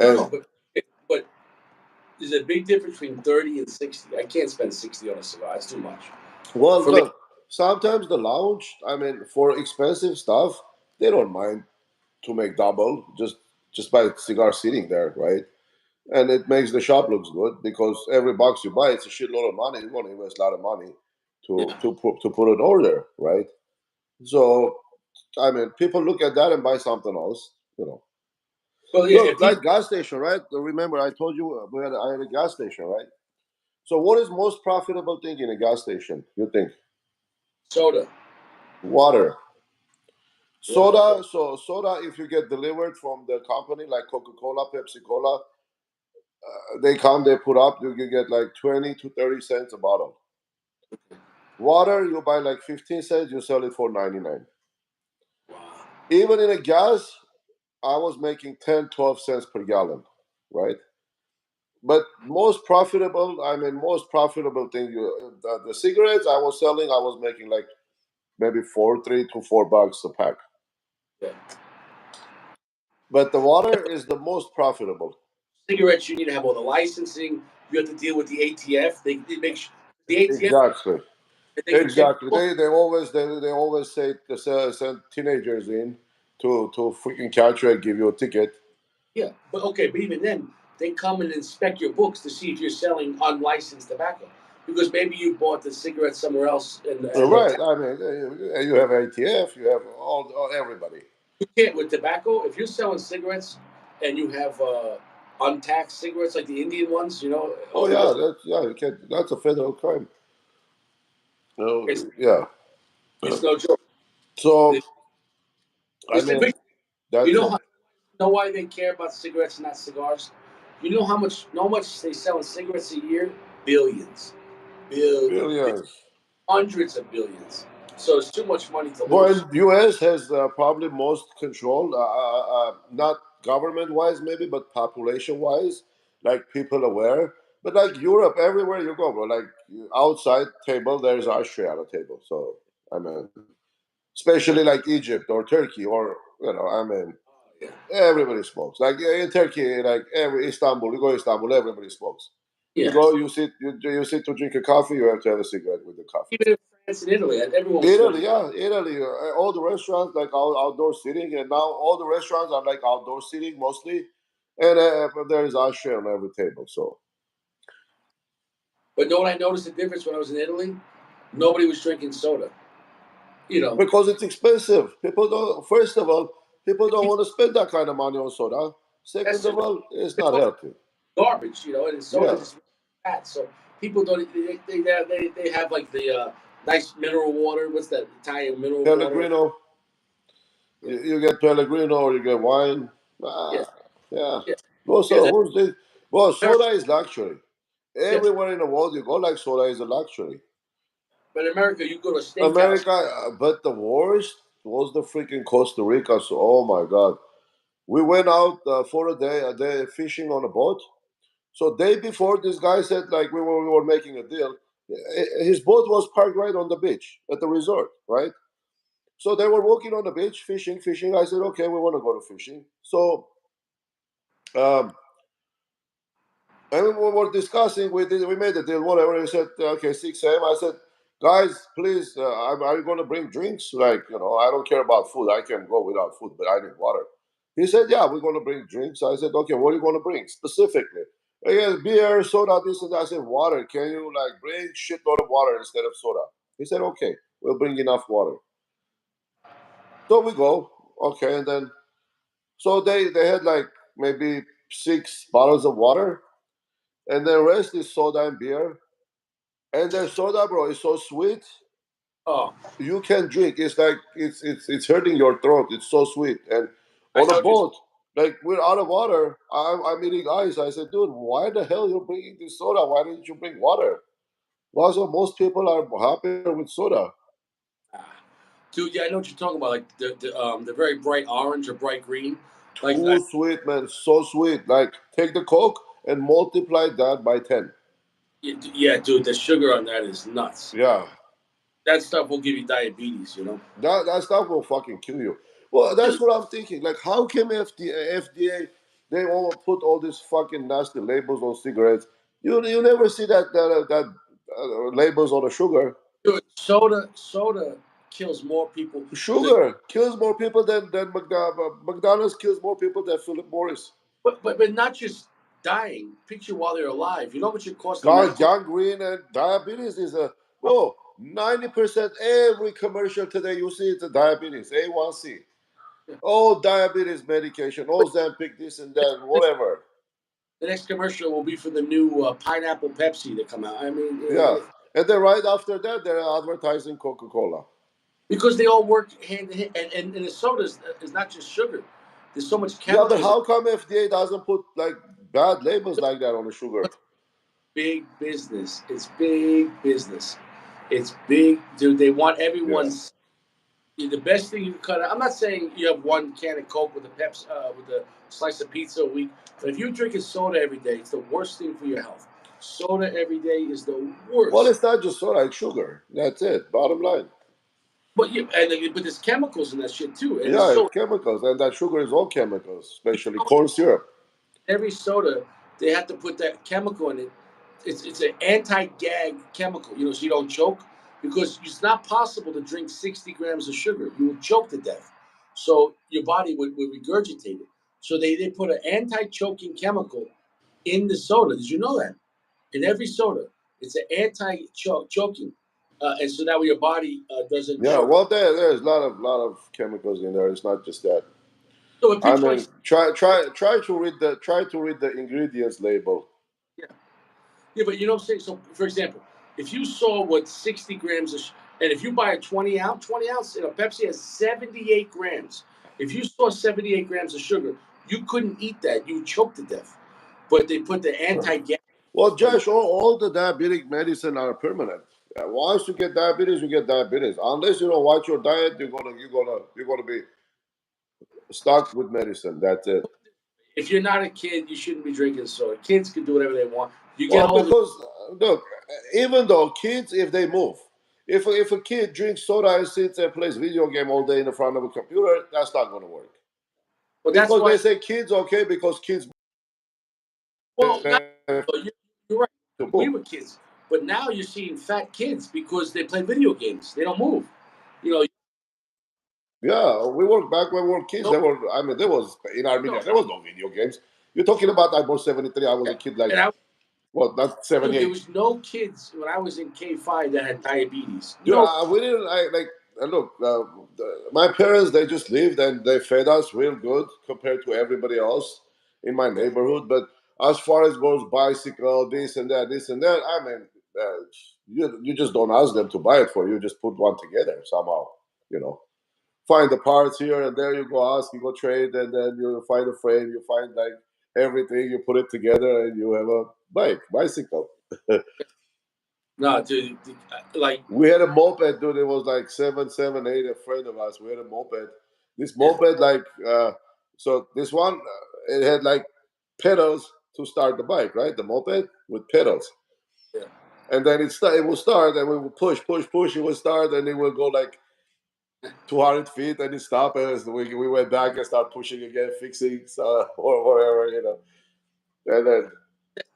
No, no, and but there's a big difference between 30 and 60. I can't spend 60 on a cigar. It's too much well, for me. look, sometimes the lounge, I mean, for expensive stuff, they don't mind to make double just by cigar sitting there, right? And it makes the shop looks good because every box you buy, it's a shitload of money. You want to invest a lot of money Yeah. to put an order, right? So I mean, people look at that and buy something else, you know. Well, yeah. Look, If people like gas station, right? Remember, I told you I had a gas station, right? So, what is most profitable thing in a gas station? You think soda, water, water, soda? So, soda, if you get delivered from the company like Coca Cola, Pepsi Cola, they come, they put up, you get like 20 to 30 cents a bottle. Water, you buy like 15 cents, you sell it for 99. wow. Even in a gas, I was making 10, 12 cents per gallon, right? But most profitable thing, the cigarettes I was selling, I was making like maybe 3 to 4 bucks a pack. Yeah. But the water is the most profitable. Cigarettes, you need to have all the licensing. You have to deal with the ATF. They make the ATF. Exactly, They can take. exactly. They always say to send teenagers in to freaking catch you and give you a ticket. Yeah, but okay, but even then, they come and inspect your books to see if you're selling unlicensed tobacco, because maybe you bought the cigarette somewhere else, and the Right. I mean, you have ATF, you have everybody. you can't with tobacco. If you're selling cigarettes and you have untaxed cigarettes like the Indian ones, Oh over the yeah, you can. That's a federal crime. No, it's yeah. it's no joke. So It- I It's the mean, big. You that's know it. how know why they care about cigarettes and not cigars? You know how much they sell in cigarettes a year? Billions, Billions. hundreds of billions. So it's too much money to Well, lose. and U.S. has probably most control, not government-wise maybe, but population-wise, like people aware. But like Europe, everywhere you go, bro, like outside table, there's ashtray on the table. So I mean, especially like Egypt or Turkey or I mean, Yeah, everybody smokes. Like in Turkey, like every Istanbul, you go to Istanbul, everybody smokes. You yeah. go, you sit to drink a coffee, you have to have a cigarette with the coffee. Even in France and Italy, everyone was Italy, smoking. yeah, Italy. All the restaurants like outdoor seating, and now all the restaurants are like outdoor seating mostly, and there is ashtray on every table. So But know what I noticed the difference when I was in Italy? Nobody was drinking soda. You know, because it's expensive, people don't. First of all, people don't people, want to spend that kind of money on soda. that's Second it. of all, it's It's not all healthy. garbage. And soda Yeah, just fat. So people don't. They have like the nice mineral water. What's that Italian mineral water? Pellegrino. Yeah, You get Pellegrino or you get wine. yeah, Yeah. yeah. Well, Yeah, so who's this? Well, soda is luxury. yes. Everywhere in the world you go, like soda is a luxury. But in America, you go to a steakhouse. America, but the worst was the freaking Costa Rica. So, oh my God, we went out for a day fishing on a boat. So day before, this guy said like we were making a deal. His boat was parked right on the beach at the resort, right? So they were walking on the beach, fishing, fishing. I said, okay, we want to go to fishing. So um, And we were discussing. We made a deal. Whatever. He said, okay, 6 a.m. I said, guys, please, are you going to bring drinks? Like, I don't care about food. I can go without food, but I need water. He said, yeah, we're going to bring drinks. I said, okay, what are you going to bring specifically? Yeah, beer, soda, this and that. I said, water. Can you like bring shitload of water instead of soda? He said, okay, we'll bring enough water. So we go, okay, and then so they had like maybe 6 bottles of water, and the rest is soda and beer. And their soda, bro, is so sweet. Oh, You can drink. It's like it's hurting your throat. It's so sweet. And I on a know what you're boat, like we're out of water. I'm eating ice. I said, dude, why the hell you bringing this soda? Why didn't you bring water? Well, so most people are happier with soda. ah. Dude, yeah, I know what you're talking about. Like the very bright orange or bright green. Like Too sweet, man. So sweet. Like take the Coke and multiply that by 10. yeah, dude, the sugar on that is nuts. Yeah, That stuff will give you diabetes. that stuff will fucking kill you. Well, that's Dude, what I'm thinking. Like, how can FDA they all put all these fucking nasty labels on cigarettes? You never see that labels on the sugar. dude, soda kills more people. The, Sugar kills more people than McDonald's kills more people than Philip Morris. but not just dying. Picture while they're alive. You know what should cost the God, medical. gangrene and diabetes is a whoa. 90% every commercial today you see it's a diabetes, A1C. Oh, diabetes medication, oh, Ozempic, this and that, whatever. The next commercial will be for the new pineapple Pepsi that come out. I mean, Yeah. And then right after that, they're advertising Coca Cola. because they all work hand in hand, and the soda is not just sugar. There's so much Yeah, but chemicals. how come FDA doesn't put like bad labels like that on the sugar? Big business. It's big business. It's big, dude. They want Yeah. everyone's. The best thing you can cut out. I'm not saying you have one can of Coke with a Pepsi, with a slice of pizza a week, but if you're drinking soda every day, it's the worst thing for your health. Soda every day is the Well, worst. it's not just soda, it's sugar. That's it. Bottom line. But there's chemicals in that shit too, and it's Yeah, so it's chemicals, and that sugar is all chemicals, especially corn syrup. every soda they have to put that chemical in it. It's an anti-gag chemical, so you don't choke because it's not possible to drink 60 grams of sugar. You would choke to death. So your body would regurgitate it. So they put an anti-choking chemical in the soda. Did you know that? In every soda, it's an anti-choking, and so that way your body doesn't Yeah, choke. well, there's a lot of chemicals in there. It's not just that. So it I picture like mean, try to read the ingredients label. yeah. Yeah, but you know what I'm saying? So, for example, if you saw what 60 grams of, and if you buy a 20 ounce, Pepsi has 78 grams. If you saw 78 grams of sugar, you couldn't eat that. You would choke to death. But they put the anti-gas Well, in it. Josh, all the diabetic medicine are permanent. Once you get diabetes, you get diabetes. Unless you don't watch your diet, you're gonna be stuck with medicine. That's it. If you're not a kid, you shouldn't be drinking soda. Kids can do whatever they want. You get Well, older, because look, even though kids, if they move, if a kid drinks soda and sits and plays video game all day in the front of a computer, that's not gonna work. but that's Because why. they say kids okay because kids Well, not you're right. to move. We were kids, but now you're seeing fat kids because they play video games. They don't move. You know, Yeah, we were back when we were kids. no, There were, I mean, there was in no, Armenia, there was no video games. You're talking about I was 73. I was yeah. a kid, like And what? Not dude, there 78. was no kids when I was in K5 that had diabetes. Dude, No, we didn't. I like. Look, my parents they just lived and they fed us real good compared to everybody else in my neighborhood. But as far as goes bicycle, this and that, I mean, you just don't ask them to buy it for you. Just put one together somehow. You know, find the parts here and there. You go ask, you go trade, and then you find a frame. You find like everything. You put it together, and you have a bicycle. no, dude. Like, We had a moped, dude. It was like 778. A friend of us. We had a moped. This yeah, moped, like, so this one, it had like pedals to start the bike, right? The moped with pedals, yeah. and then it will start, and we will push, push, push. It will start, and it will go like 200 feet, and it stop, and we went back and start pushing again, fixing or whatever, And then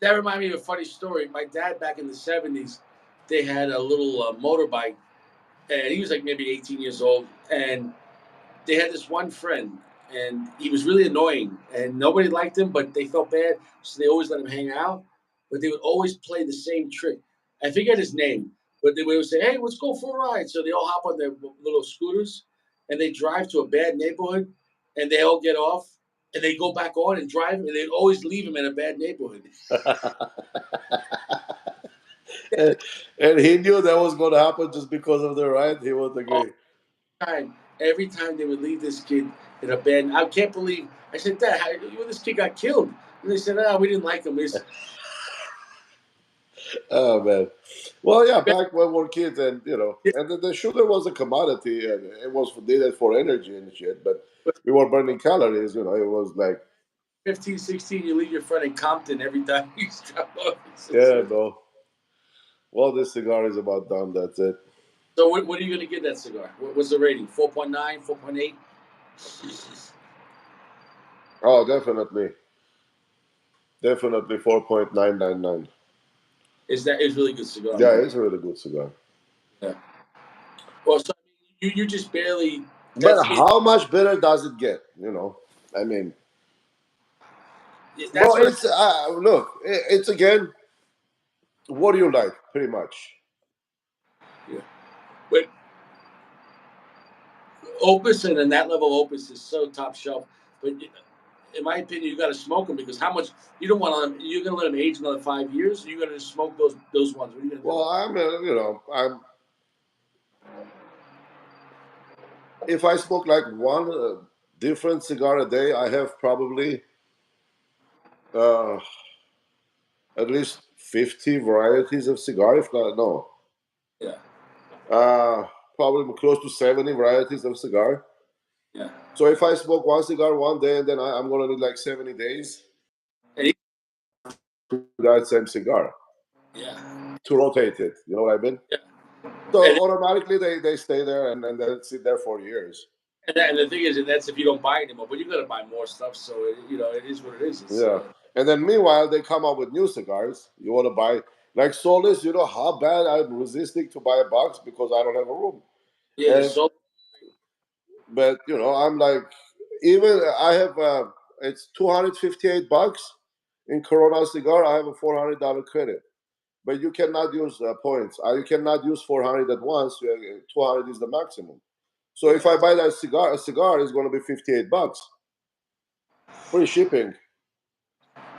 That reminded me of a funny story. My dad back in the '70s, they had a little motorbike, and he was like maybe 18 years old, and they had this one friend, and he was really annoying, and nobody liked him, but they felt bad, so they always let him hang out. But they would always play the same trick. I forget his name, but they would say, "Hey, let's go for a ride." So they all hop on their little scooters, and they drive to a bad neighborhood, and they all get off, and they go back on and drive, and they'd always leave him in a bad neighborhood. and, and he knew that was going to happen just because of the ride. He would All agree. the time, every time they would leave this kid in a bad. I can't believe. I said, "Dad, how, this kid got killed?" And they said, "Ah, we didn't like him." Oh man. Well, yeah, back when we were kids, and and the sugar was a commodity, and it was needed for energy and shit. But we were burning calories. It was like, 15, 16, you leave your friend in Compton every time you drop off. yeah, no. Well, this cigar is about done. That's it. So what are you going to get that cigar? What's the rating? 4.9, 4.8? Oh, definitely 4.999. Is really good cigar, Yeah, man. it's a really good cigar. Yeah. Well, so you just barely. But That's it. how much better does it get? I mean, well, That's what. it's look, it's again, what do you like, pretty much. Yeah. But Opus and that level Opus is so top shelf. But in my opinion, you got to smoke them because how much you don't want to. You're going to let them age another 5 years. You're going to smoke those ones. What are you going to do? Well, I'm if I smoke like one different cigar a day, I have probably uh, at least 50 varieties of cigar. If not, no, Yeah. uh, probably close to 70 varieties of cigar. Yeah. So if I smoke one cigar one day, and then I'm gonna need like 70 days And to that same cigar yeah. to rotate it. You know what I mean? Yeah. So And automatically they stay there, and they sit there for years. and the thing is, and that's if you don't buy anymore, but you got to buy more stuff. So it is what it is. It's Yeah. And then meanwhile, they come up with new cigars. You want to buy, like Solis, you know how bad I'm resisting to buy a box because I don't have a room. yeah, the And, soul. but, I'm like, even I have, it's 258 bucks in Corona cigar. I have a $400 credit. But you cannot use points. You cannot use 400 at once. 200 is the maximum. So if Yeah, I buy that cigar, a cigar is going to be 58 bucks. Free shipping.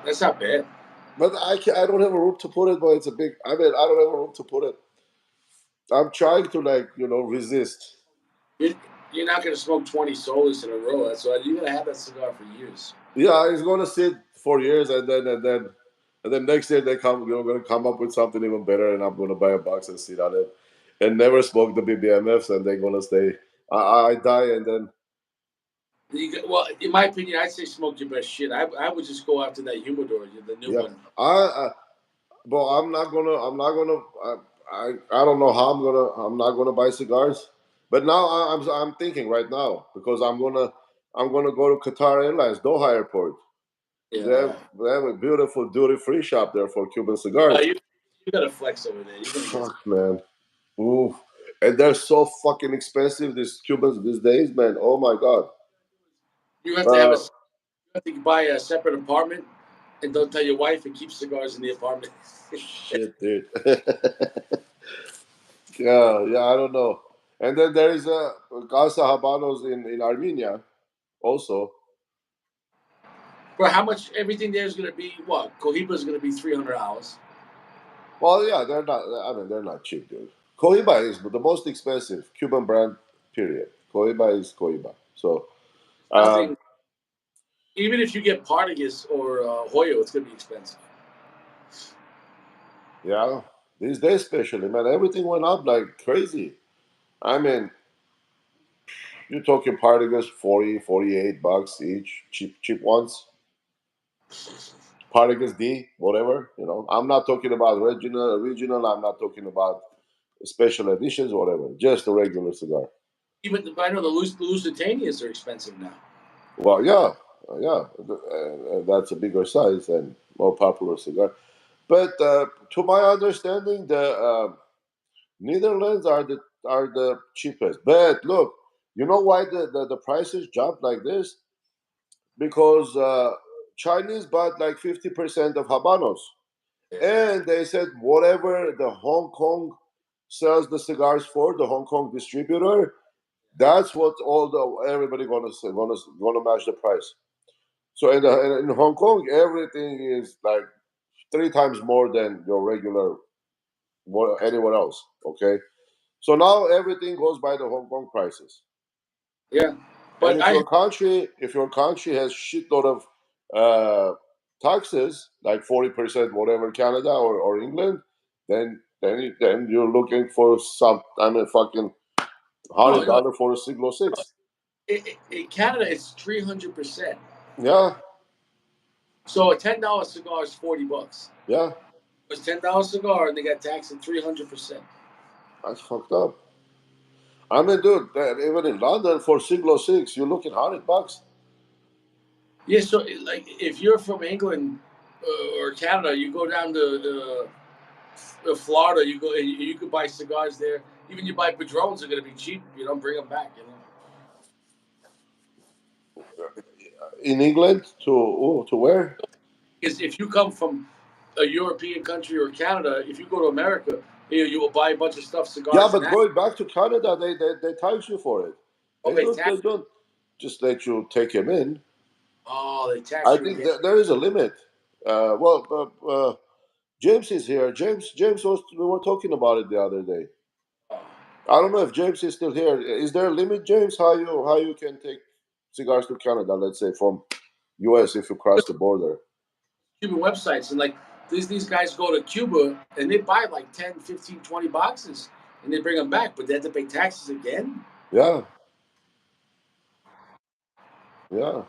that's not bad. But I don't have a room to put it, but it's a big. I mean, I don't have a room to put it. I'm trying to resist. You're, you're not going to smoke 20 solas in a row. That's why you're going to have that cigar for years. Yeah, it's gonna sit for years, and then next year they come. You're gonna come up with something even better, and I'm gonna buy a box and sit on it, and never smoke the BBMFs, and they're gonna stay. I die, and then Well, in my opinion, I'd say smoke your best shit. I would just go after that humidor, the new yeah, one. but I'm not gonna. I don't know how I'm not gonna buy cigars. But now I'm thinking right now because I'm gonna go to Qatar Airlines Doha Airport. They have Yeah. they have a beautiful duty free shop there for Cuban cigars. You got to flex over there. You're going to get. Fuck man, ooh, and they're so fucking expensive. These Cubans these days, man. Oh my god. You have to have Uh, you have to buy a separate apartment, and don't tell your wife and keep cigars in the apartment. shit, dude. Yeah, I don't know. And then there is a Casa Habanos in Armenia also. But how much everything there is going to be? What Cohiba is going to be $300. Well, yeah, they're not. I mean, they're not cheap, dude. Cohiba is the most expensive Cuban brand. Period. Cohiba is Cohiba. So, um, Nothing. Even if you get Partagas or Hoyo, it's going to be expensive. yeah, these days, especially, man, everything went up like crazy. I mean, you're talking Partagas 40, 48 bucks each, cheap ones. Partagas D, whatever. I'm not talking about regional. I'm not talking about special editions, whatever. Just a regular cigar. Even I know the Lusitanias are expensive now. Well, yeah. Yeah, that's a bigger size and more popular cigar. But to my understanding, the Netherlands are the cheapest. But look, you know why the prices jumped like this? Because Chinese bought like 50% of Habanos, and they said whatever the Hong Kong sells the cigars for, the Hong Kong distributor, that's what all the everybody gonna match the price. So in Hong Kong, everything is like three times more than your regular anywhere else. Okay, so now everything goes by the Hong Kong prices. Yeah, And but I if your country has shitload of uh, taxes, like 40%, whatever, Canada or England, then you're looking for some. I mean, fucking no, no. $100 for a Siglo 6. In Canada, it's 300%. Yeah, So a $10 cigar is $40. yeah, It's $10 cigar, and they got taxed at 300%. that's fucked up. I mean, dude, even in London for Siglo 6, you're looking $100. Yeah, so like if you're from England or Canada, you go down to Florida, you go and you could buy cigars there. Even you buy Padrones, are going to be cheap. You don't bring them back, you know. In England to where? Because if you come from a European country or Canada, if you go to America, you will buy a bunch of stuff, Yeah, cigars, and but that. going back to Canada, they tax you for it. Oh, They don't just let you take him in. they tax I you think again. that there is a limit. James is here. James was we were talking about it the other day. Oh. I don't know if James is still here. Is there a limit, James? How you can take cigars to Canada? Let's say from U.S. if you cross the border. Cuban websites, and like these guys go to Cuba and they buy like 10, 15, 20 boxes and they bring them back, but they have to pay taxes again. Yeah, yeah.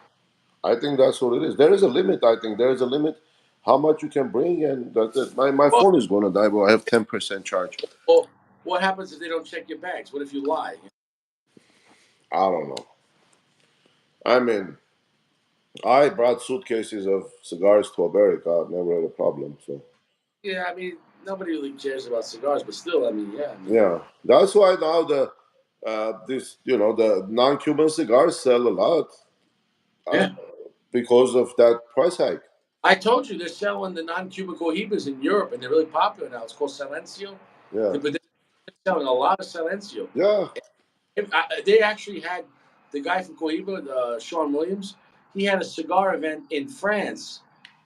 I think that's what it is. There is a limit. I think there is a limit how much you can bring, and that's it. My Well, phone is going to die, but I have 10% charge. well, what happens if they don't check your bags? What if you lie? I don't know. I mean, I brought suitcases of cigars to America. I've never had a problem. So Yeah, I mean, nobody really cares about cigars, but still, I mean, yeah, I mean, yeah, that's why now the this the non-Cuban cigars sell a lot uh, yeah. because of that price hike. I told you they're selling the non-Cuban cohibas in Europe, and they're really popular now. It's called Silencio, Yeah, but they're selling a lot of Silencio. yeah. They actually had the guy from Cohiba, Sean Williams. He had a cigar event in France,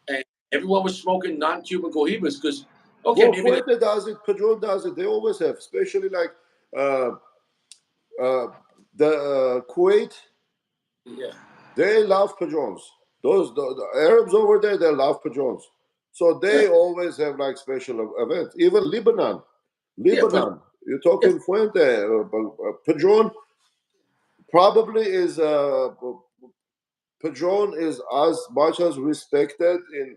and everyone was smoking non-Cuban Cohibas because, okay, Well, maybe they, Fuente does it. Padron does it. They always have, especially like uh, uh, the Kuwait. yeah, They love Padrons. The Arabs over there, they love Padrons. So yeah, they always have like special events. Even Lebanon, yeah, but Lebanon. You're yeah, talking Fuente, Padron probably is Padron is as much as respected in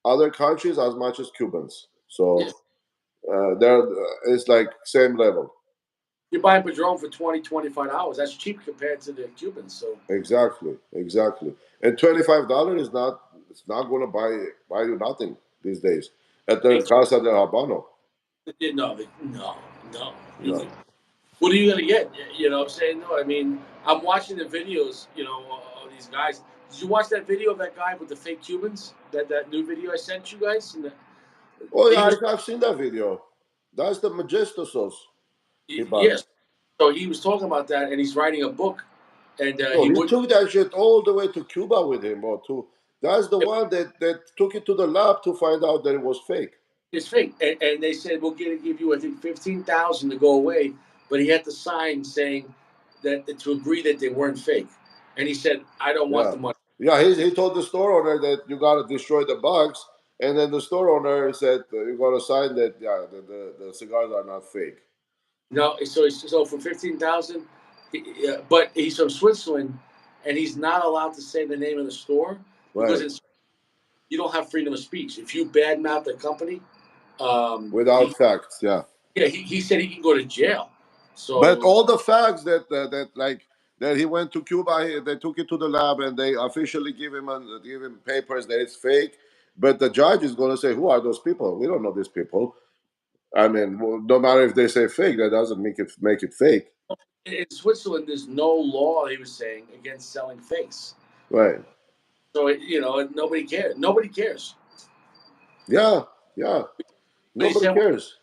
other countries as much as Cubans. yeah. So there it's like same level. You're buying Padron for 20, $25. That's cheap compared to the Cubans. So, Exactly, exactly. And $25 is not it's not going to buy you nothing these days at the it's, Casa de Habano. no, no. No. What are you gonna get? You know what I'm saying? No, I mean, I'm watching the videos, of these guys. Did you watch that video of that guy with the fake Cubans? That new video I sent you guys? Oh yeah, He was I've seen that video. That's the Majestosos he bought. yes. So he was talking about that, and he's writing a book, and Oh, he he would took that shit all the way to Cuba with him, or to that's the one that took it to the lab to find out that it was fake. it's fake, and they said we'll give you I think 15,000 to go away, but he had to sign saying that to agree that they weren't fake, and he said I don't want Yeah, the money. yeah. He told the store owner that you got to destroy the bugs, and then the store owner said you got to sign that. Yeah, the cigars are not fake. No, so for 15,000, but he's from Switzerland, and he's not allowed to say the name of the store because Right. you don't have freedom of speech. If you badmouth the company, Without facts. Yeah. he said he can go to jail. But So all the facts that like Then he went to Cuba. They took it to the lab and they officially give him papers that it's fake. But the judge is going to say, "Who are those people? We don't know these people." I mean, well, no matter if they say fake, that doesn't make it fake, In Switzerland, there's no law. He was saying against selling fakes. right? So nobody cares. Nobody cares. Yeah, yeah. But he Nobody said what cares.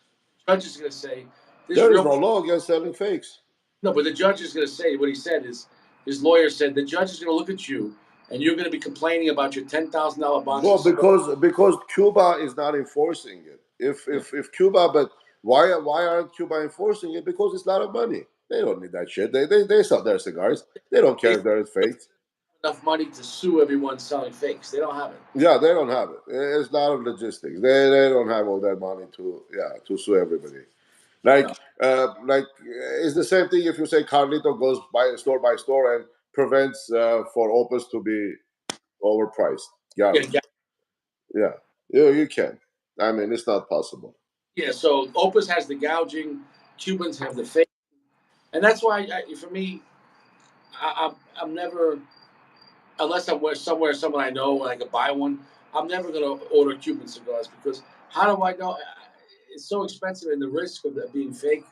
the judge is going to say. This There is real no law against selling fakes. no, but the judge is going to say what he said is his lawyer said the judge is going to look at you and you're going to be complaining about your $10,000 box Well, of cigars. because Cuba is not enforcing it. Yeah. If Cuba, but why aren't Cuba enforcing it? Because it's a lot of money. They don't need that shit. They sell their cigars. They don't They care if they're fake. enough money to sue everyone selling fakes. They don't have it. Yeah, they don't have it. It's a lot of logistics. They don't have all that money to sue everybody. No. Like it's the same thing if you say Carlito goes by store and prevents for opus to be overpriced. Yeah, Gavin. Yeah, you can. I mean, it's not possible. yeah. So Opus has the gouging, Cubans have the fake, and that's why for me, I'm never unless I'm somewhere someone I know and I could buy one. I'm never going to order Cuban cigars because how do I know? It's so expensive and the risk of that being fake.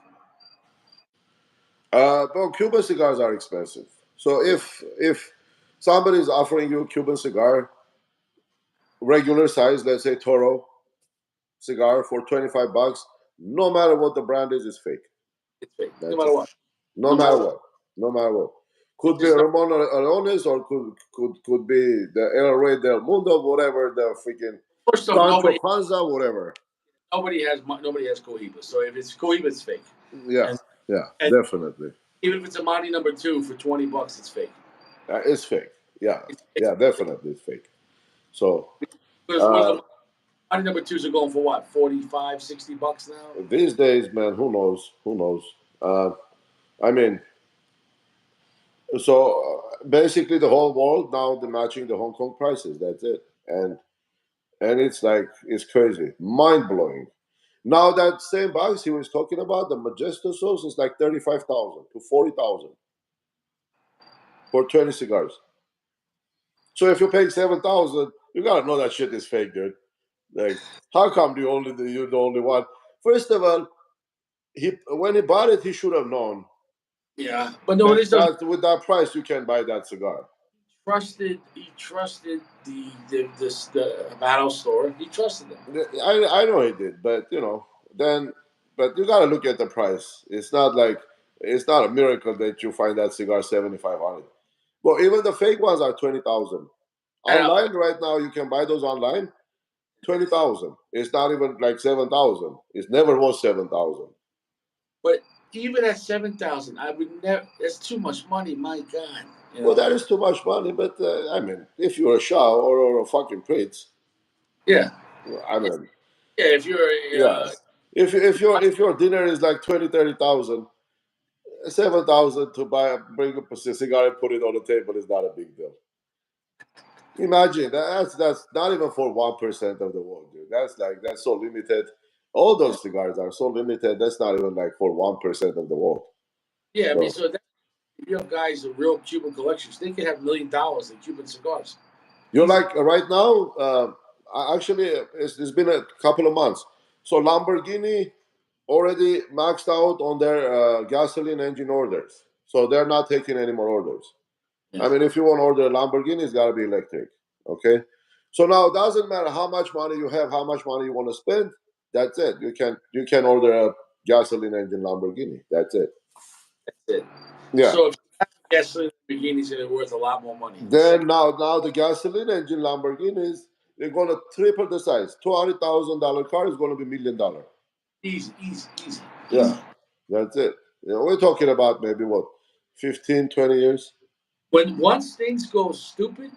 Well, Cuban cigars are expensive. So Yeah, if somebody is offering you a Cuban cigar, regular size, let's say Toro cigar for $25, no matter what the brand is, it's fake. it's fake. No That's matter it. what. No No matter matter what. what. No matter what. Could be There's no Ramon Alones or could be the El Rey del Mundo, whatever the freaking first off, Sancho Panza, whatever. nobody has Cohiba. So if it's Cohiba, it's fake. Yeah, And yeah, and definitely. even if it's a Monty number two for $20, it's fake. It's fake. Yeah, It's fake. yeah, definitely it's fake. So Because what uh, the Monty number twos are going for what? 45, $60 now? these days, man, who knows? Who knows? I mean, so basically the whole world now they're matching the Hong Kong prices. That's it, and it's like it's crazy, mind blowing. Now that same box he was talking about, the Majesto sauce is like 35,000 to 40,000 for 20 cigars. So if you're paying 7,000, you gotta know that shit is fake, dude. Like, how come you're the only one? First of all, he when he bought it, he should have known Yeah. But no, that, there's no with that price you can buy that cigar. he trusted the battle store. He trusted them. I know he did, but then but you gotta look at the price. It's not a miracle that you find that cigar 7,500. Well, even the fake ones are 20,000. And Online right now, you can buy those online 20,000. It's not even like 7,000. It never was 7,000. but even at 7,000, I would never. That's too much money. My God, you Well, know. that is too much money, but I mean, if you're a Shah or a fucking prince, Yeah, I mean, yeah. If you're yeah. If your dinner is like 20, 30,000, 7,000 to bring up a cigar and put it on the table is not a big deal. Imagine that's not even for 1% of the world, dude. That's so limited. All yeah, those cigars are so limited. That's not even like for 1% of the world. yeah. I mean, So so if you have guys with real Cuban collections, they could have $1 million in Cuban cigars. you're Easy. like right now. Actually, it's been a couple of months. So Lamborghini already maxed out on their gasoline engine orders. So they're not taking any more orders. I Yeah, mean, if you want to order a Lamborghini, it's got to be electric. Okay. So now it doesn't matter how much money you have, how much money you want to spend. That's it. You can order a gasoline engine Lamborghini. That's it. that's it. Yeah. So if you have a gasoline Lamborghini's going to be worth a lot more money. The Then second, now the gasoline engine Lamborghinis they're gonna triple the size. $200,000 car is gonna be $1 million. easy, easy, easy, Yeah. easy. That's it. We're talking about maybe what 15, 20 years. When once things go stupid,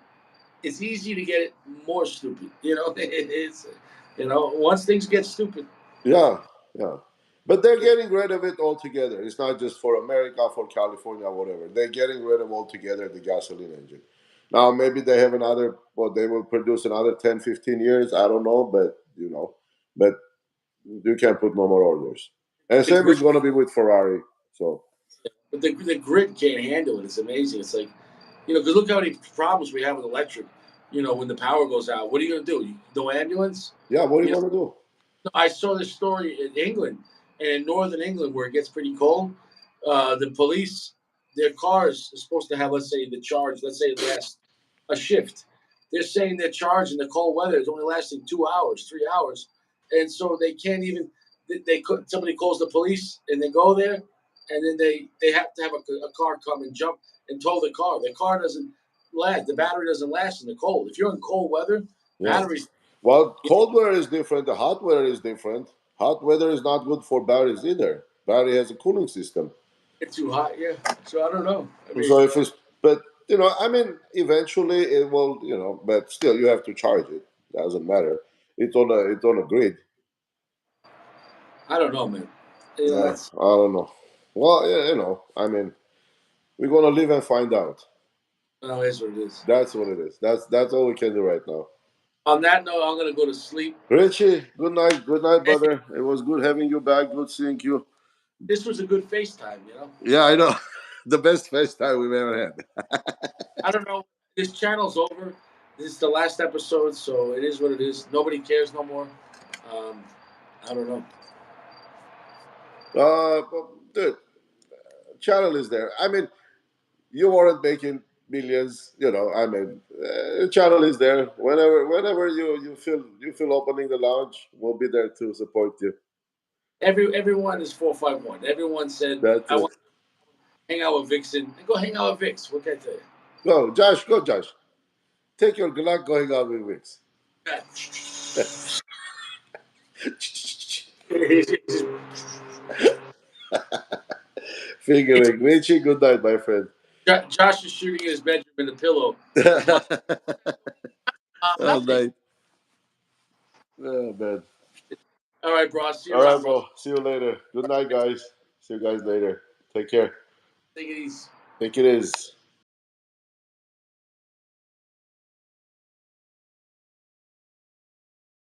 it's easy to get it more stupid. It's once things get stupid. Yeah, yeah. But they're getting rid of it altogether. It's not just for America, for California, whatever. They're getting rid of altogether the gasoline engine. Now, maybe they have another, well, they will produce another 10, 15 years. I don't know, but you can't put no more orders. And Big same is risk, going to be with Ferrari. So, but the grid can't handle it. It's amazing. It's like, because look how many problems we have with electric. When the power goes out, what are you going to do? No ambulance. Yeah, what are you You know, gonna do? I saw this story in England, and in northern England where it gets pretty cold. The police, their cars are supposed to have, let's say, the charge. Let's say it lasts a shift. They're saying their charge in the cold weather is only lasting 2 hours, 3 hours, and so they can't even. They could. Somebody calls the police, and they go there, and then they have to have a car come and jump and tow the car. The car doesn't last. The battery doesn't last in the cold. If you're in cold weather, Yeah. batteries. Well, cold weather is different. The hot weather is different. Hot weather is not good for batteries either. Battery has a cooling system. Get too hot, yeah. So I don't know. I So mean, if it's, but I mean, eventually it will, but still you have to charge it. Doesn't matter. It's on a grid. I don't know, man. Yeah, That's I don't know. Well, yeah, I mean, we're gonna live and find out. no, it's what it is. That's what it is. That's all we can do right now. On that note, I'm gonna go to sleep. Richie, good night, Hey, brother. It was good having you back. Good seeing you. this was a good FaceTime. Yeah, I know. The best FaceTime we've ever had. I don't know. This channel's over. This is the last episode, so it is what it is. Nobody cares no more. Um, I don't know. But dude, channel is there. I mean, you weren't making millions. I mean, channel is there. Whenever you feel opening the lounge, we'll be there to support you. Everyone is 451. Everyone said That's I it. want to hang out with Vixen. Go hang out with Vix. What can I tell you? Go, Josh. Go, Josh. Take your Glock going out with Wix. Yeah. Figuring. Richie, good night, my friend. Josh is shooting in his bedroom in the pillow. His mom, All nothing. night. Oh, man. All right, bro. I'll see you All right, around, bro. bro. See you later. Good night, guys. See you guys later. Take care. Take it easy. Think it is.